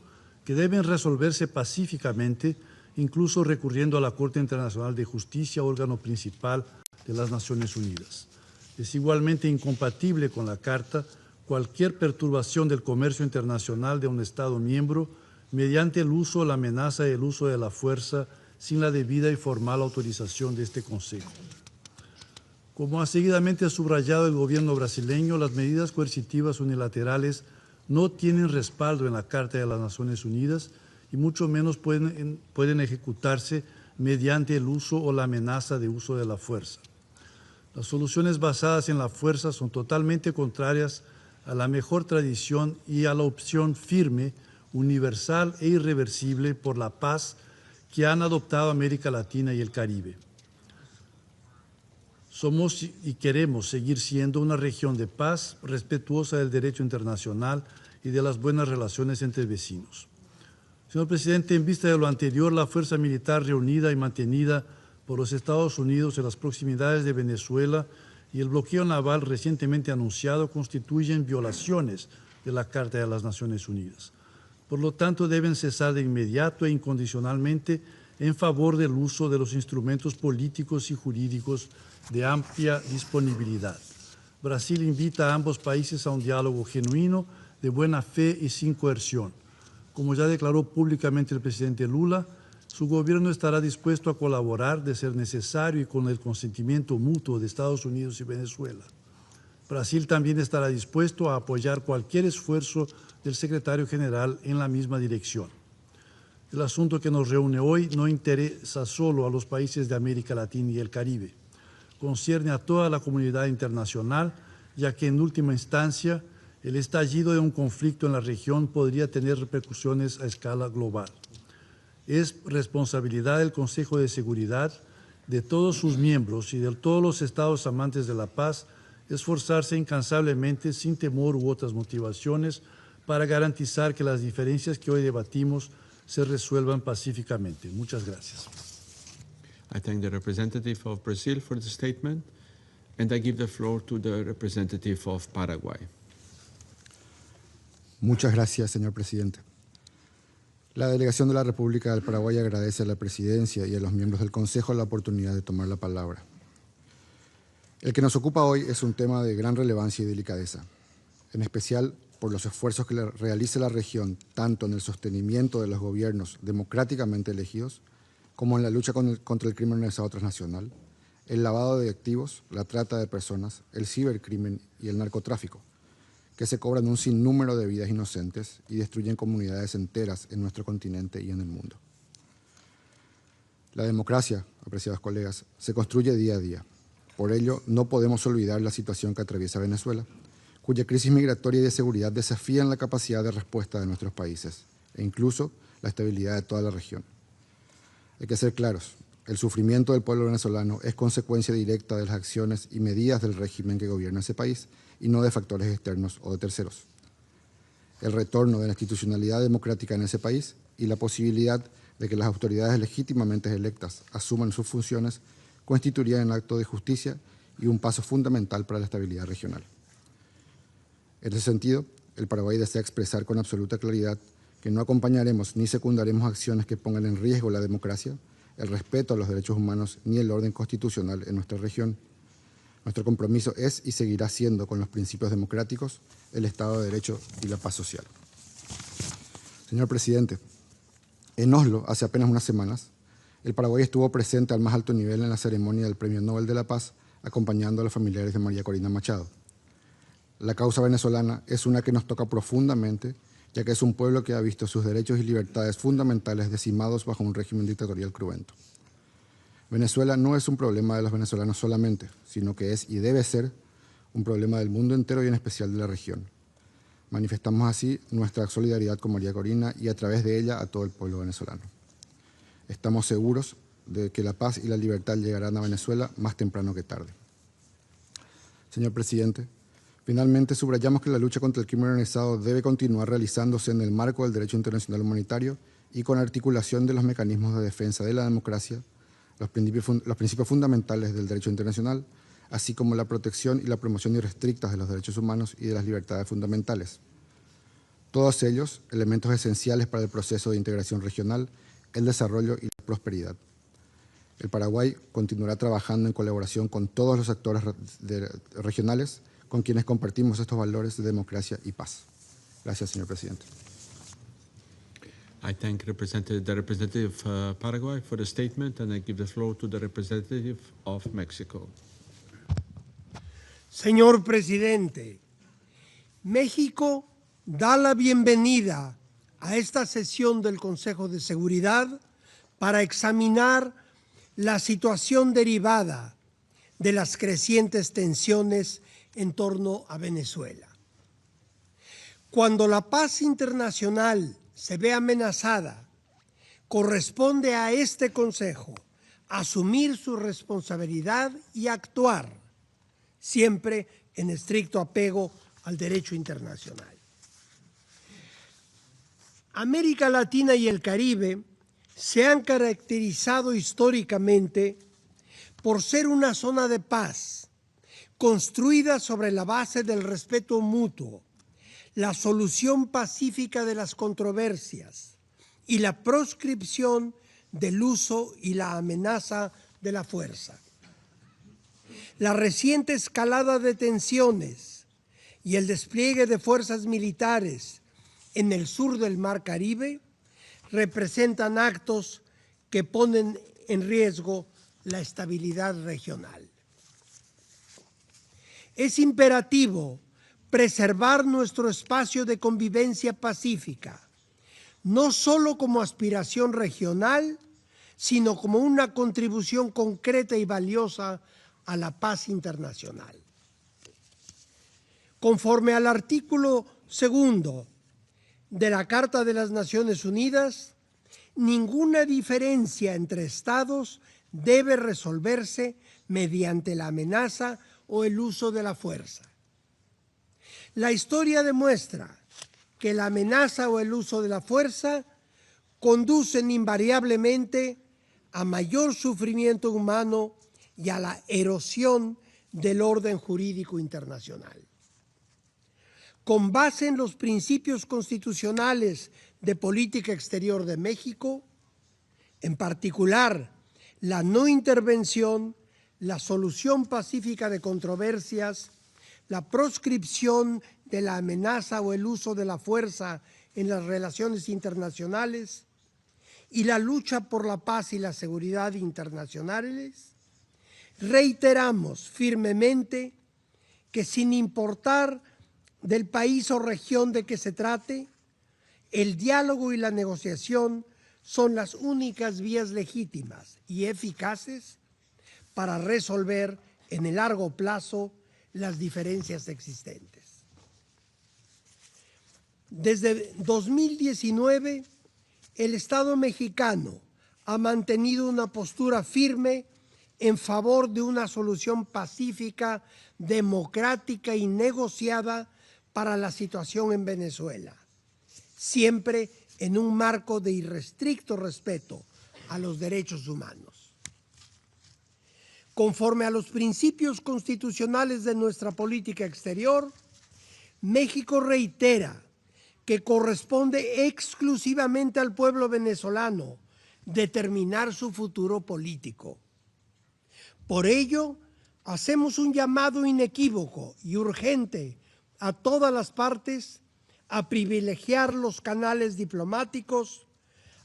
que deben resolverse pacíficamente, incluso recurriendo a la Corte Internacional de Justicia, órgano principal de las Naciones Unidas. Es igualmente incompatible con la Carta cualquier perturbación del comercio internacional de un Estado miembro mediante el uso, la amenaza y el uso de la fuerza sin la debida y formal autorización de este Consejo. Como ha seguidamente subrayado el gobierno brasileño, las medidas coercitivas unilaterales no tienen respaldo en la Carta de las Naciones Unidas y mucho menos pueden ejecutarse mediante el uso o la amenaza de uso de la fuerza. Las soluciones basadas en la fuerza son totalmente contrarias a la mejor tradición y a la opción firme, universal e irreversible por la paz que han adoptado América Latina y el Caribe. Somos y queremos seguir siendo una región de paz, respetuosa del derecho internacional y de las buenas relaciones entre vecinos. Señor presidente, en vista de lo anterior, la fuerza militar reunida y mantenida por los Estados Unidos en las proximidades de Venezuela y el bloqueo naval recientemente anunciado constituyen violaciones de la Carta de las Naciones Unidas. Por lo tanto, deben cesar de inmediato e incondicionalmente en favor del uso de los instrumentos políticos y jurídicos de amplia disponibilidad. Brasil invita a ambos países a un diálogo genuino, de buena fe y sin coerción. Como ya declaró públicamente el presidente Lula, su gobierno estará dispuesto a colaborar de ser necesario y con el consentimiento mutuo de Estados Unidos y Venezuela. Brasil también estará dispuesto a apoyar cualquier esfuerzo del secretario general en la misma dirección. El asunto que nos reúne hoy no interesa solo a los países de América Latina y el Caribe. Concierne a toda la comunidad internacional, ya que en última instancia el estallido de un conflicto en la región podría tener repercusiones a escala global. Es responsabilidad del Consejo de Seguridad, de todos sus miembros y de todos los estados amantes de la paz esforzarse incansablemente, sin temor u otras motivaciones, para garantizar que las diferencias que hoy debatimos se resuelvan pacíficamente. Muchas gracias. I thank the representative of Brazil for the statement, and I give the floor to the representative of Paraguay. Muchas gracias, señor presidente. La delegación de la República del Paraguay agradece a la presidencia y a los miembros del Consejo la oportunidad de tomar la palabra. El que nos ocupa hoy es un tema de gran relevancia y delicadeza, en especial por los esfuerzos que realiza la región, tanto en el sostenimiento de los gobiernos democráticamente elegidos, como en la lucha contra el crimen organizado transnacional, el lavado de activos, la trata de personas, el cibercrimen y el narcotráfico, que se cobran un sinnúmero de vidas inocentes y destruyen comunidades enteras en nuestro continente y en el mundo. La democracia, apreciados colegas, se construye día a día. Por ello, no podemos olvidar la situación que atraviesa Venezuela, cuya crisis migratoria y de seguridad desafían la capacidad de respuesta de nuestros países e incluso la estabilidad de toda la región. Hay que ser claros, el sufrimiento del pueblo venezolano es consecuencia directa de las acciones y medidas del régimen que gobierna ese país y no de factores externos o de terceros. El retorno de la institucionalidad democrática en ese país y la posibilidad de que las autoridades legítimamente electas asuman sus funciones constituirían un acto de justicia y un paso fundamental para la estabilidad regional. En ese sentido, el Paraguay desea expresar con absoluta claridad que no acompañaremos ni secundaremos acciones que pongan en riesgo la democracia, el respeto a los derechos humanos ni el orden constitucional en nuestra región. Nuestro compromiso es y seguirá siendo con los principios democráticos, el Estado de Derecho y la paz social. Señor presidente, en Oslo, hace apenas unas semanas, el Paraguay estuvo presente al más alto nivel en la ceremonia del Premio Nobel de la Paz, acompañando a los familiares de María Corina Machado. La causa venezolana es una que nos toca profundamente, ya que es un pueblo que ha visto sus derechos y libertades fundamentales decimados bajo un régimen dictatorial cruento. Venezuela no es un problema de los venezolanos solamente, sino que es y debe ser un problema del mundo entero y en especial de la región. Manifestamos así nuestra solidaridad con María Corina y a través de ella a todo el pueblo venezolano. Estamos seguros de que la paz y la libertad llegarán a Venezuela más temprano que tarde. Señor presidente, finalmente subrayamos que la lucha contra el crimen organizado debe continuar realizándose en el marco del derecho internacional humanitario y con articulación de los mecanismos de defensa de la democracia, los principios fundamentales del derecho internacional, así como la protección y la promoción irrestrictas de los derechos humanos y de las libertades fundamentales. Todos ellos, elementos esenciales para el proceso de integración regional, el desarrollo y la prosperidad. El Paraguay continuará trabajando en colaboración con todos los actores regionales con quienes compartimos estos valores de democracia y paz. Gracias, señor presidente. I thank the representative of Paraguay for the statement, and I give the floor to the representative of Mexico. Señor presidente, México da la bienvenida a esta sesión del Consejo de Seguridad para examinar la situación derivada de las crecientes tensiones en torno a Venezuela. Cuando la paz internacional se ve amenazada, corresponde a este Consejo asumir su responsabilidad y actuar, siempre en estricto apego al derecho internacional. América Latina y el Caribe se han caracterizado históricamente por ser una zona de paz, construida sobre la base del respeto mutuo, la solución pacífica de las controversias y la proscripción del uso y la amenaza de la fuerza. La reciente escalada de tensiones y el despliegue de fuerzas militares en el sur del Mar Caribe representan actos que ponen en riesgo la estabilidad regional. Es imperativo preservar nuestro espacio de convivencia pacífica, no solo como aspiración regional, sino como una contribución concreta y valiosa a la paz internacional. Conforme al artículo 2 de la Carta de las Naciones Unidas, ninguna diferencia entre estados debe resolverse mediante la amenaza o el uso de la fuerza. La historia demuestra que la amenaza o el uso de la fuerza conducen invariablemente a mayor sufrimiento humano y a la erosión del orden jurídico internacional. Con base en los principios constitucionales de política exterior de México, en particular la no intervención, la solución pacífica de controversias, la proscripción de la amenaza o el uso de la fuerza en las relaciones internacionales y la lucha por la paz y la seguridad internacionales, reiteramos firmemente que sin importar del país o región de que se trate, el diálogo y la negociación son las únicas vías legítimas y eficaces para resolver en el largo plazo las diferencias existentes. Desde 2019, el Estado mexicano ha mantenido una postura firme en favor de una solución pacífica, democrática y negociada para la situación en Venezuela, siempre en un marco de irrestricto respeto a los derechos humanos. Conforme a los principios constitucionales de nuestra política exterior, México reitera que corresponde exclusivamente al pueblo venezolano determinar su futuro político. Por ello, hacemos un llamado inequívoco y urgente a todas las partes a privilegiar los canales diplomáticos,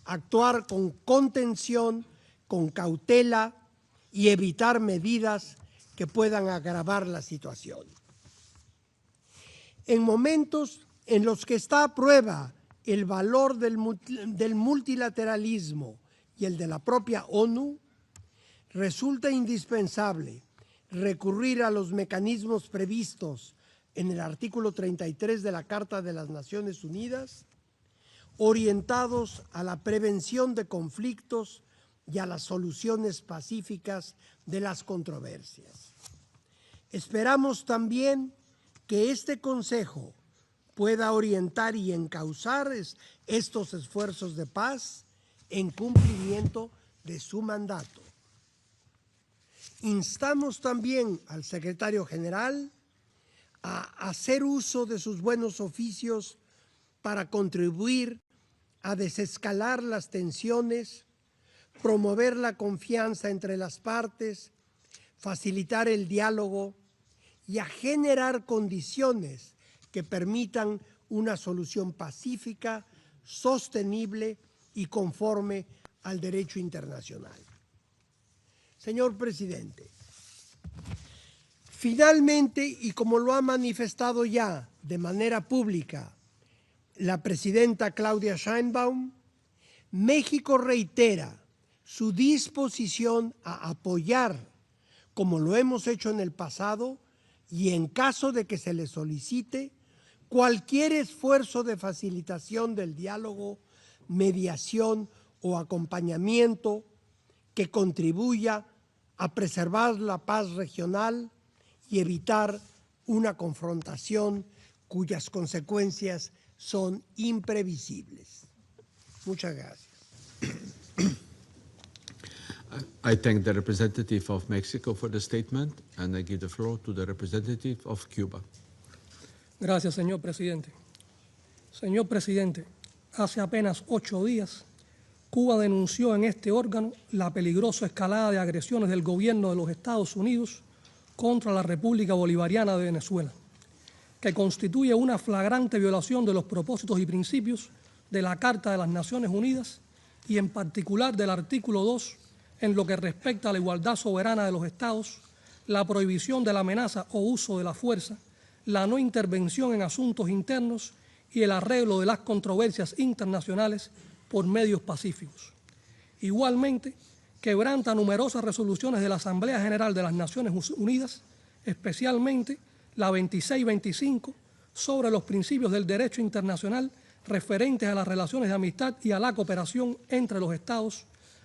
actuar con contención, con cautela y evitar medidas que puedan agravar la situación. En momentos en los que está a prueba el valor del multilateralismo y el de la propia ONU, resulta indispensable recurrir a los mecanismos previstos en el artículo 33 de la Carta de las Naciones Unidas, orientados a la prevención de conflictos y a las soluciones pacíficas de las controversias. Esperamos también que este Consejo pueda orientar y encauzar estos esfuerzos de paz en cumplimiento de su mandato. Instamos también al secretario general a hacer uso de sus buenos oficios para contribuir a desescalar las tensiones, promover la confianza entre las partes, facilitar el diálogo y a generar condiciones que permitan una solución pacífica, sostenible y conforme al derecho internacional. Señor presidente, finalmente, y como lo ha manifestado ya de manera pública la presidenta Claudia Sheinbaum, México reitera su disposición a apoyar, como lo hemos hecho en el pasado, y en caso de que se le solicite, cualquier esfuerzo de facilitación del diálogo, mediación o acompañamiento que contribuya a preservar la paz regional y evitar una confrontación cuyas consecuencias son imprevisibles. Muchas gracias. I thank the representative of Mexico for the statement, and I give the floor to the representative of Cuba. Gracias, señor presidente. Señor presidente, hace apenas 8 días, Cuba denunció en este órgano la peligrosa escalada de agresiones del gobierno de los Estados Unidos contra la República Bolivariana de Venezuela, que constituye una flagrante violación de los propósitos y principios de la Carta de las Naciones Unidas y en particular del artículo 2 en lo que respecta a la igualdad soberana de los Estados, la prohibición de la amenaza o uso de la fuerza, la no intervención en asuntos internos y el arreglo de las controversias internacionales por medios pacíficos. Igualmente, quebranta numerosas resoluciones de la Asamblea General de las Naciones Unidas, especialmente la 2625 sobre los principios del derecho internacional referentes a las relaciones de amistad y a la cooperación entre los Estados,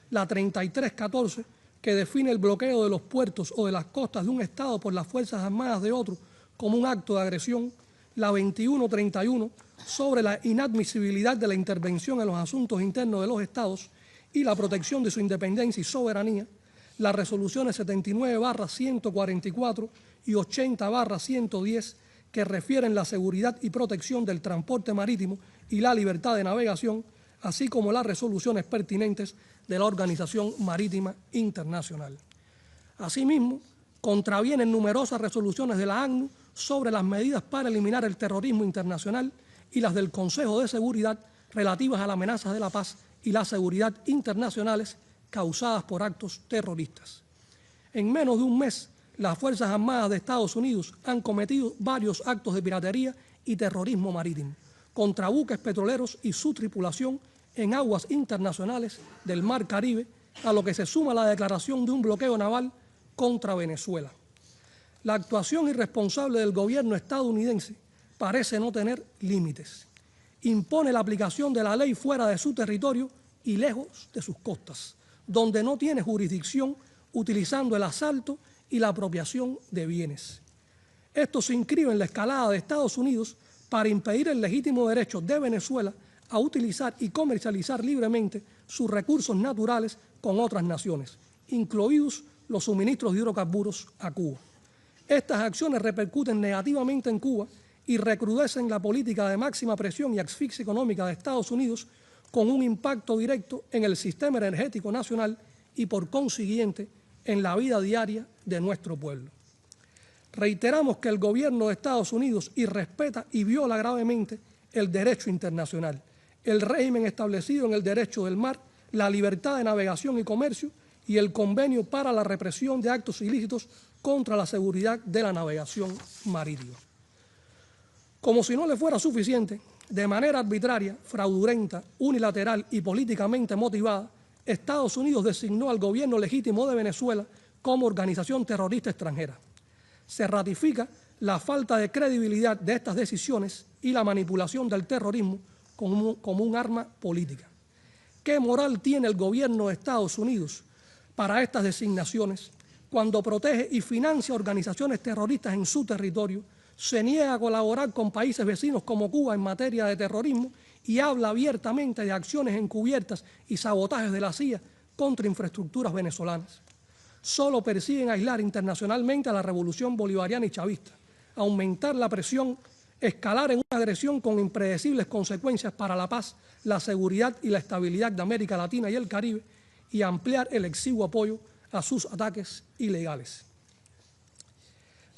la 3314 que define el bloqueo de los puertos o de las costas de un Estado por las Fuerzas Armadas de otro como un acto de agresión, la 2131 sobre la inadmisibilidad de la intervención en los asuntos internos de los Estados y la protección de su independencia y soberanía, las resoluciones 79/144 y 80/110 que refieren la seguridad y protección del transporte marítimo y la libertad de navegación, así como las resoluciones pertinentes de la Organización Marítima Internacional. Asimismo, contravienen numerosas resoluciones de la ONU sobre las medidas para eliminar el terrorismo internacional y las del Consejo de Seguridad relativas a las amenazas de la paz y la seguridad internacionales causadas por actos terroristas. En menos de un mes, las Fuerzas Armadas de Estados Unidos han cometido varios actos de piratería y terrorismo marítimo contra buques petroleros y su tripulación en aguas internacionales del Mar Caribe, a lo que se suma la declaración de un bloqueo naval contra Venezuela. La actuación irresponsable del gobierno estadounidense parece no tener límites. Impone la aplicación de la ley fuera de su territorio y lejos de sus costas, donde no tiene jurisdicción, utilizando el asalto y la apropiación de bienes. Esto se inscribe en la escalada de Estados Unidos para impedir el legítimo derecho de Venezuela a utilizar y comercializar libremente sus recursos naturales con otras naciones, incluidos los suministros de hidrocarburos a Cuba. Estas acciones repercuten negativamente en Cuba y recrudecen la política de máxima presión y asfixia económica de Estados Unidos, con un impacto directo en el sistema energético nacional y, por consiguiente, en la vida diaria de nuestro pueblo. Reiteramos que el gobierno de Estados Unidos irrespeta y viola gravemente el derecho internacional, el régimen establecido en el derecho del mar, la libertad de navegación y comercio y el convenio para la represión de actos ilícitos contra la seguridad de la navegación marítima. Como si no le fuera suficiente, de manera arbitraria, fraudulenta, unilateral y políticamente motivada, Estados Unidos designó al gobierno legítimo de Venezuela como organización terrorista extranjera. Se ratifica la falta de credibilidad de estas decisiones y la manipulación del terrorismo como un arma política. ¿Qué moral tiene el gobierno de Estados Unidos para estas designaciones cuando protege y financia organizaciones terroristas en su territorio, se niega a colaborar con países vecinos como Cuba en materia de terrorismo y habla abiertamente de acciones encubiertas y sabotajes de la CIA contra infraestructuras venezolanas? Solo persiguen aislar internacionalmente a la revolución bolivariana y chavista, aumentar la presión, escalar en una agresión con impredecibles consecuencias para la paz, la seguridad y la estabilidad de América Latina y el Caribe, y ampliar el exiguo apoyo a sus ataques ilegales.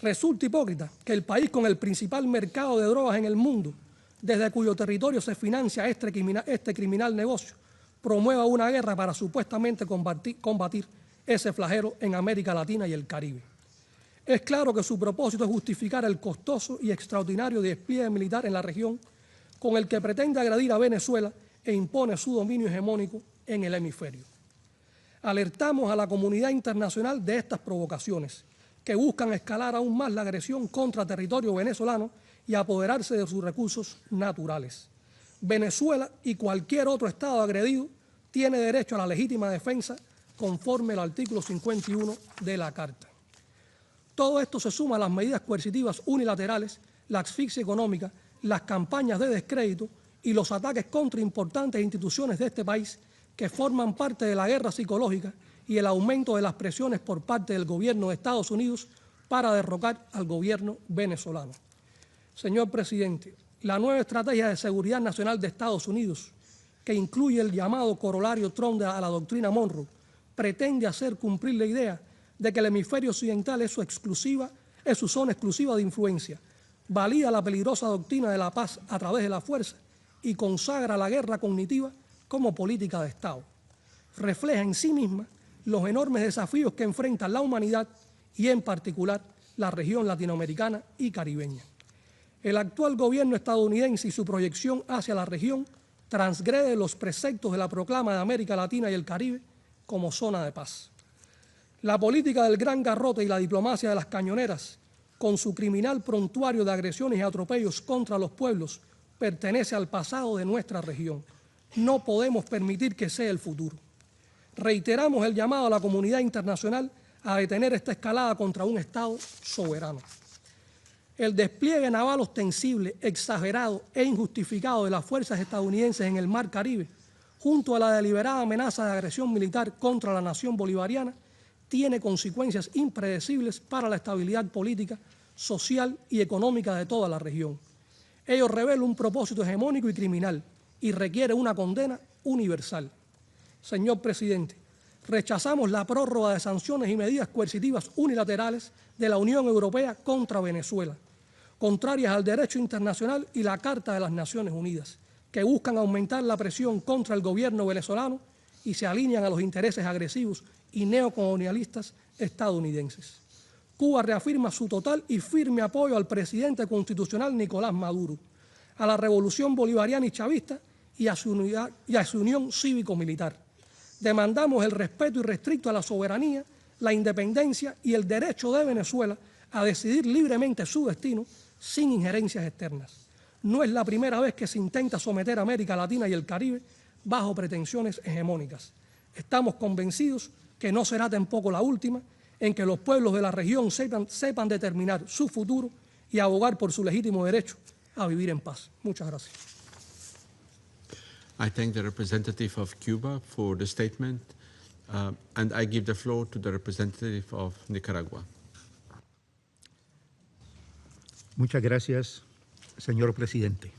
Resulta hipócrita que el país con el principal mercado de drogas en el mundo, desde cuyo territorio se financia este criminal negocio, promueva una guerra para supuestamente combatir ese flagelo en América Latina y el Caribe. Es claro que su propósito es justificar el costoso y extraordinario despliegue militar en la región con el que pretende agredir a Venezuela e impone su dominio hegemónico en el hemisferio. Alertamos a la comunidad internacional de estas provocaciones que buscan escalar aún más la agresión contra territorio venezolano y apoderarse de sus recursos naturales. Venezuela y cualquier otro Estado agredido tiene derecho a la legítima defensa conforme al artículo 51 de la Carta. Todo esto se suma a las medidas coercitivas unilaterales, la asfixia económica, las campañas de descrédito y los ataques contra importantes instituciones de este país que forman parte de la guerra psicológica y el aumento de las presiones por parte del gobierno de Estados Unidos para derrocar al gobierno venezolano. Señor presidente, la nueva estrategia de seguridad nacional de Estados Unidos que incluye el llamado corolario Trump a la doctrina Monroe, pretende hacer cumplir la idea de que el hemisferio occidental es su zona exclusiva de influencia, valida la peligrosa doctrina de la paz a través de la fuerza y consagra la guerra cognitiva como política de Estado. Refleja en sí misma los enormes desafíos que enfrenta la humanidad y en particular la región latinoamericana y caribeña. El actual gobierno estadounidense y su proyección hacia la región transgrede los preceptos de la proclama de América Latina y el Caribe como zona de paz. La política del gran garrote y la diplomacia de las cañoneras, con su criminal prontuario de agresiones y atropellos contra los pueblos, pertenece al pasado de nuestra región. No podemos permitir que sea el futuro. Reiteramos el llamado a la comunidad internacional a detener esta escalada contra un Estado soberano. El despliegue naval ostensible, exagerado e injustificado de las fuerzas estadounidenses en el Mar Caribe, junto a la deliberada amenaza de agresión militar contra la nación bolivariana, tiene consecuencias impredecibles para la estabilidad política, social y económica de toda la región. Ello revela un propósito hegemónico y criminal y requiere una condena universal. Señor presidente, rechazamos la prórroga de sanciones y medidas coercitivas unilaterales de la Unión Europea contra Venezuela, contrarias al derecho internacional y la Carta de las Naciones Unidas, que buscan aumentar la presión contra el gobierno venezolano y se alinean a los intereses agresivos y neocolonialistas estadounidenses. Cuba reafirma su total y firme apoyo al presidente constitucional Nicolás Maduro, a la revolución bolivariana y chavista y a su unión cívico-militar. Demandamos el respeto irrestricto a la soberanía, la independencia y el derecho de Venezuela a decidir libremente su destino sin injerencias externas. No es la primera vez que se intenta someter a América Latina y el Caribe bajo pretensiones hegemónicas. Estamos convencidos que no será tampoco la última en que los pueblos de la región sepan determinar su futuro y abogar por su legítimo derecho a vivir en paz. Muchas gracias. I thank the representative of Cuba for the statement, and I give the floor to the representative of Nicaragua. Muchas gracias, señor presidente.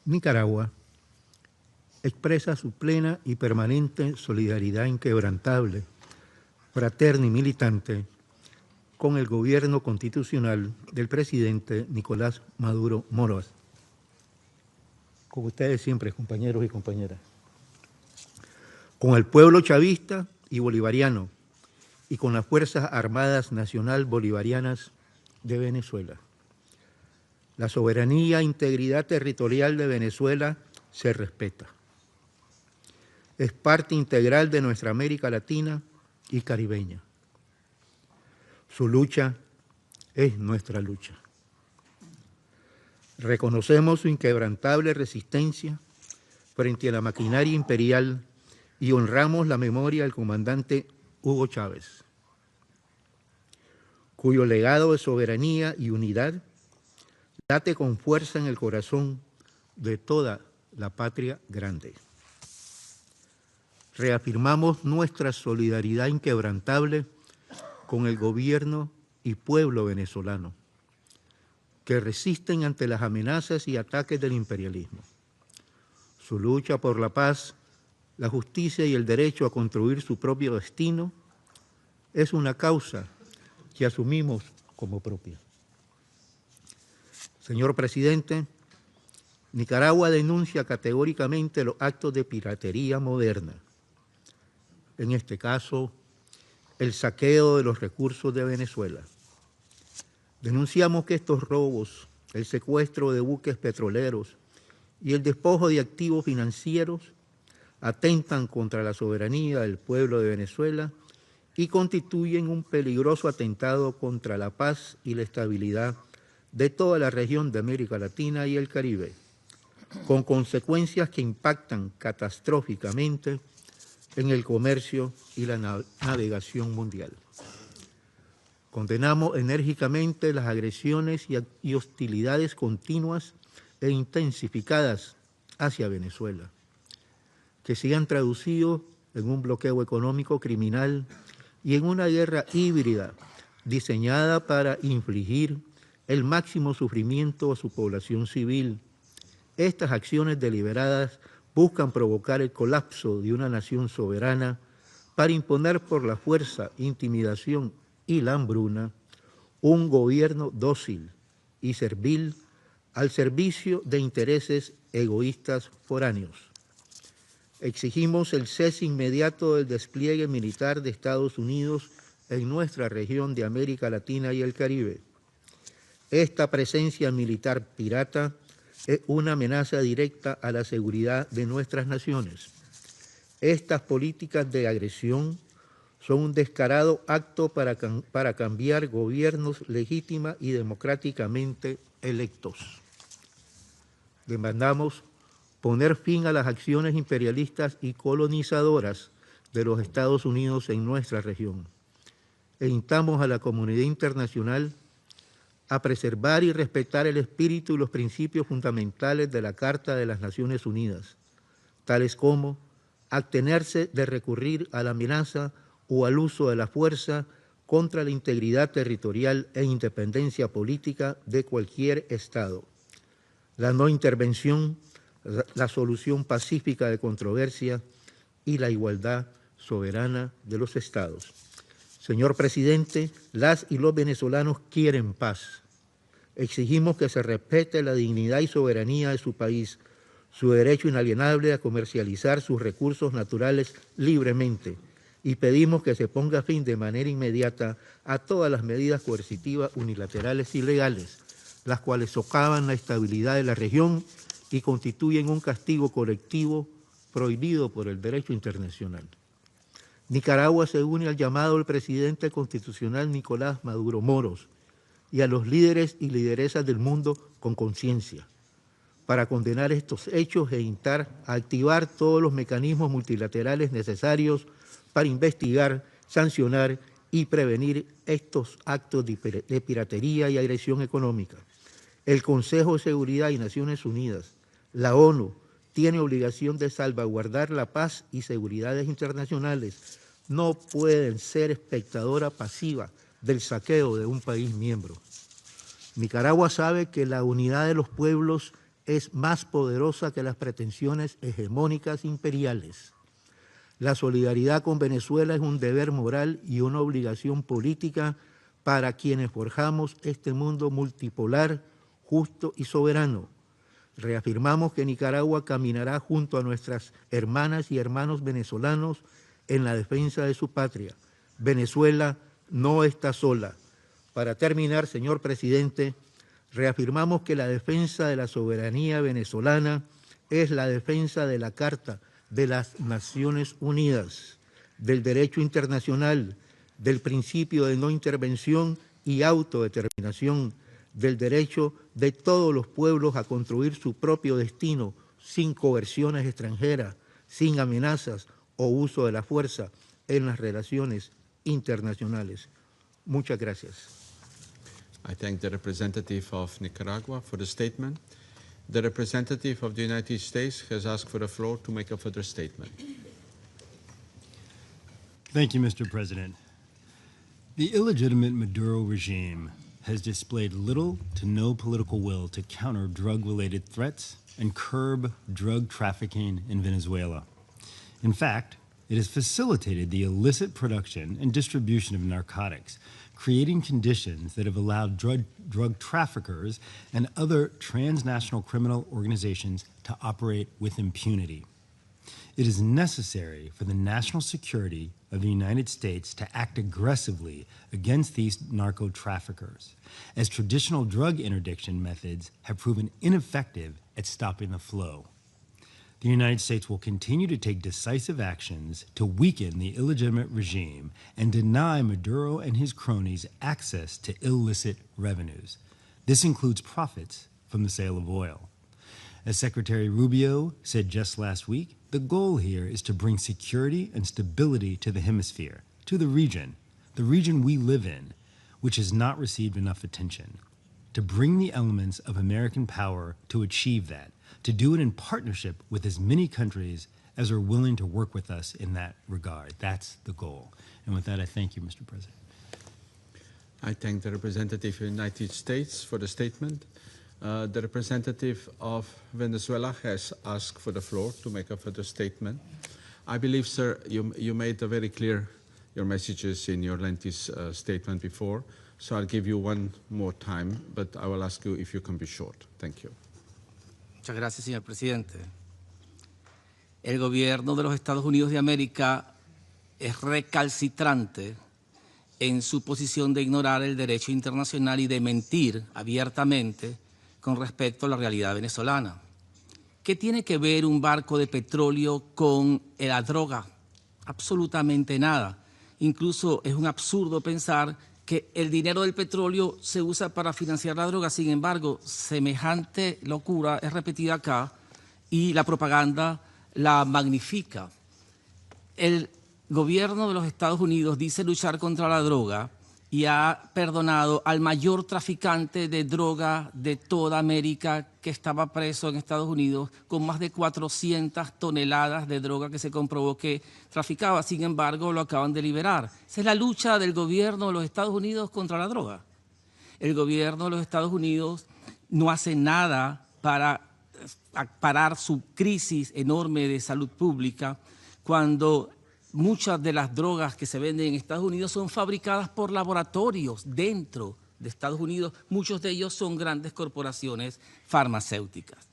Nicaragua expresa su plena y permanente solidaridad inquebrantable, fraterna y militante con el gobierno constitucional del presidente Nicolás Maduro Moros. Con ustedes siempre, compañeros y compañeras. Con el pueblo chavista y bolivariano y con las Fuerzas Armadas Nacional Bolivarianas de Venezuela. La soberanía e integridad territorial de Venezuela se respeta. Es parte integral de nuestra América Latina y caribeña. Su lucha es nuestra lucha. Reconocemos su inquebrantable resistencia frente a la maquinaria imperial y honramos la memoria del comandante Hugo Chávez, cuyo legado de soberanía y unidad late con fuerza en el corazón de toda la patria grande. Reafirmamos nuestra solidaridad inquebrantable con el gobierno y pueblo venezolano, que resisten ante las amenazas y ataques del imperialismo. Su lucha por la paz, la justicia y el derecho a construir su propio destino es una causa que asumimos como propia. Señor presidente, Nicaragua denuncia categóricamente los actos de piratería moderna, en este caso, el saqueo de los recursos de Venezuela. Denunciamos que estos robos, el secuestro de buques petroleros y el despojo de activos financieros atentan contra la soberanía del pueblo de Venezuela y constituyen un peligroso atentado contra la paz y la estabilidad de toda la región de América Latina y el Caribe, con consecuencias que impactan catastróficamente en el comercio y la navegación mundial. Condenamos enérgicamente las agresiones y hostilidades continuas e intensificadas hacia Venezuela, que se han traducido en un bloqueo económico criminal y en una guerra híbrida diseñada para infligir el máximo sufrimiento a su población civil Estas acciones deliberadas buscan provocar el colapso de una nación soberana para imponer por la fuerza, intimidación y la hambruna un gobierno dócil y servil al servicio de intereses egoístas foráneos. Exigimos el cese inmediato del despliegue militar de Estados Unidos en nuestra región de América Latina y el Caribe. Esta presencia militar pirata es una amenaza directa a la seguridad de nuestras naciones. Estas políticas de agresión son un descarado acto para cambiar gobiernos legítima y democráticamente electos. Demandamos poner fin a las acciones imperialistas y colonizadoras de los Estados Unidos en nuestra región. E instamos a la comunidad internacional a preservar y respetar el espíritu y los principios fundamentales de la Carta de las Naciones Unidas, tales como abstenerse de recurrir a la amenaza o al uso de la fuerza contra la integridad territorial e independencia política de cualquier Estado, la no intervención, la solución pacífica de controversia y la igualdad soberana de los Estados. Señor Presidente, las y los venezolanos quieren paz. Exigimos que se respete la dignidad y soberanía de su país, su derecho inalienable a comercializar sus recursos naturales libremente, y pedimos que se ponga fin de manera inmediata a todas las medidas coercitivas unilaterales y ilegales, las cuales socavan la estabilidad de la región y constituyen un castigo colectivo prohibido por el derecho internacional. Nicaragua se une al llamado del presidente constitucional Nicolás Maduro Moros y a los líderes y lideresas del mundo con conciencia para condenar estos hechos e instar a activar todos los mecanismos multilaterales necesarios para investigar, sancionar y prevenir estos actos de piratería y agresión económica. El Consejo de Seguridad y Naciones Unidas, la ONU, tiene obligación de salvaguardar la paz y seguridad internacionales. No pueden ser espectadora pasiva del saqueo de un país miembro. Nicaragua sabe que la unidad de los pueblos es más poderosa que las pretensiones hegemónicas imperiales. La solidaridad con Venezuela es un deber moral y una obligación política para quienes forjamos este mundo multipolar, justo y soberano. Reafirmamos que Nicaragua caminará junto a nuestras hermanas y hermanos venezolanos en la defensa de su patria. Venezuela no está sola. Para terminar, señor presidente, reafirmamos que la defensa de la soberanía venezolana es la defensa de la Carta de las Naciones Unidas, del derecho internacional, del principio de no intervención y autodeterminación, del derecho de todos los pueblos a construir su propio destino sin coerciones extranjeras, sin amenazas o uso de la fuerza en las relaciones internacionales. Muchas gracias. I thank the representative of Nicaragua for the statement. The representative of the United States has asked for the floor to make a further statement. Thank you, Mr. President. The illegitimate Maduro regime has displayed little to no political will to counter drug-related threats and curb drug trafficking in Venezuela. In fact, it has facilitated the illicit production and distribution of narcotics, creating conditions that have allowed drug traffickers and other transnational criminal organizations to operate with impunity. It is necessary for the national security of the United States to act aggressively against these narco-traffickers, as traditional drug interdiction methods have proven ineffective at stopping the flow. The United States will continue to take decisive actions to weaken the illegitimate regime and deny Maduro and his cronies access to illicit revenues. This includes profits from the sale of oil. As Secretary Rubio said just last week, the goal here is to bring security and stability to the hemisphere, to the region we live in, which has not received enough attention, to bring the elements of American power to achieve that, to do it in partnership with as many countries as are willing to work with us in that regard. That's the goal. And with that, I thank you, Mr. President. I thank the representative of the United States for the statement. The representative of Venezuela has asked for the floor to make a further statement. I believe, sir, you made a very clear your messages in your lengthy statement before, so I'll give you one more time, but I will ask you if you can be short. Thank you. Muchas gracias, señor presidente. El gobierno de los Estados Unidos de América es recalcitrante en su posición de ignorar el derecho internacional y de mentir abiertamente con respecto a la realidad venezolana. ¿Qué tiene que ver un barco de petróleo con la droga? Absolutamente nada. Incluso es un absurdo pensar que el dinero del petróleo se usa para financiar la droga. Sin embargo, semejante locura es repetida acá y la propaganda la magnifica. El gobierno de los Estados Unidos dice luchar contra la droga y ha perdonado al mayor traficante de droga de toda América que estaba preso en Estados Unidos con más de 400 toneladas de droga que se comprobó que traficaba. Sin embargo, lo acaban de liberar. Esa es la lucha del gobierno de los Estados Unidos contra la droga. El gobierno de los Estados Unidos no hace nada para parar su crisis enorme de salud pública cuando muchas de las drogas que se venden en Estados Unidos son fabricadas por laboratorios dentro de Estados Unidos. Muchos de ellos son grandes corporaciones farmacéuticas.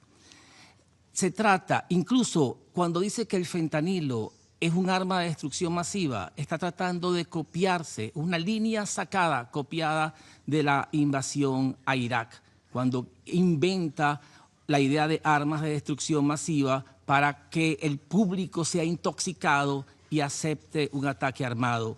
Se trata, incluso cuando dice que el fentanilo es un arma de destrucción masiva, está tratando de copiarse, una línea sacada, copiada de la invasión a Irak, cuando inventa la idea de armas de destrucción masiva para que el público sea intoxicado y acepte un ataque armado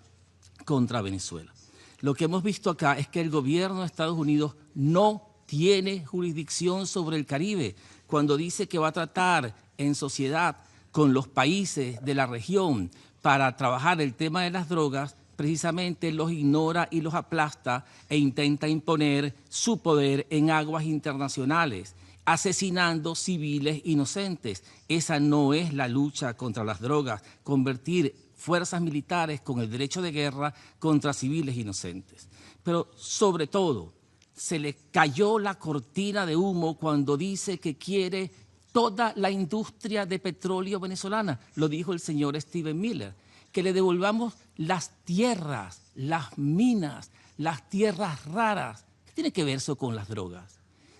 contra Venezuela. Lo que hemos visto acá es que el gobierno de Estados Unidos no tiene jurisdicción sobre el Caribe. Cuando dice que va a tratar en sociedad con los países de la región para trabajar el tema de las drogas, precisamente los ignora y los aplasta e intenta imponer su poder en aguas internacionales, asesinando civiles inocentes. Esa no es la lucha contra las drogas, convertir fuerzas militares con el derecho de guerra contra civiles inocentes. Pero sobre todo, se le cayó la cortina de humo cuando dice que quiere toda la industria de petróleo venezolana. Lo dijo el señor Steven Miller, que le devolvamos las tierras, las minas, las tierras raras. ¿Qué tiene que ver eso con las drogas?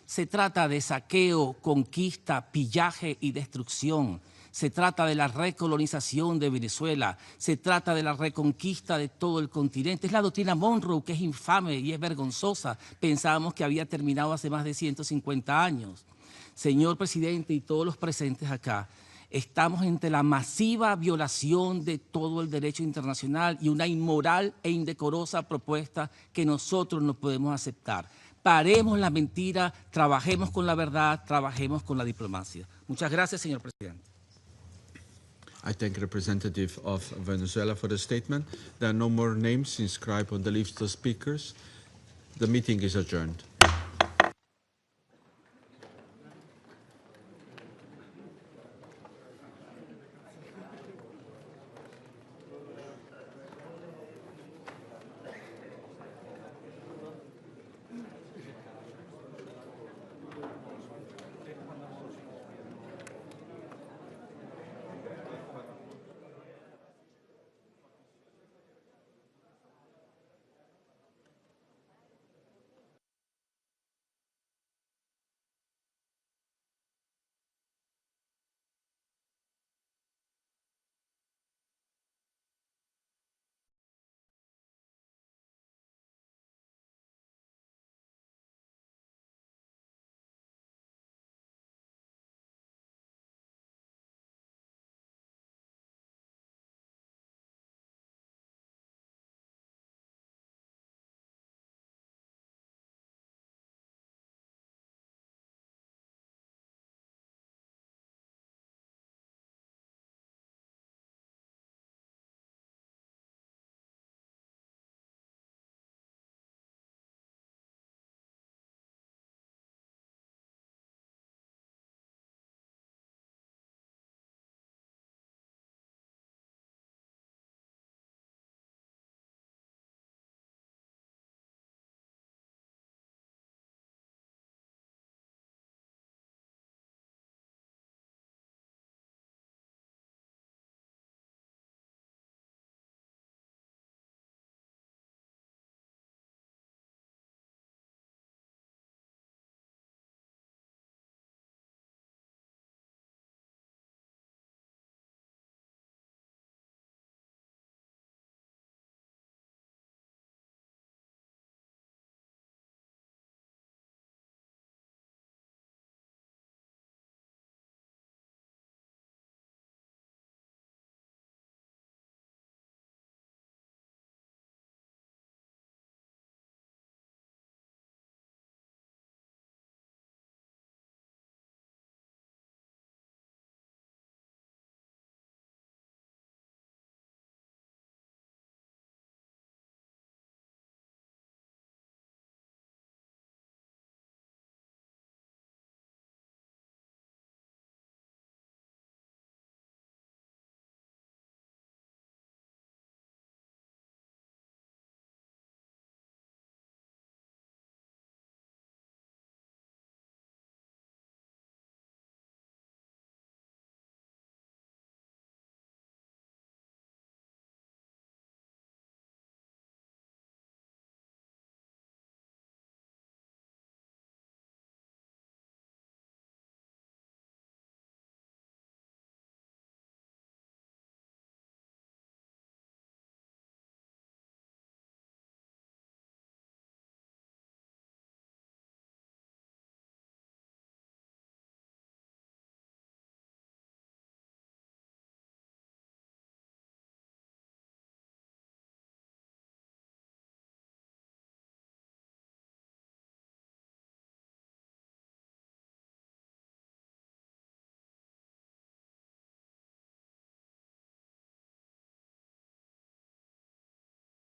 Se trata de saqueo, conquista, pillaje y destrucción. Se trata de la recolonización de Venezuela. Se trata de la reconquista de todo el continente. Es la doctrina Monroe, que es infame y es vergonzosa. Pensábamos que había terminado hace más de 150 años. Señor presidente y todos los presentes acá, estamos ante la masiva violación de todo el derecho internacional y una inmoral e indecorosa propuesta que nosotros no podemos aceptar. Paremos la mentira, trabajemos con la verdad, trabajemos con la diplomacia. Muchas gracias, señor presidente. I thank the representative of Venezuela for the statement. There are no more names inscribed on the list of speakers. The meeting is adjourned.